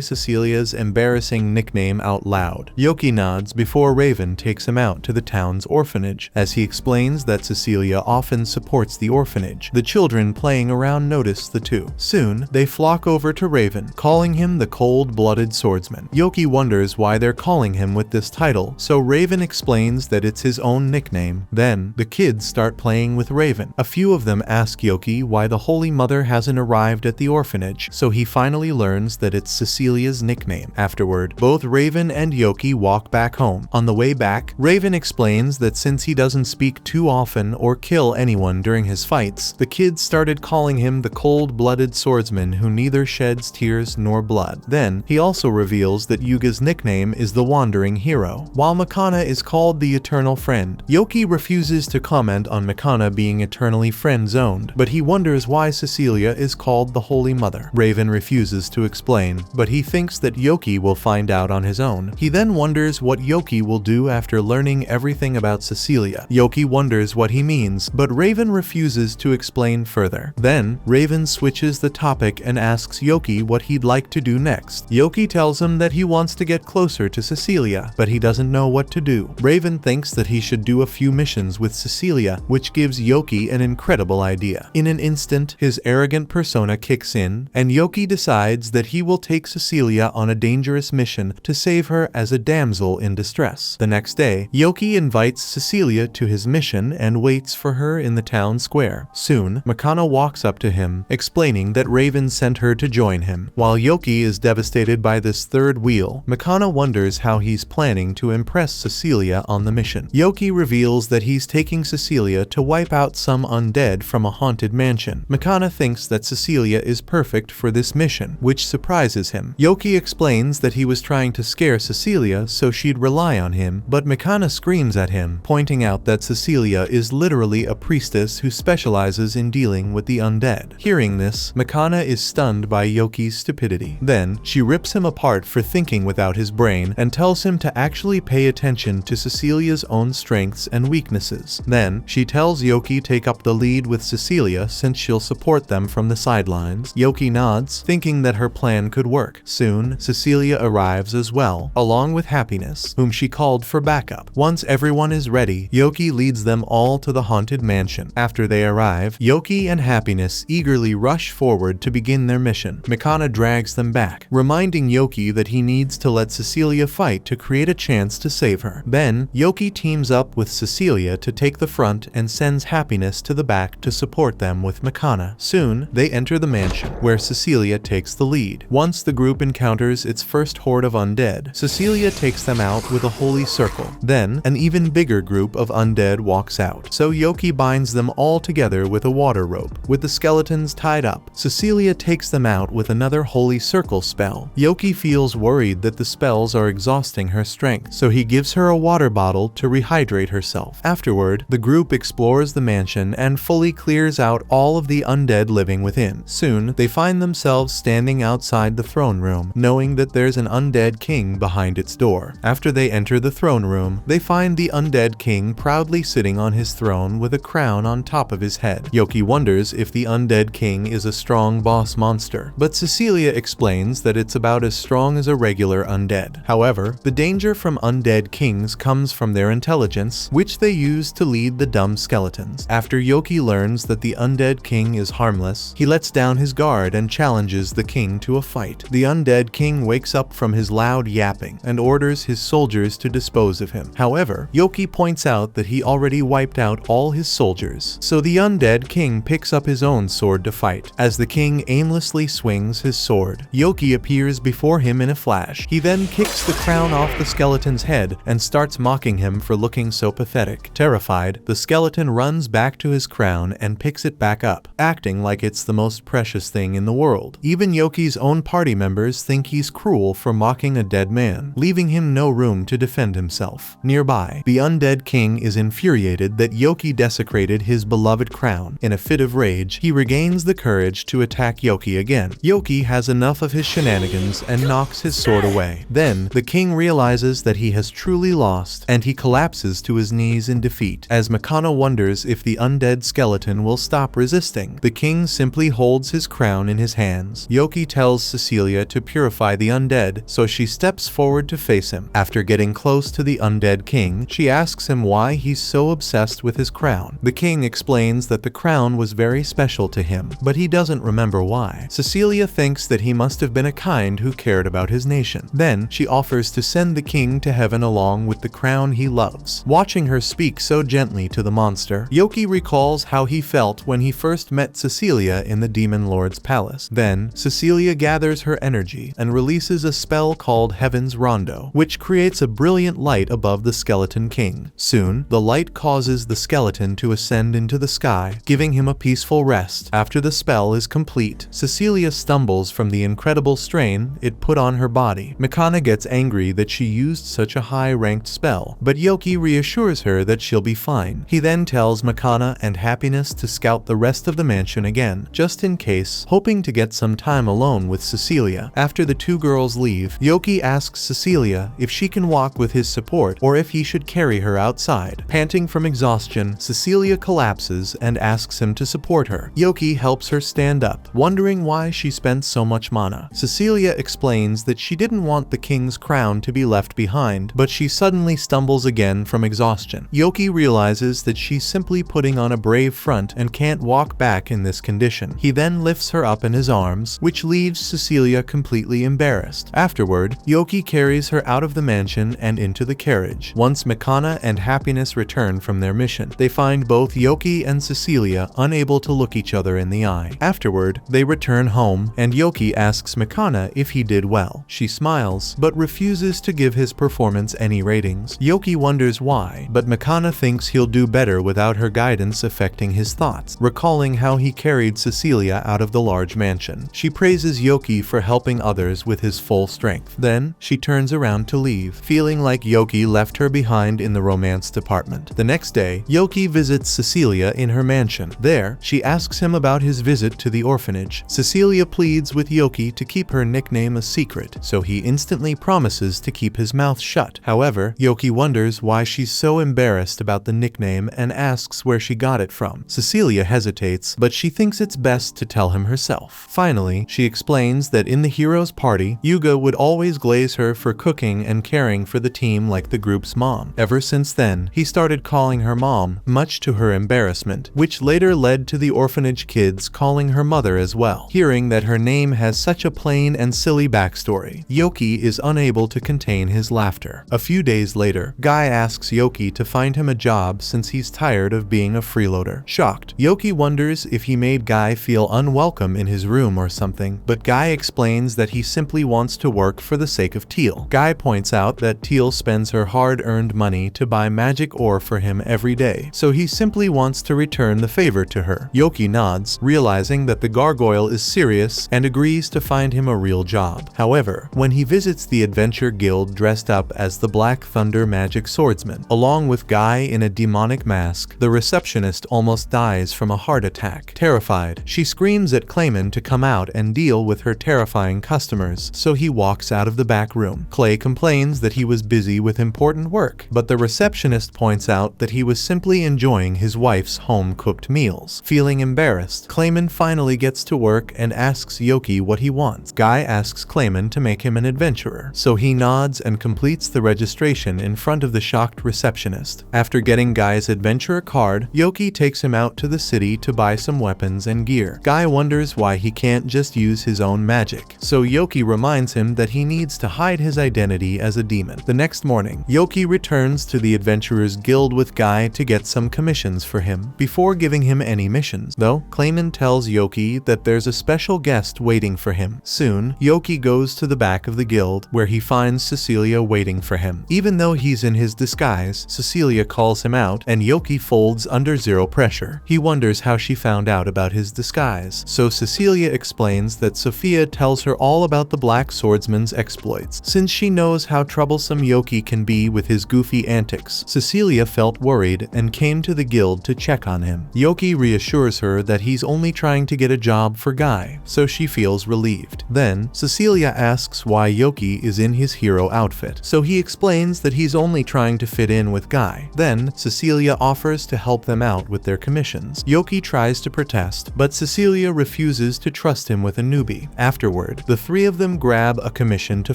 Cecilia's embarrassing nickname out loud. Yoki nods before Raven takes him out to the town's orphanage. As he explains that Cecilia often supports the orphanage, the children playing around notice the two. Soon, they flock over to Raven, calling him the cold-blooded swordsman. Yoki wonders why they're calling him with this title, so Raven explains that it's his own nickname. Then, the kids start playing with Raven. A few of them ask Yoki why the Holy Mother hasn't arrived at the orphanage, so he finally learns that it's Cecilia's nickname. Afterward, both Raven and Yoki walk back home. On the way back, Raven explains that since he doesn't speak too often or kill anyone during his fights, the kids started calling him the cold-blooded swordsman who neither sheds tears nor blood. Then, he also reveals that Yuga's nickname is the Wandering Hero, while Makana is called the Eternal Friend. Yoki refuses to comment on Makana being eternally friend-zoned, but he wonders why Cecilia is called the Holy Mother. Raven refuses to explain, but he thinks that Yoki will find out on his own. He then wonders what Yoki will do after learning everything about Cecilia. Yoki wonders what he means, but Raven refuses to explain further. Then, Raven switches the topic and asks Yoki what he'd like to do next. Yoki tells him that he wants to get closer to Cecilia, but he doesn't know what to do. Raven thinks that he should do a few missions with Cecilia, which gives Yoki an incredible idea. In an instant, his arrogant persona kicks in, and Yoki decides that he will take Cecilia on a dangerous mission to save her as a damsel in distress. The next day, Yoki invites Cecilia to his mission and waits for her in the town square. Soon, Makana walks up to him, explaining that Raven sent her to join him. While Yoki is devastated by this third wheel, Makana wonders how he's planning to impress Cecilia on the mission. Yoki reveals that he's taking Cecilia to wipe out some undead from a haunted mansion. Makana thinks that Cecilia is perfect for this mission, which surprises him. Yoki explains that he was trying to scare Cecilia so she'd rely on him, but Makana screams at him, pointing out that Cecilia is literally a priestess who specializes in dealing with the undead. Hearing this, Makana is stunned by Yoki's stupidity. Then, she rips him apart for thinking without his brain and tells him to actually pay attention to Cecilia's own strengths and weaknesses. Then, she tells Yoki to take up the lead with Cecilia since she'll support them from the sidelines. Yoki nods, patience, thinking that her plan could work. Soon, Cecilia arrives as well, along with Happiness, whom she called for backup. Once everyone is ready, Yoki leads them all to the haunted mansion. After they arrive, Yoki and Happiness eagerly rush forward to begin their mission. Mikana drags them back, reminding Yoki that he needs to let Cecilia fight to create a chance to save her. Then, Yoki teams up with Cecilia to take the front and sends Happiness to the back to support them with Mikana. Soon, they enter the mansion, where Cecilia takes the lead. Once the group encounters its first horde of undead, Cecilia takes them out with a holy circle. Then, an even bigger group of undead walks out, so Yoki binds them all together with a water rope. With the skeletons tied up, Cecilia takes them out with another holy circle spell. Yoki feels worried that the spells are exhausting her strength, so he gives her a water bottle to rehydrate herself. Afterward, the group explores the mansion and fully clears out all of the undead living within. Soon, they find themselves standing outside the throne room, knowing that there's an undead king behind its door. After they enter the throne room, they find the undead king proudly sitting on his throne with a crown on top of his head. Yoki wonders if the undead king is a strong boss monster, but Cecilia explains that it's about as strong as a regular undead. However, the danger from undead kings comes from their intelligence, which they use to lead the dumb skeletons. After Yoki learns that the undead king is harmless, he lets down his guard and challenges the king to a fight. The undead king wakes up from his loud yapping and orders his soldiers to dispose of him. However, Yoki points out that he already wiped out all his soldiers, so the undead king picks up his own sword to fight. As the king aimlessly swings his sword, Yoki appears before him in a flash. He then kicks the crown off the skeleton's head and starts mocking him for looking so pathetic. Terrified, the skeleton runs back to his crown and picks it back up, acting like it's the most precious thing in the world. Even Yoki's own party members think he's cruel for mocking a dead man, leaving him no room to defend himself. Nearby, the undead king is infuriated that Yoki desecrated his beloved crown. In a fit of rage, he regains the courage to attack Yoki again. Yoki has enough of his shenanigans and knocks his sword away. Then, the king realizes that he has truly lost, and he collapses to his knees in defeat. As Mikana wonders if the undead skeleton will stop resisting, the king simply holds his crown in his hands. Yoki tells Cecilia to purify the undead, so she steps forward to face him. After getting close to the undead king, she asks him why he's so obsessed with his crown. The king explains that the crown was very special to him, but he doesn't remember why. Cecilia thinks that he must have been a kind who cared about his nation. Then, she offers to send the king to heaven along with the crown he loves. Watching her speak so gently to the monster, Yoki recalls how he felt when he first met Cecilia in the Demon Lord's palace. Then, Cecilia gathers her energy and releases a spell called Heaven's Rondo, which creates a brilliant light above the skeleton king. Soon, the light causes the skeleton to ascend into the sky, giving him a peaceful rest. After the spell is complete, Cecilia stumbles from the incredible strain it put on her body. Mikana gets angry that she used such a high-ranked spell, but Yoki reassures her that she'll be fine. He then tells Mikana and Happiness to scout the rest of the mansion again, just in case, hoping to get some time alone with Cecilia. After the two girls leave, Yoki asks Cecilia if she can walk with his support or if he should carry her outside. Panting from exhaustion, Cecilia collapses and asks him to support her. Yoki helps her stand up, wondering why she spent so much mana. Cecilia explains that she didn't want the king's crown to be left behind, but she suddenly stumbles again from exhaustion. Yoki realizes that she's simply putting on a brave front and can't walk back in this condition. He then lifts her up in his arms, which leaves Cecilia completely embarrassed. Afterward, Yoki carries her out of the mansion and into the carriage. Once Mikana and Happiness return from their mission, they find both Yoki and Cecilia unable to look each other in the eye. Afterward, they return home, and Yoki asks Mikana if he did well. She smiles, but refuses to give his performance any ratings. Yoki wonders why, but Mikana thinks he'll do better without her guidance affecting his thoughts, recalling how he carried Cecilia out of the large mansion. She praises Yoki for helping others with his full strength. Then, she turns around to leave, feeling like Yoki left her behind in the romance department. The next day, Yoki visits Cecilia in her mansion. There, she asks him about his visit to the orphanage. Cecilia pleads with Yoki to keep her nickname a secret, so he instantly promises to keep his mouth shut. However, Yoki wonders why she's so embarrassed about the nickname and asks where she got it from. Cecilia hesitates, but she thinks it's best to tell him herself. Finally, she explains that in the hero's party, Yuga would always glaze her for cooking and caring for the team like the group's mom. Ever since then, he started calling her mom, much to her embarrassment, which later led to the orphanage kids calling her mother as well. Hearing that her name has such a plain and silly backstory, Yoki is unable to contain his laughter. A few days later, Guy asks Yoki to find him a job since he's tired of being a freeloader. Shocked, Yoki wonders if he made Guy feel unwelcome in his room or something, but Guy explains that he simply wants to work for the sake of Teal. Guy points out that Teal spends her hard-earned money to buy magic ore for him every day, so he simply wants to return the favor to her. Yoki nods, realizing that the gargoyle is serious, and agrees to find him a real job. However, when he visits the Adventure Guild dressed up as the Black Thunder magic swordsman, along with Guy in a demonic mask, the receptionist almost dies from a heart attack. Terrified, she screams at Clayman to come out and deal with her terrifying customers, so he walks out of the back room. Clay complains that he was busy with important work, but the receptionist points out that he was simply enjoying his wife's home-cooked meals. Feeling embarrassed, Clayman finally gets to work and asks Yoki what he wants. Guy asks Clayman to make him an adventurer, so he nods and completes the registration in front of the shocked receptionist. After getting Guy's adventurer card, Yoki takes him out to the city to buy some weapons and gear. Guy wonders why he can't just use his own magic, so Yoki reminds him that he needs to hide his identity as a demon. The next morning, Yoki returns to the Adventurers Guild with Guy to get some commissions for him, before giving him any missions, though Clayman tells Yoki that there's a special guest waiting for him. Soon, Yoki goes to the back of the guild, where he finds Cecilia waiting for him. Even though he's in his disguise, Cecilia calls him out, and Yoki folds under zero pressure. He wonders how she found out about his disguise, so Cecilia explains that Sophia tells her all about the Black Swordsman's exploits. Since she knows how troublesome Yoki can be with his goofy antics, Cecilia felt worried and came to the guild to check on him. Yoki reassures her that he's only trying to get a job for Guy, so she feels relieved. Then, Cecilia asks why Yoki is in his hero outfit, so he explains that he's only trying to fit in with Guy. Then, Cecilia offers to help them out with their commissions. Yoki tries to protest, but Cecilia refuses to trust him with a newbie. Afterward, the three of them grab a commission to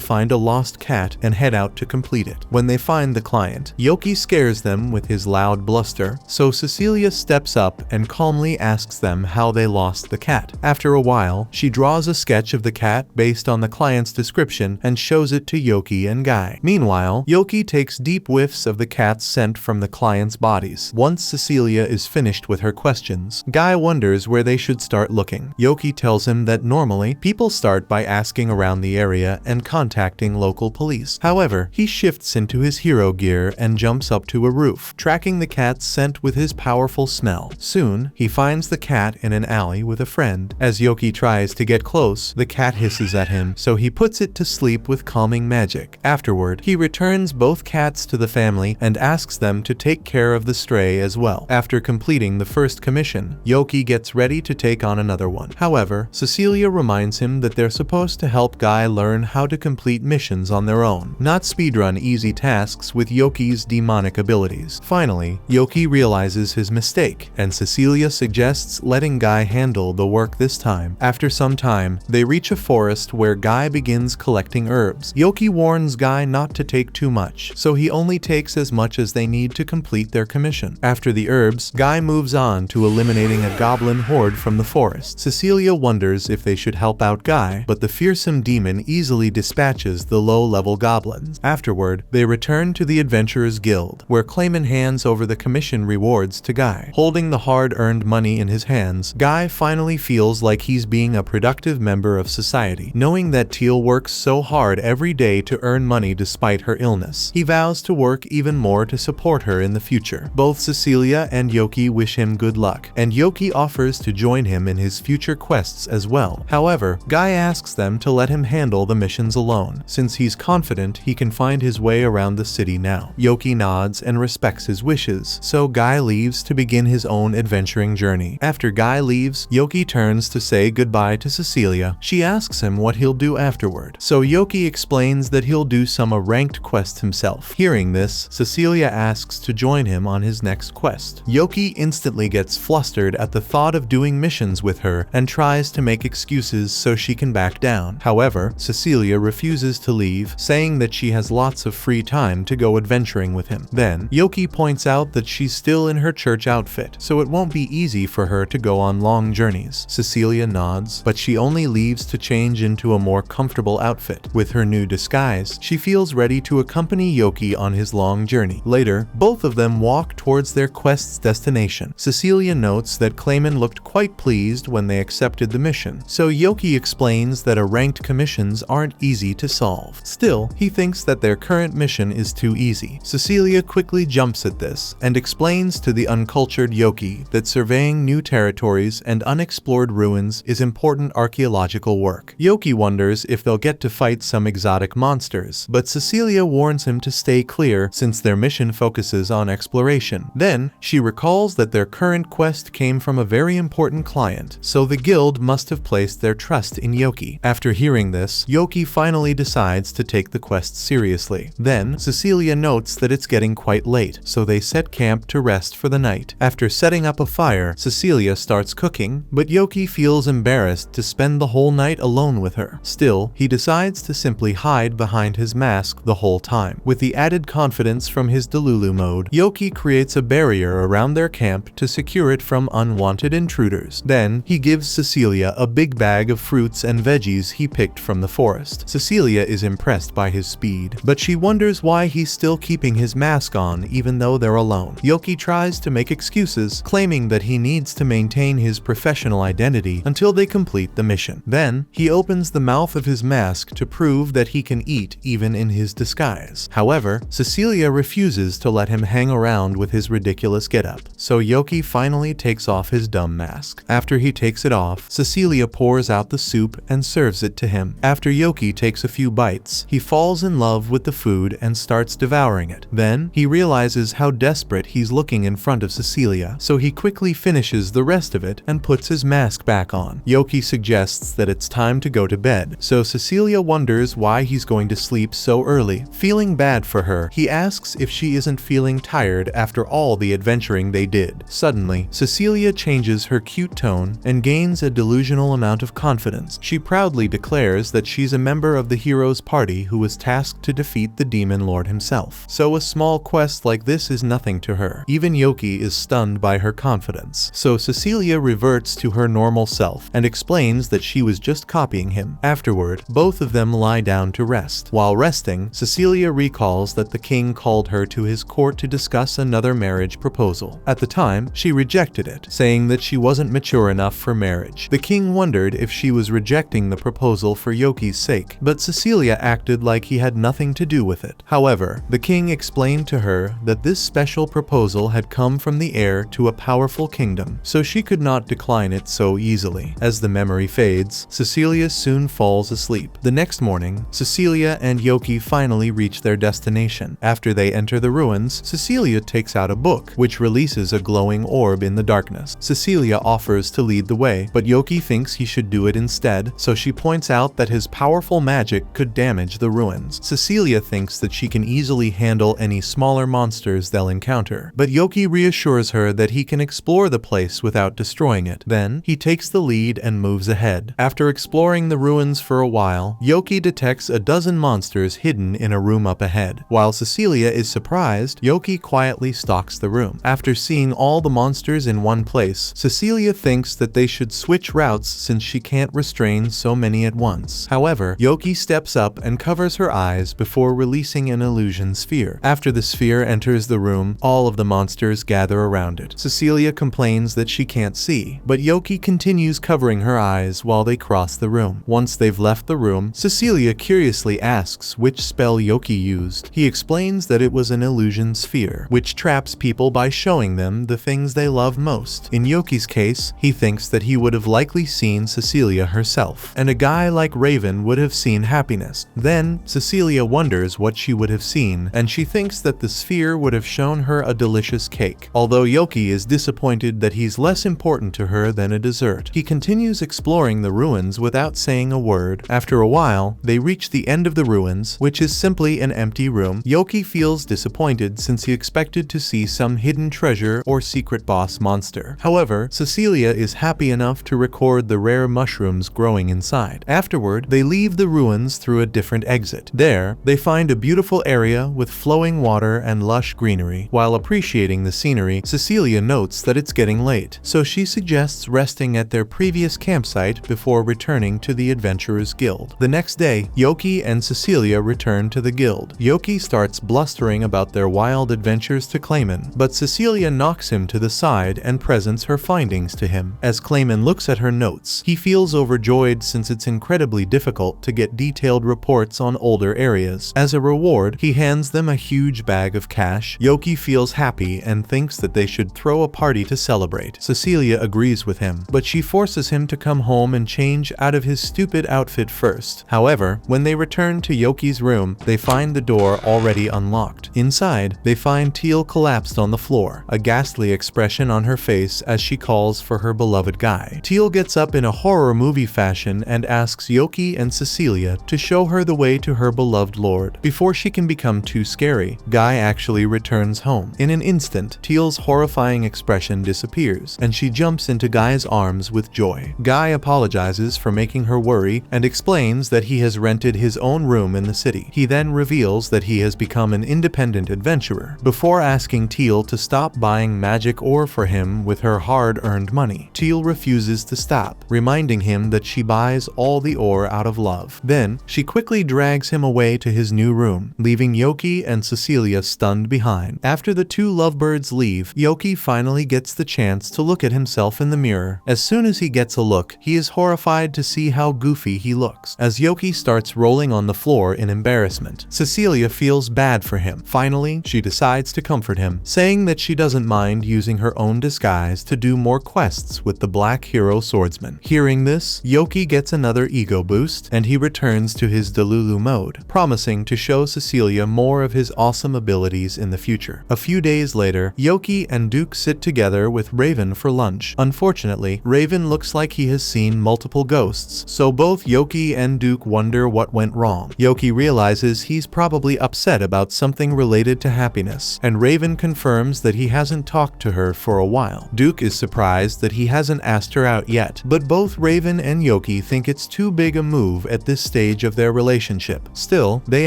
find a lost cat and head out to complete it. When they find the client, Yoki scares them with his loud bluster, so Cecilia steps up and calmly asks them how they lost the cat. After a while, she draws a sketch of the cat based on the client's description and shows it to Yoki and Guy. Meanwhile, Yoki takes deep whiffs of the cat's scent from the client's bodies. Once Cecilia is finished with her questions, Guy wonders where they should start looking. Yoki tells him that normally, people start by asking around the area and contacting local police. However, he shifts into his hero gear and jumps up to a roof, tracking the cat's scent with his powerful smell. Soon, he finds the cat in an alley with a friend. As Yoki tries to get close, the cat hisses at him, so he puts it to sleep with calming magic. Afterward, he returns both cats to the family and asks them to take care of the stray as well. After completing the first commission, Yoki gets ready to take on another one. However, Cecilia reminds him that they're supposed to help Guy learn how to complete missions on their own, not speedrun easy tasks with Yoki's demonic abilities. Finally, Yoki realizes his mistake, and Cecilia suggests letting Guy handle the work this time. After some time, they reach a forest where Guy begins collecting herbs. Yoki warns Guy not to take too much, so he only takes as much as they need to complete their commission. After the herbs, Guy moves on to eliminating a goblin horde from the forest. Cecilia wonders if they should help out Guy, but the fearsome demon easily dispatches the low-level goblins. Afterward, they return to the Adventurers Guild, where Clayman hands over the commission rewards to Guy. Holding the hard-earned money in his hands, Guy finally feels like he's being a productive member of society. Knowing that Teal works so hard every day to earn money despite her illness, he vows to work even more to support her in the future. Both Cecilia and Yoki wish him good luck, and Yoki offers to join him in his future quests as well. However, Guy asks them to let him handle the missions alone, since he's confident he can find his way around the city now. Yoki nods and respects his wishes, so Guy leaves to begin his own adventuring journey. After Guy leaves, Yoki turns to say goodbye to Cecilia. She asks him what he'll do afterward, so Yoki explains that he'll do some ranked quest himself. Hearing this, Cecilia asks to join him on his next quest. Yoki instantly gets flustered at the thought of doing missions with her and tries to to make excuses so she can back down. However, Cecilia refuses to leave, saying that she has lots of free time to go adventuring with him. Then, Yoki points out that she's still in her church outfit, so it won't be easy for her to go on long journeys. Cecilia nods, but she only leaves to change into a more comfortable outfit. With her new disguise, she feels ready to accompany Yoki on his long journey. Later, both of them walk towards their quest's destination. Cecilia notes that Clayman looked quite pleased when they accepted the mission, so Yoki explains that ranked commissions aren't easy to solve. Still, he thinks that their current mission is too easy. Cecilia quickly jumps at this and explains to the uncultured Yoki that surveying new territories and unexplored ruins is important archaeological work. Yoki wonders if they'll get to fight some exotic monsters, but Cecilia warns him to stay clear since their mission focuses on exploration. Then, she recalls that their current quest came from a very important client, so the guild must have placed their trust in Yoki. After hearing this, Yoki finally decides to take the quest seriously. Then, Cecilia notes that it's getting quite late, so they set camp to rest for the night. After setting up a fire, Cecilia starts cooking, but Yoki feels embarrassed to spend the whole night alone with her. Still, he decides to simply hide behind his mask the whole time. With the added confidence from his Delulu mode, Yoki creates a barrier around their camp to secure it from unwanted intruders. Then, he gives Cecilia a big bag of fruits and veggies he picked from the forest. Cecilia is impressed by his speed, but she wonders why he's still keeping his mask on even though they're alone. Yoki tries to make excuses, claiming that he needs to maintain his professional identity until they complete the mission. Then, he opens the mouth of his mask to prove that he can eat even in his disguise. However, Cecilia refuses to let him hang around with his ridiculous getup, so Yoki finally takes off his dumb mask. After he takes it off, Cecilia pours out the soup and serves it to him. After Yoki takes a few bites, he falls in love with the food and starts devouring it. Then, he realizes how desperate he's looking in front of Cecilia, so he quickly finishes the rest of it and puts his mask back on. Yoki suggests that it's time to go to bed, so Cecilia wonders why he's going to sleep so early. Feeling bad for her, he asks if she isn't feeling tired after all the adventuring they did. Suddenly, Cecilia changes her cute tone and gains a delusional amount of confidence. She proudly declares that she's a member of the hero's party who was tasked to defeat the demon lord himself. So a small quest like this is nothing to her. Even Yoki is stunned by her confidence. So Cecilia reverts to her normal self and explains that she was just copying him. Afterward, both of them lie down to rest. While resting, Cecilia recalls that the king called her to his court to discuss another marriage proposal. At the time, she rejected it, saying that she wasn't mature enough for marriage. The king wondered if she was rejecting the proposal for Yoki's sake, but Cecilia acted like he had nothing to do with it. However, the king explained to her that this special proposal had come from the heir to a powerful kingdom, so she could not decline it so easily. As the memory fades, Cecilia soon falls asleep. The next morning, Cecilia and Yoki finally reach their destination. After they enter the ruins, Cecilia takes out a book, which releases a glowing orb in the darkness. Cecilia offers to lead the way, but Yoki thinks he should do it instead, so she points out that his powerful magic could damage the ruins. Cecilia thinks that she can easily handle any smaller monsters they'll encounter, but Yoki reassures her that he can explore the place without destroying it. Then, he takes the lead and moves ahead. After exploring the ruins for a while, Yoki detects a dozen monsters hidden in a room up ahead. While Cecilia is surprised, Yoki quietly stalks the room. After seeing all the monsters in one place, Cecilia thinks that they should switch routes since she can't restrain so many at once. However, Yoki steps up and covers her eyes before releasing an illusion sphere. After the sphere enters the room, all of the monsters gather around it. Cecilia complains that she can't see, but Yoki continues covering her eyes while they cross the room. Once they've left the room, Cecilia curiously asks which spell Yoki used. He explains that it was an illusion sphere, which traps people by showing them the things they love most. In Yoki's case, he thinks that he would have likely seen Cecilia herself, and a guy like Raven would have seen happiness. Then, Cecilia wonders what she would have seen, and she thinks that the sphere would have shown her a delicious cake. Although Yoki is disappointed that he's less important to her than a dessert, he continues exploring the ruins without saying a word. After a while, they reach the end of the ruins, which is simply an empty room. Yoki feels disappointed since he expected to see some hidden treasure or secret boss monster. However, Cecilia is happy enough to record explored the rare mushrooms growing inside. Afterward, they leave the ruins through a different exit. There, they find a beautiful area with flowing water and lush greenery. While appreciating the scenery, Cecilia notes that it's getting late, so she suggests resting at their previous campsite before returning to the Adventurers Guild. The next day, Yoki and Cecilia return to the guild. Yoki starts blustering about their wild adventures to Clayman, but Cecilia knocks him to the side and presents her findings to him. As Clayman looks at her notes, he feels overjoyed since it's incredibly difficult to get detailed reports on older areas. As a reward, he hands them a huge bag of cash. Yoki feels happy and thinks that they should throw a party to celebrate. Cecilia agrees with him, but she forces him to come home and change out of his stupid outfit first. However, when they return to Yoki's room, they find the door already unlocked. Inside, they find Teal collapsed on the floor, a ghastly expression on her face as she calls for her beloved Guy. Teal gets up in a horror movie fashion and asks Yoki and Cecilia to show her the way to her beloved lord. Before she can become too scary, Guy actually returns home. In an instant, Teal's horrifying expression disappears, and she jumps into Guy's arms with joy. Guy apologizes for making her worry and explains that he has rented his own room in the city. He then reveals that he has become an independent adventurer. Before asking Teal to stop buying magic ore for him with her hard-earned money, Teal refuses to stop, reminding him that she buys all the ore out of love. Then, she quickly drags him away to his new room, leaving Yoki and Cecilia stunned behind. After the two lovebirds leave, Yoki finally gets the chance to look at himself in the mirror. As soon as he gets a look, he is horrified to see how goofy he looks. As Yoki starts rolling on the floor in embarrassment, Cecilia feels bad for him. Finally, she decides to comfort him, saying that she doesn't mind using her own disguise to do more quests with the Black Hero Swordsman. Hearing this, Yoki gets another ego boost, and he returns to his Delulu mode, promising to show Cecilia more of his awesome abilities in the future. A few days later, Yoki and Duke sit together with Raven for lunch. Unfortunately, Raven looks like he has seen multiple ghosts, so both Yoki and Duke wonder what went wrong. Yoki realizes he's probably upset about something related to happiness, and Raven confirms that he hasn't talked to her for a while. Duke is surprised that he hasn't asked her out yet, but both Raven and Yoki think it's too big a move at this stage of their relationship. Still, they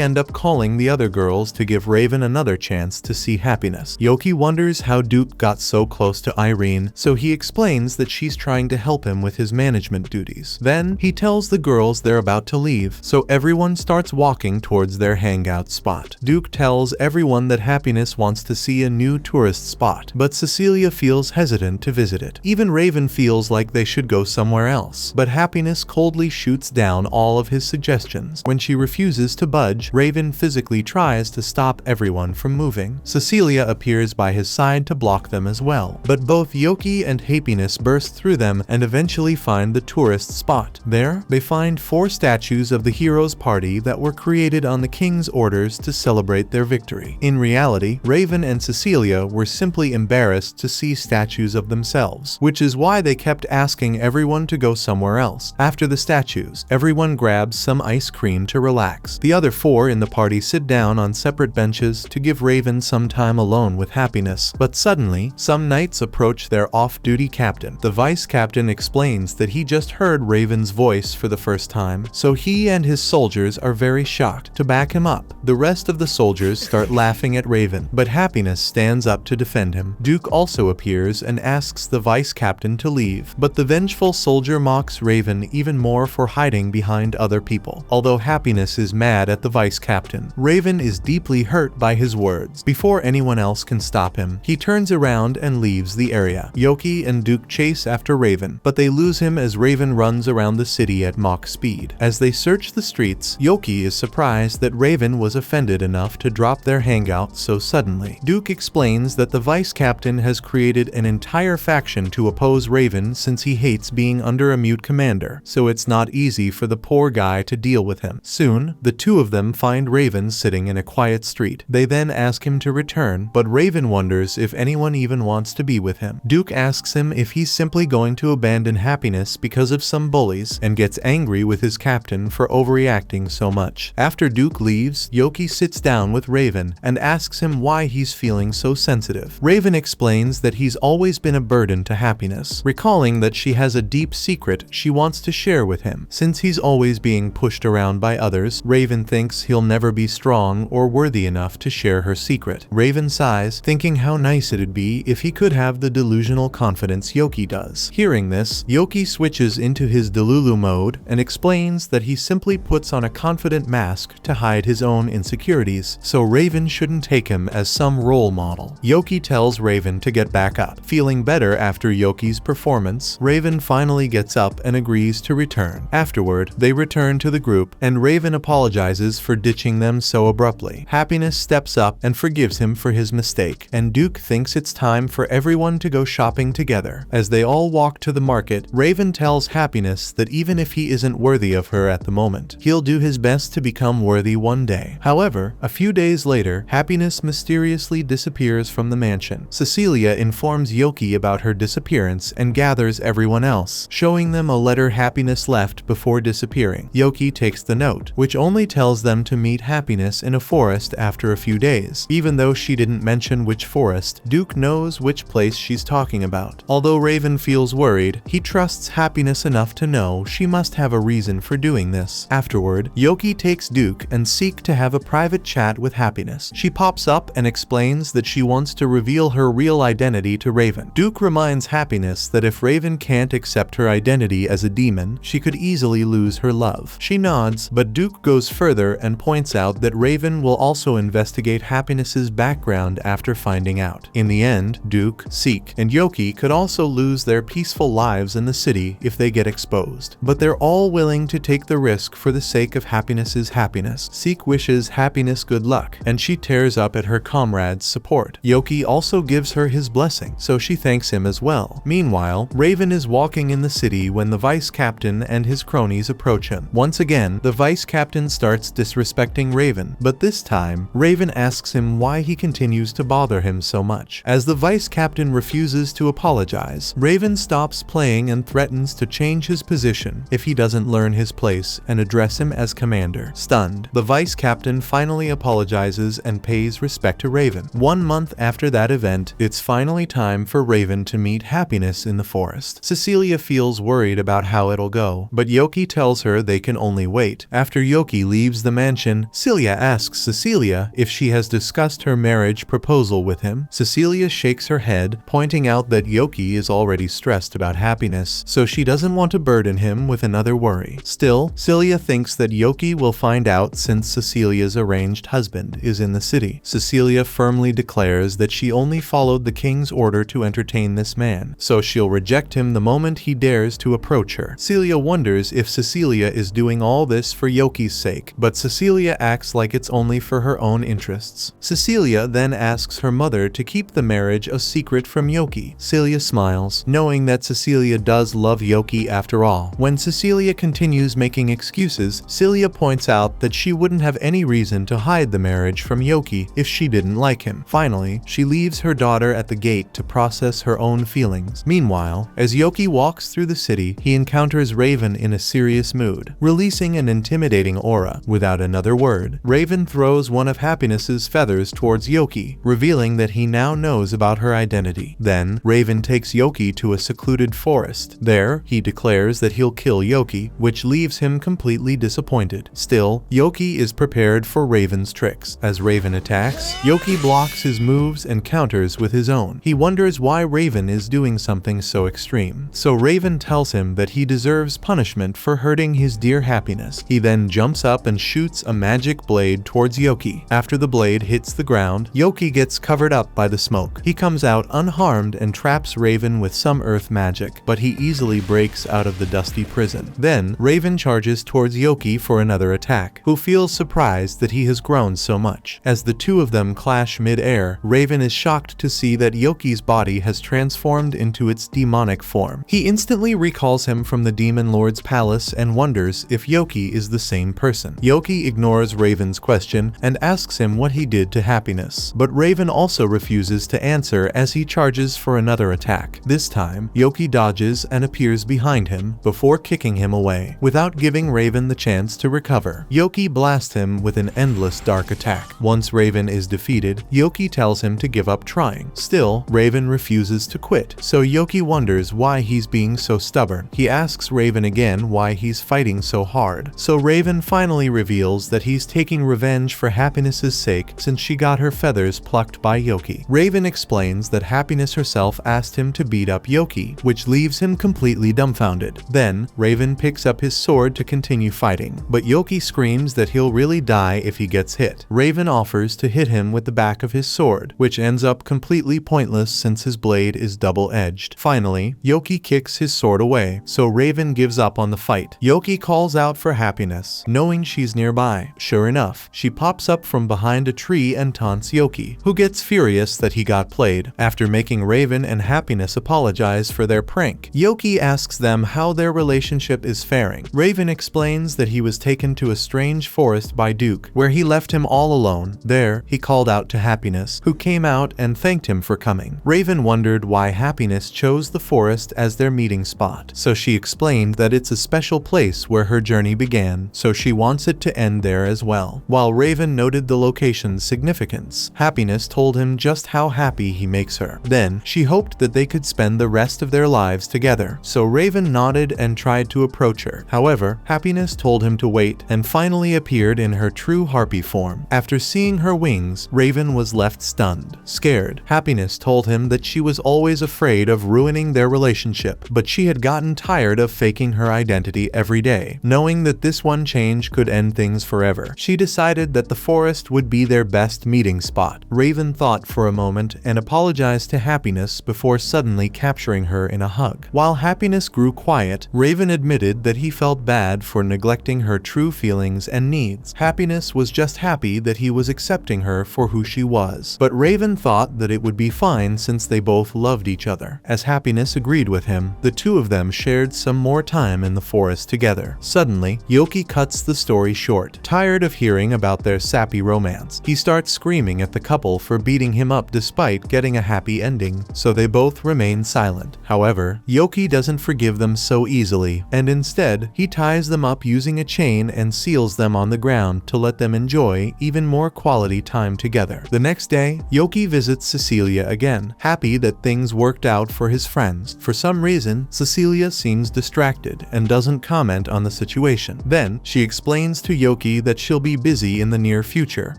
end up calling the other girls to give Raven another chance to see happiness. Yoki wonders how Duke got so close to Irene, so he explains that she's trying to help him with his management duties. Then, he tells the girls they're about to leave, so everyone starts walking towards their hangout spot. Duke tells everyone that Happiness wants to see a new tourist spot, but Cecilia feels hesitant to visit it. Even Raven feels like they should go somewhere else, but Happiness coldly shoots down all of his suggestions. When she refuses to budge, Raven physically tries to stop everyone from moving. Cecilia appears by his side to block them as well, but both Yoki and Happiness burst through them and eventually find the tourist spot. There, they find 4 statues of the heroes' party that were created on the king's orders to celebrate their victory. In reality, Raven and Cecilia were simply embarrassed to see statues of themselves, which is why they kept asking everyone to go somewhere else. After the statues, everyone grabs some ice cream to relax. The other 4 in the party sit down on separate benches to give Raven some time alone with Happiness, but suddenly, some knights approach their off-duty captain. The vice captain explains that he just heard Raven's voice for the first time, so he and his soldiers are very shocked. To back him up, the rest of the soldiers start laughing at Raven, but Happiness stands up to defend him. Duke also appears and asks the vice captain to leave, but the vengeful soldier mocks Raven even more for hiding behind other people. Although Happiness is mad at the vice captain, Raven is deeply hurt by his words. Before anyone else can stop him, he turns around and leaves the area. Yoki and Duke chase after Raven, but they lose him as Raven runs around the city at Mach speed. As they search the streets, Yoki is surprised that Raven was offended enough to drop their hangout so suddenly. Duke explains that the vice captain has created an entire faction to oppose Raven since he hates being under a mute commander, so it's not easy for the poor guy to deal with him. Soon, the two of them find Raven sitting in a quiet street. They then ask him to return, but Raven wonders if anyone even wants to be with him. Duke asks him if he's simply going to abandon Happiness because of some bullies, and gets angry with his captain for overreacting so much. After Duke leaves, Yoki sits down with Raven and asks him why he's feeling so sensitive. Raven explains that he's always been a burden to Happiness, recalling that she has has a deep secret she wants to share with him. Since he's always being pushed around by others, Raven thinks he'll never be strong or worthy enough to share her secret. Raven sighs, thinking how nice it'd be if he could have the delusional confidence Yoki does. Hearing this, Yoki switches into his Delulu mode and explains that he simply puts on a confident mask to hide his own insecurities, so Raven shouldn't take him as some role model. Yoki tells Raven to get back up. Feeling better after Yoki's performance, Raven finally gets up and agrees to return. Afterward, they return to the group, and Raven apologizes for ditching them so abruptly. Happiness steps up and forgives him for his mistake, and Duke thinks it's time for everyone to go shopping together. As they all walk to the market, Raven tells Happiness that even if he isn't worthy of her at the moment, he'll do his best to become worthy one day. However, a few days later, Happiness mysteriously disappears from the mansion. Cecilia informs Yoki about her disappearance and gathers everyone else, showing them a letter Happiness left before disappearing. Yoki takes the note, which only tells them to meet Happiness in a forest after a few days. Even though she didn't mention which forest, Duke knows which place she's talking about. Although Raven feels worried, he trusts Happiness enough to know she must have a reason for doing this. Afterward, Yoki takes Duke and seek to have a private chat with Happiness. She pops up and explains that she wants to reveal her real identity to Raven. Duke reminds Happiness that if Raven can't accept her identity as a demon, she could easily lose her love. She nods, but Duke goes further and points out that Raven will also investigate Happiness's background after finding out. In the end, Duke, Seek, and Yoki could also lose their peaceful lives in the city if they get exposed. But they're all willing to take the risk for the sake of Happiness's happiness. Seek wishes Happiness good luck, and she tears up at her comrade's support. Yoki also gives her his blessing, so she thanks him as well. Meanwhile, Raven is walking in the city when the vice captain and his cronies approach him. Once again, the vice captain starts disrespecting Raven, but this time, Raven asks him why he continues to bother him so much. As the vice captain refuses to apologize, Raven stops playing and threatens to change his position if he doesn't learn his place and address him as commander. Stunned, the vice captain finally apologizes and pays respect to Raven. 1 month after that event, it's finally time for Raven to meet Happiness in the forest. Cecilia feels worried about how it'll go, but Yoki tells her they can only wait. After Yoki leaves the mansion, Celia asks Cecilia if she has discussed her marriage proposal with him. Cecilia shakes her head, pointing out that Yoki is already stressed about Happiness, so she doesn't want to burden him with another worry. Still, Celia thinks that Yoki will find out since Cecilia's arranged husband is in the city. Cecilia firmly declares that she only followed the king's order to entertain this man, so she'll reject him the moment he dares to approach her. Celia wonders if Cecilia is doing all this for Yoki's sake, but Cecilia acts like it's only for her own interests. Cecilia then asks her mother to keep the marriage a secret from Yoki. Celia smiles, knowing that Cecilia does love Yoki after all. When Cecilia continues making excuses, Celia points out that she wouldn't have any reason to hide the marriage from Yoki if she didn't like him. Finally, she leaves her daughter at the gate to process her own feelings. Meanwhile, as Yoki walks through the city, he encounters Raven in a serious mood, releasing an intimidating aura. Without another word, Raven throws one of Happiness's feathers towards Yoki, revealing that he now knows about her identity. Then, Raven takes Yoki to a secluded forest. There, he declares that he'll kill Yoki, which leaves him completely disappointed. Still, Yoki is prepared for Raven's tricks. As Raven attacks, Yoki blocks his moves and counters with his own. He wonders why Raven is doing something so extreme. So Raven tells him that he deserves punishment for hurting his dear Happiness. He then jumps up and shoots a magic blade towards Yoki. After the blade hits the ground, Yoki gets covered up by the smoke. He comes out unharmed and traps Raven with some earth magic, but he easily breaks out of the dusty prison. Then, Raven charges towards Yoki for another attack, who feels surprised that he has grown so much. As the two of them clash mid-air, Raven is shocked to see that Yoki's body has transformed into its demonic form. He instantly recalls him from the Demon Lord's palace and wonders if Yoki is the same person. Yoki ignores Raven's question and asks him what he did to Happiness, but Raven also refuses to answer as he charges for another attack. This time, Yoki dodges and appears behind him before kicking him away. Without giving Raven the chance to recover, Yoki blasts him with an endless dark attack. Once Raven is defeated, Yoki tells him to give up trying. Still, Raven refuses to quit, so Yoki wonders why he he's being so stubborn. He asks Raven again why he's fighting so hard. So Raven finally reveals that he's taking revenge for Happiness's sake since she got her feathers plucked by Yoki. Raven explains that Happiness herself asked him to beat up Yoki, which leaves him completely dumbfounded. Then, Raven picks up his sword to continue fighting, but Yoki screams that he'll really die if he gets hit. Raven offers to hit him with the back of his sword, which ends up completely pointless since his blade is double-edged. Finally, Yoki kicks his sword away, so Raven gives up on the fight. Yoki calls out for Happiness, knowing she's nearby. Sure enough, she pops up from behind a tree and taunts Yoki, who gets furious that he got played. After making Raven and Happiness apologize for their prank, Yoki asks them how their relationship is faring. Raven explains that he was taken to a strange forest by Duke, where he left him all alone. There, he called out to Happiness, who came out and thanked him for coming. Raven wondered why Happiness chose the forest as their meeting spot, so she explained that it's a special place where her journey began, so she wants it to end there as well. While Raven noted the location's significance, Happiness told him just how happy he makes her. Then, she hoped that they could spend the rest of their lives together, so Raven nodded and tried to approach her. However, Happiness told him to wait and finally appeared in her true harpy form. After seeing her wings, Raven was left stunned. Scared, Happiness told him that she was always afraid of ruining their relationship, but she had gotten tired of faking her identity every day, knowing that this one change could end things forever. She decided that the forest would be their best meeting spot. Raven thought for a moment and apologized to Happiness before suddenly capturing her in a hug. While Happiness grew quiet, Raven admitted that he felt bad for neglecting her true feelings and needs. Happiness was just happy that he was accepting her for who she was, but Raven thought that it would be fine since they both loved each other. As Happiness agreed with him, the two of them shared some more time in the forest together. Suddenly, Yoki cuts the story short. Tired of hearing about their sappy romance, he starts screaming at the couple for beating him up despite getting a happy ending, so they both remain silent. However, Yoki doesn't forgive them so easily, and instead, he ties them up using a chain and seals them on the ground to let them enjoy even more quality time together. The next day, Yoki visits Cecilia again, happy that things worked out for his friends. For some reason, Cecilia seems distracted and doesn't comment on the situation. Then, she explains to Yoki that she'll be busy in the near future,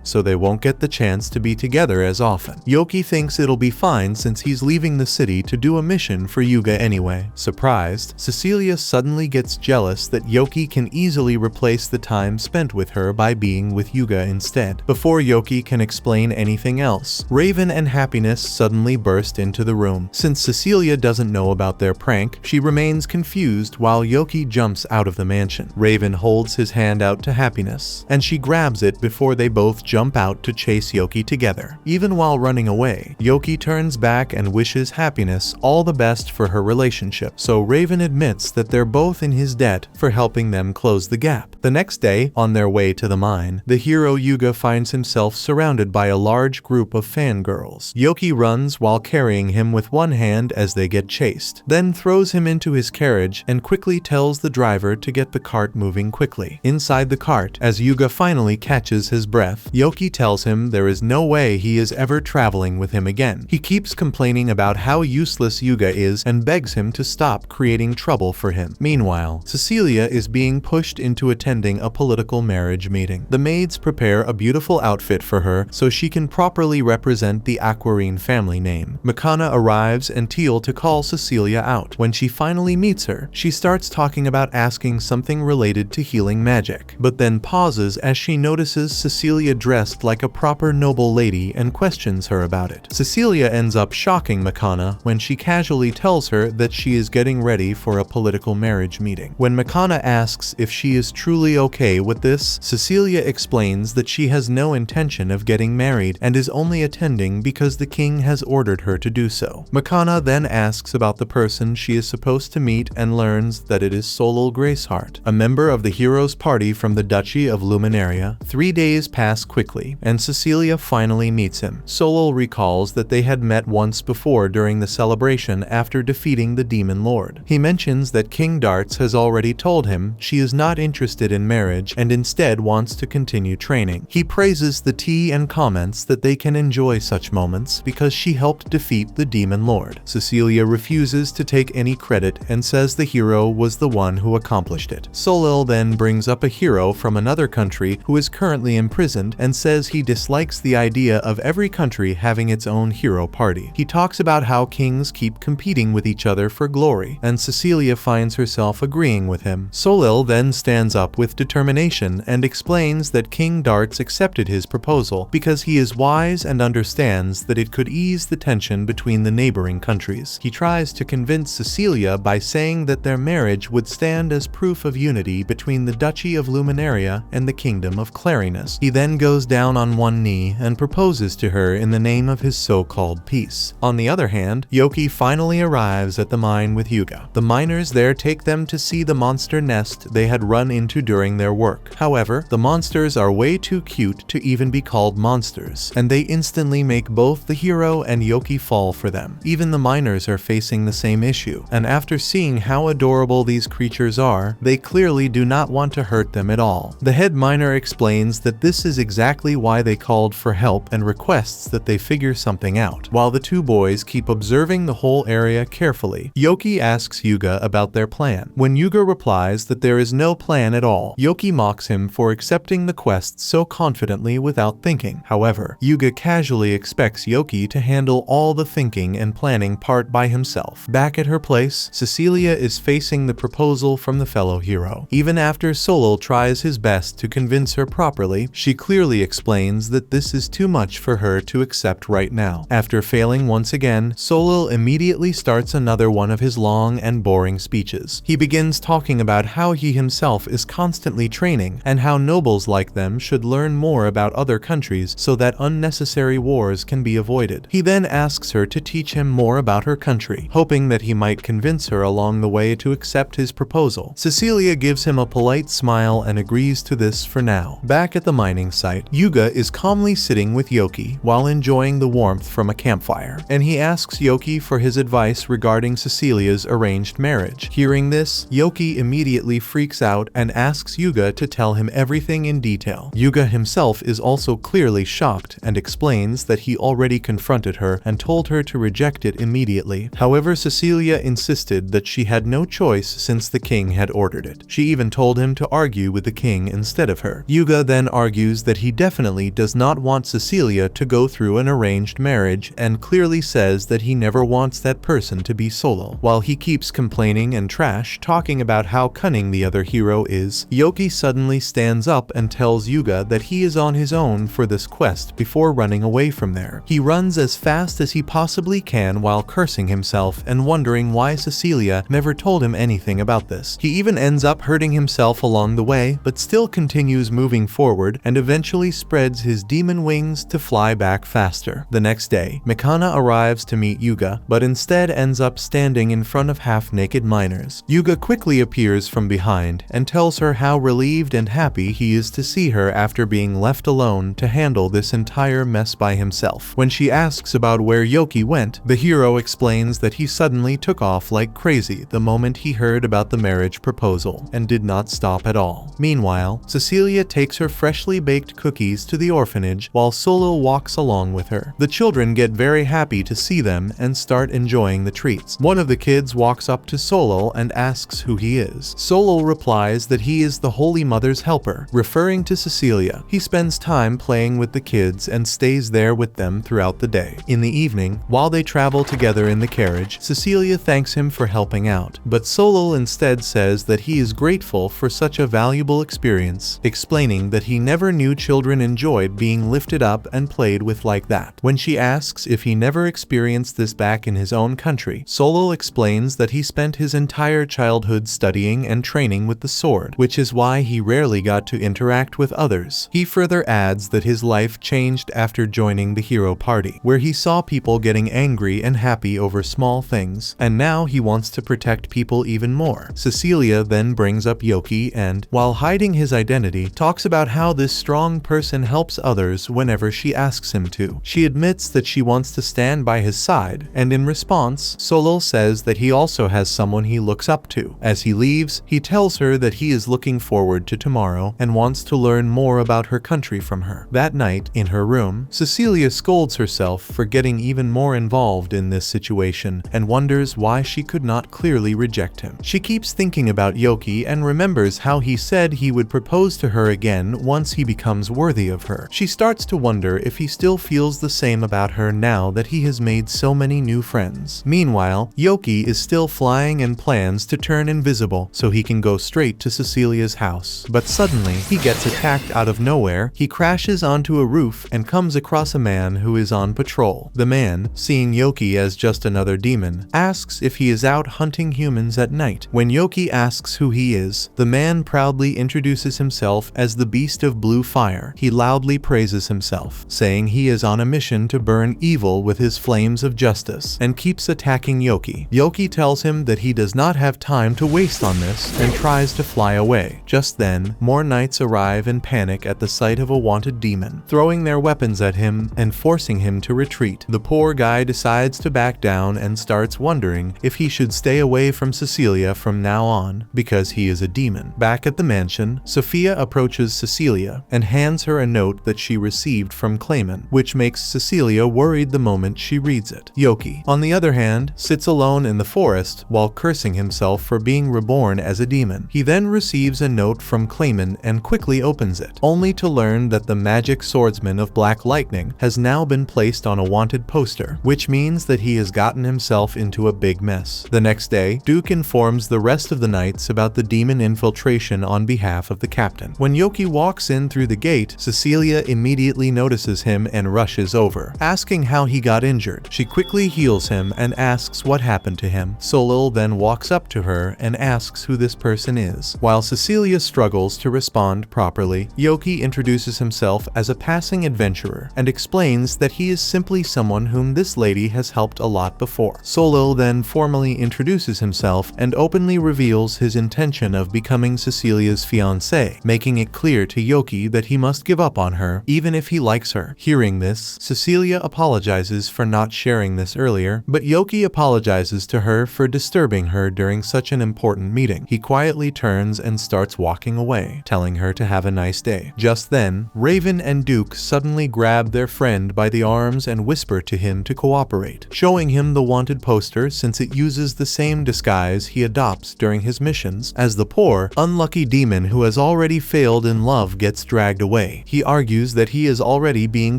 so they won't get the chance to be together as often. Yoki thinks it'll be fine since he's leaving the city to do a mission for Yuga anyway. Surprised, Cecilia suddenly gets jealous that Yoki can easily replace the time spent with her by being with Yuga instead. Before Yoki can explain anything else, Raven and Happiness suddenly burst into the room. Since Cecilia doesn't know about their prank, she remains confused while Yoki jumps out of the mansion. Raven holds his hand out to Happiness, and she grabs it before they both jump out to chase Yoki together. Even while running away, Yoki turns back and wishes Happiness all the best for her relationship, so Raven admits that they're both in his debt for helping them close the gap. The next day, on their way to the mine, the hero Yuga finds himself surrounded by a large group of fangirls. Yoki runs while carrying him with one hand as they get chased, then throws him into his carriage and quickly tells the driver to get the cart moving quickly. Inside the cart, as Yuga finally catches his breath, Yoki tells him there is no way he is ever traveling with him again. He keeps complaining about how useless Yuga is and begs him to stop creating trouble for him. Meanwhile, Cecilia is being pushed into attending a political marriage meeting. The maids prepare a beautiful outfit for her so she can properly represent the Aquarine family name. Makana arrives and Teal to call Cecilia out. When she finally meets her, she starts talking about asking something related to healing magic, but then pauses as she notices Cecilia dressed like a proper noble lady and questions her about it. Cecilia ends up shocking Makana when she casually tells her that she is getting ready for a political marriage meeting. When Makana asks if she is truly okay with this, Cecilia explains that she has no intention of getting married and is only attending because the king has ordered her to do so. Makana then asks about the person she is supposed to meet and learns that it is Solal Graceheart, a member of the hero's party from the Duchy of Luminaria. 3 days pass quickly, and Cecilia finally meets him. Solal recalls that they had met once before during the celebration after defeating the Demon Lord. He mentions that King Darts has already told him she is not interested in marriage and instead wants to continue training. He praises the tea and comments that they can enjoy such moments because she helped defeat the Demon Lord. Cecilia refuses to take any credit and says the hero was the one who accomplished it. Solil then brings up a hero from another country who is currently imprisoned and says he dislikes the idea of every country having its own hero party. He talks about how kings keep competing with each other for glory, and Cecilia finds herself agreeing with him. Solil then stands up with determination and explains that King Darts accepted his proposal because he is wise and understands that it could ease the tension between the neighboring countries. He tries to convince Cecilia by saying that their marriage would stand as proof of unity between the Duchy of Luminaria and the Kingdom of Clarinus. He then goes down on one knee and proposes to her in the name of his so-called peace. On the other hand, Yoki finally arrives at the mine with Yuga. The miners there take them to see the monster nest they had run into during their work. However, the monsters are way too cute to even be called monsters, and they instantly make both the hero and Yoki fall for them. Even the miners are facing the same issue, and after seeing how adorable these creatures are, they clearly do not want to hurt them at all. The head miner explains that this is exactly why they called for help and requests that they figure something out. While the two boys keep observing the whole area carefully, Yoki asks Yuga about their plan. When Yuga replies that there is no plan at all, Yoki mocks him for accepting the quest so confidently without thinking. However, Yuga casually expects Yoki to handle all the thinking and planning part by himself. Back at her place, Cecilia is facing the proposal from the fellow hero. Even after Solil tries his best to convince her properly, she clearly explains that this is too much for her to accept right now. After failing once again, Solil immediately starts another one of his long and boring speeches. He begins talking about how he himself is constantly training and how nobles like them should learn more about other countries so that unnecessary wars can be avoided. He then asks her to teach him more about her country, hoping that he might convince her along the way to accept his proposal. Cecilia gives him a polite smile and agrees to this for now. Back at the mining site, Yuga is calmly sitting with Yoki while enjoying the warmth from a campfire, and he asks Yoki for his advice regarding Cecilia's arranged marriage. Hearing this, Yoki immediately freaks out and asks Yuga to tell him everything in detail. Yuga himself is also clearly shocked and explains that he already confronted her and told her to reject it immediately. However, Cecilia insisted that she had no choice since the king had ordered it. She even told him to argue with the king instead of her. Yuga then argues that he definitely does not want Cecilia to go through an arranged marriage and clearly says that he never wants that person to be Solil. While he keeps complaining and trash talking about how cunning the other hero is, Yoki suddenly stands up and tells Yuga that he is on his own for this quest before running away from there. He runs as fast as he possibly can while cursing himself and wondering why Cecilia never told him anything about this. He even ends up hurting himself along the way, but still continues moving forward and eventually spreads his demon wings to fly back faster. The next day, Mikana arrives to meet Yuga, but instead ends up standing in front of half-naked miners. Yuga quickly appears from behind and tells her how relieved and happy he is to see her after being left alone to handle this entire mess by himself. When she asks about where Yoki went, the hero explains that he suddenly took off like crazy the moment he heard about the marriage proposal and did not stop at all. Meanwhile, Cecilia takes her freshly baked cookies to the orphanage while Solil walks along with her. The children get very happy to see them and start enjoying the treats. One of the kids walks up to Solil and asks who he is. Solil replies that he is the Holy Mother's helper, referring to Cecilia. He spends time playing with the kids and stays there with them throughout the day. In the evening, while they travel together in the carriage, Cecilia thanks him for helping out, but Solil instead says that he is grateful for such a valuable experience, explaining that he never knew children enjoyed being lifted up and played with like that. When she asks if he never experienced this back in his own country, Solil explains that he spent his entire childhood studying and training with the sword, which is why he rarely got to interact with others. He further adds that his life changed after joining the hero party, where he saw people getting angry and happy over small things, and now he wants to protect people even more. Cecilia then brings up Yoki and, while hiding his identity, talks about how this strong person helps others whenever she asks him to. She admits that she wants to stand by his side, and in response, Solil says that he also has someone he looks up to. As he leaves, he tells her that he is looking forward to tomorrow and wants to learn more about her country from her. That night, in her room, Cecilia scolds herself for getting even more involved in this situation and wonders wonders why she could not clearly reject him. She keeps thinking about Yoki and remembers how he said he would propose to her again once he becomes worthy of her. She starts to wonder if he still feels the same about her now that he has made so many new friends. Meanwhile, Yoki is still flying and plans to turn invisible so he can go straight to Cecilia's house. But suddenly, he gets attacked out of nowhere. He crashes onto a roof and comes across a man who is on patrol. The man, seeing Yoki as just another demon, asks if he is out hunting humans at night. When Yoki asks who he is, the man proudly introduces himself as the Beast of Blue Fire. He loudly praises himself, saying he is on a mission to burn evil with his flames of justice, and keeps attacking Yoki. Yoki tells him that he does not have time to waste on this and tries to fly away. Just then, more knights arrive in panic at the sight of a wanted demon, throwing their weapons at him and forcing him to retreat. The poor guy decides to back down and starts wondering if he should stay away from Cecilia from now on because he is a demon. Back at the mansion, Sophia approaches Cecilia and hands her a note that she received from Clayman, which makes Cecilia worried the moment she reads it. Yoki, on the other hand, sits alone in the forest while cursing himself for being reborn as a demon. He then receives a note from Clayman and quickly opens it, only to learn that the magic swordsman of Black Lightning has now been placed on a wanted poster, which means that he has gotten himself into a big mess. The next day, Duke informs the rest of the knights about the demon infiltration on behalf of the captain. When Yoki walks in through the gate, Cecilia immediately notices him and rushes over, asking how he got injured. She quickly heals him and asks what happened to him. Solil then walks up to her and asks who this person is. While Cecilia struggles to respond properly, Yoki introduces himself as a passing adventurer and explains that he is simply someone whom this lady has helped a lot before. Solil then formally introduces himself and openly reveals his intention of becoming Cecilia's fiancé, making it clear to Yoki that he must give up on her, even if he likes her. Hearing this, Cecilia apologizes for not sharing this earlier, but Yoki apologizes to her for disturbing her during such an important meeting. He quietly turns and starts walking away, telling her to have a nice day. Just then, Raven and Duke suddenly grab their friend by the arms and whisper to him to cooperate, showing him the wanted poster since it uses the same disguise he adopts during his missions. As the poor, unlucky demon who has already failed in love gets dragged away, he argues that he is already being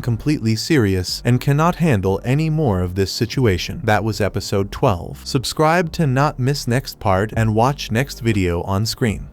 completely serious and cannot handle any more of this situation. That was episode 12. Subscribe to not miss next part and watch next video on screen.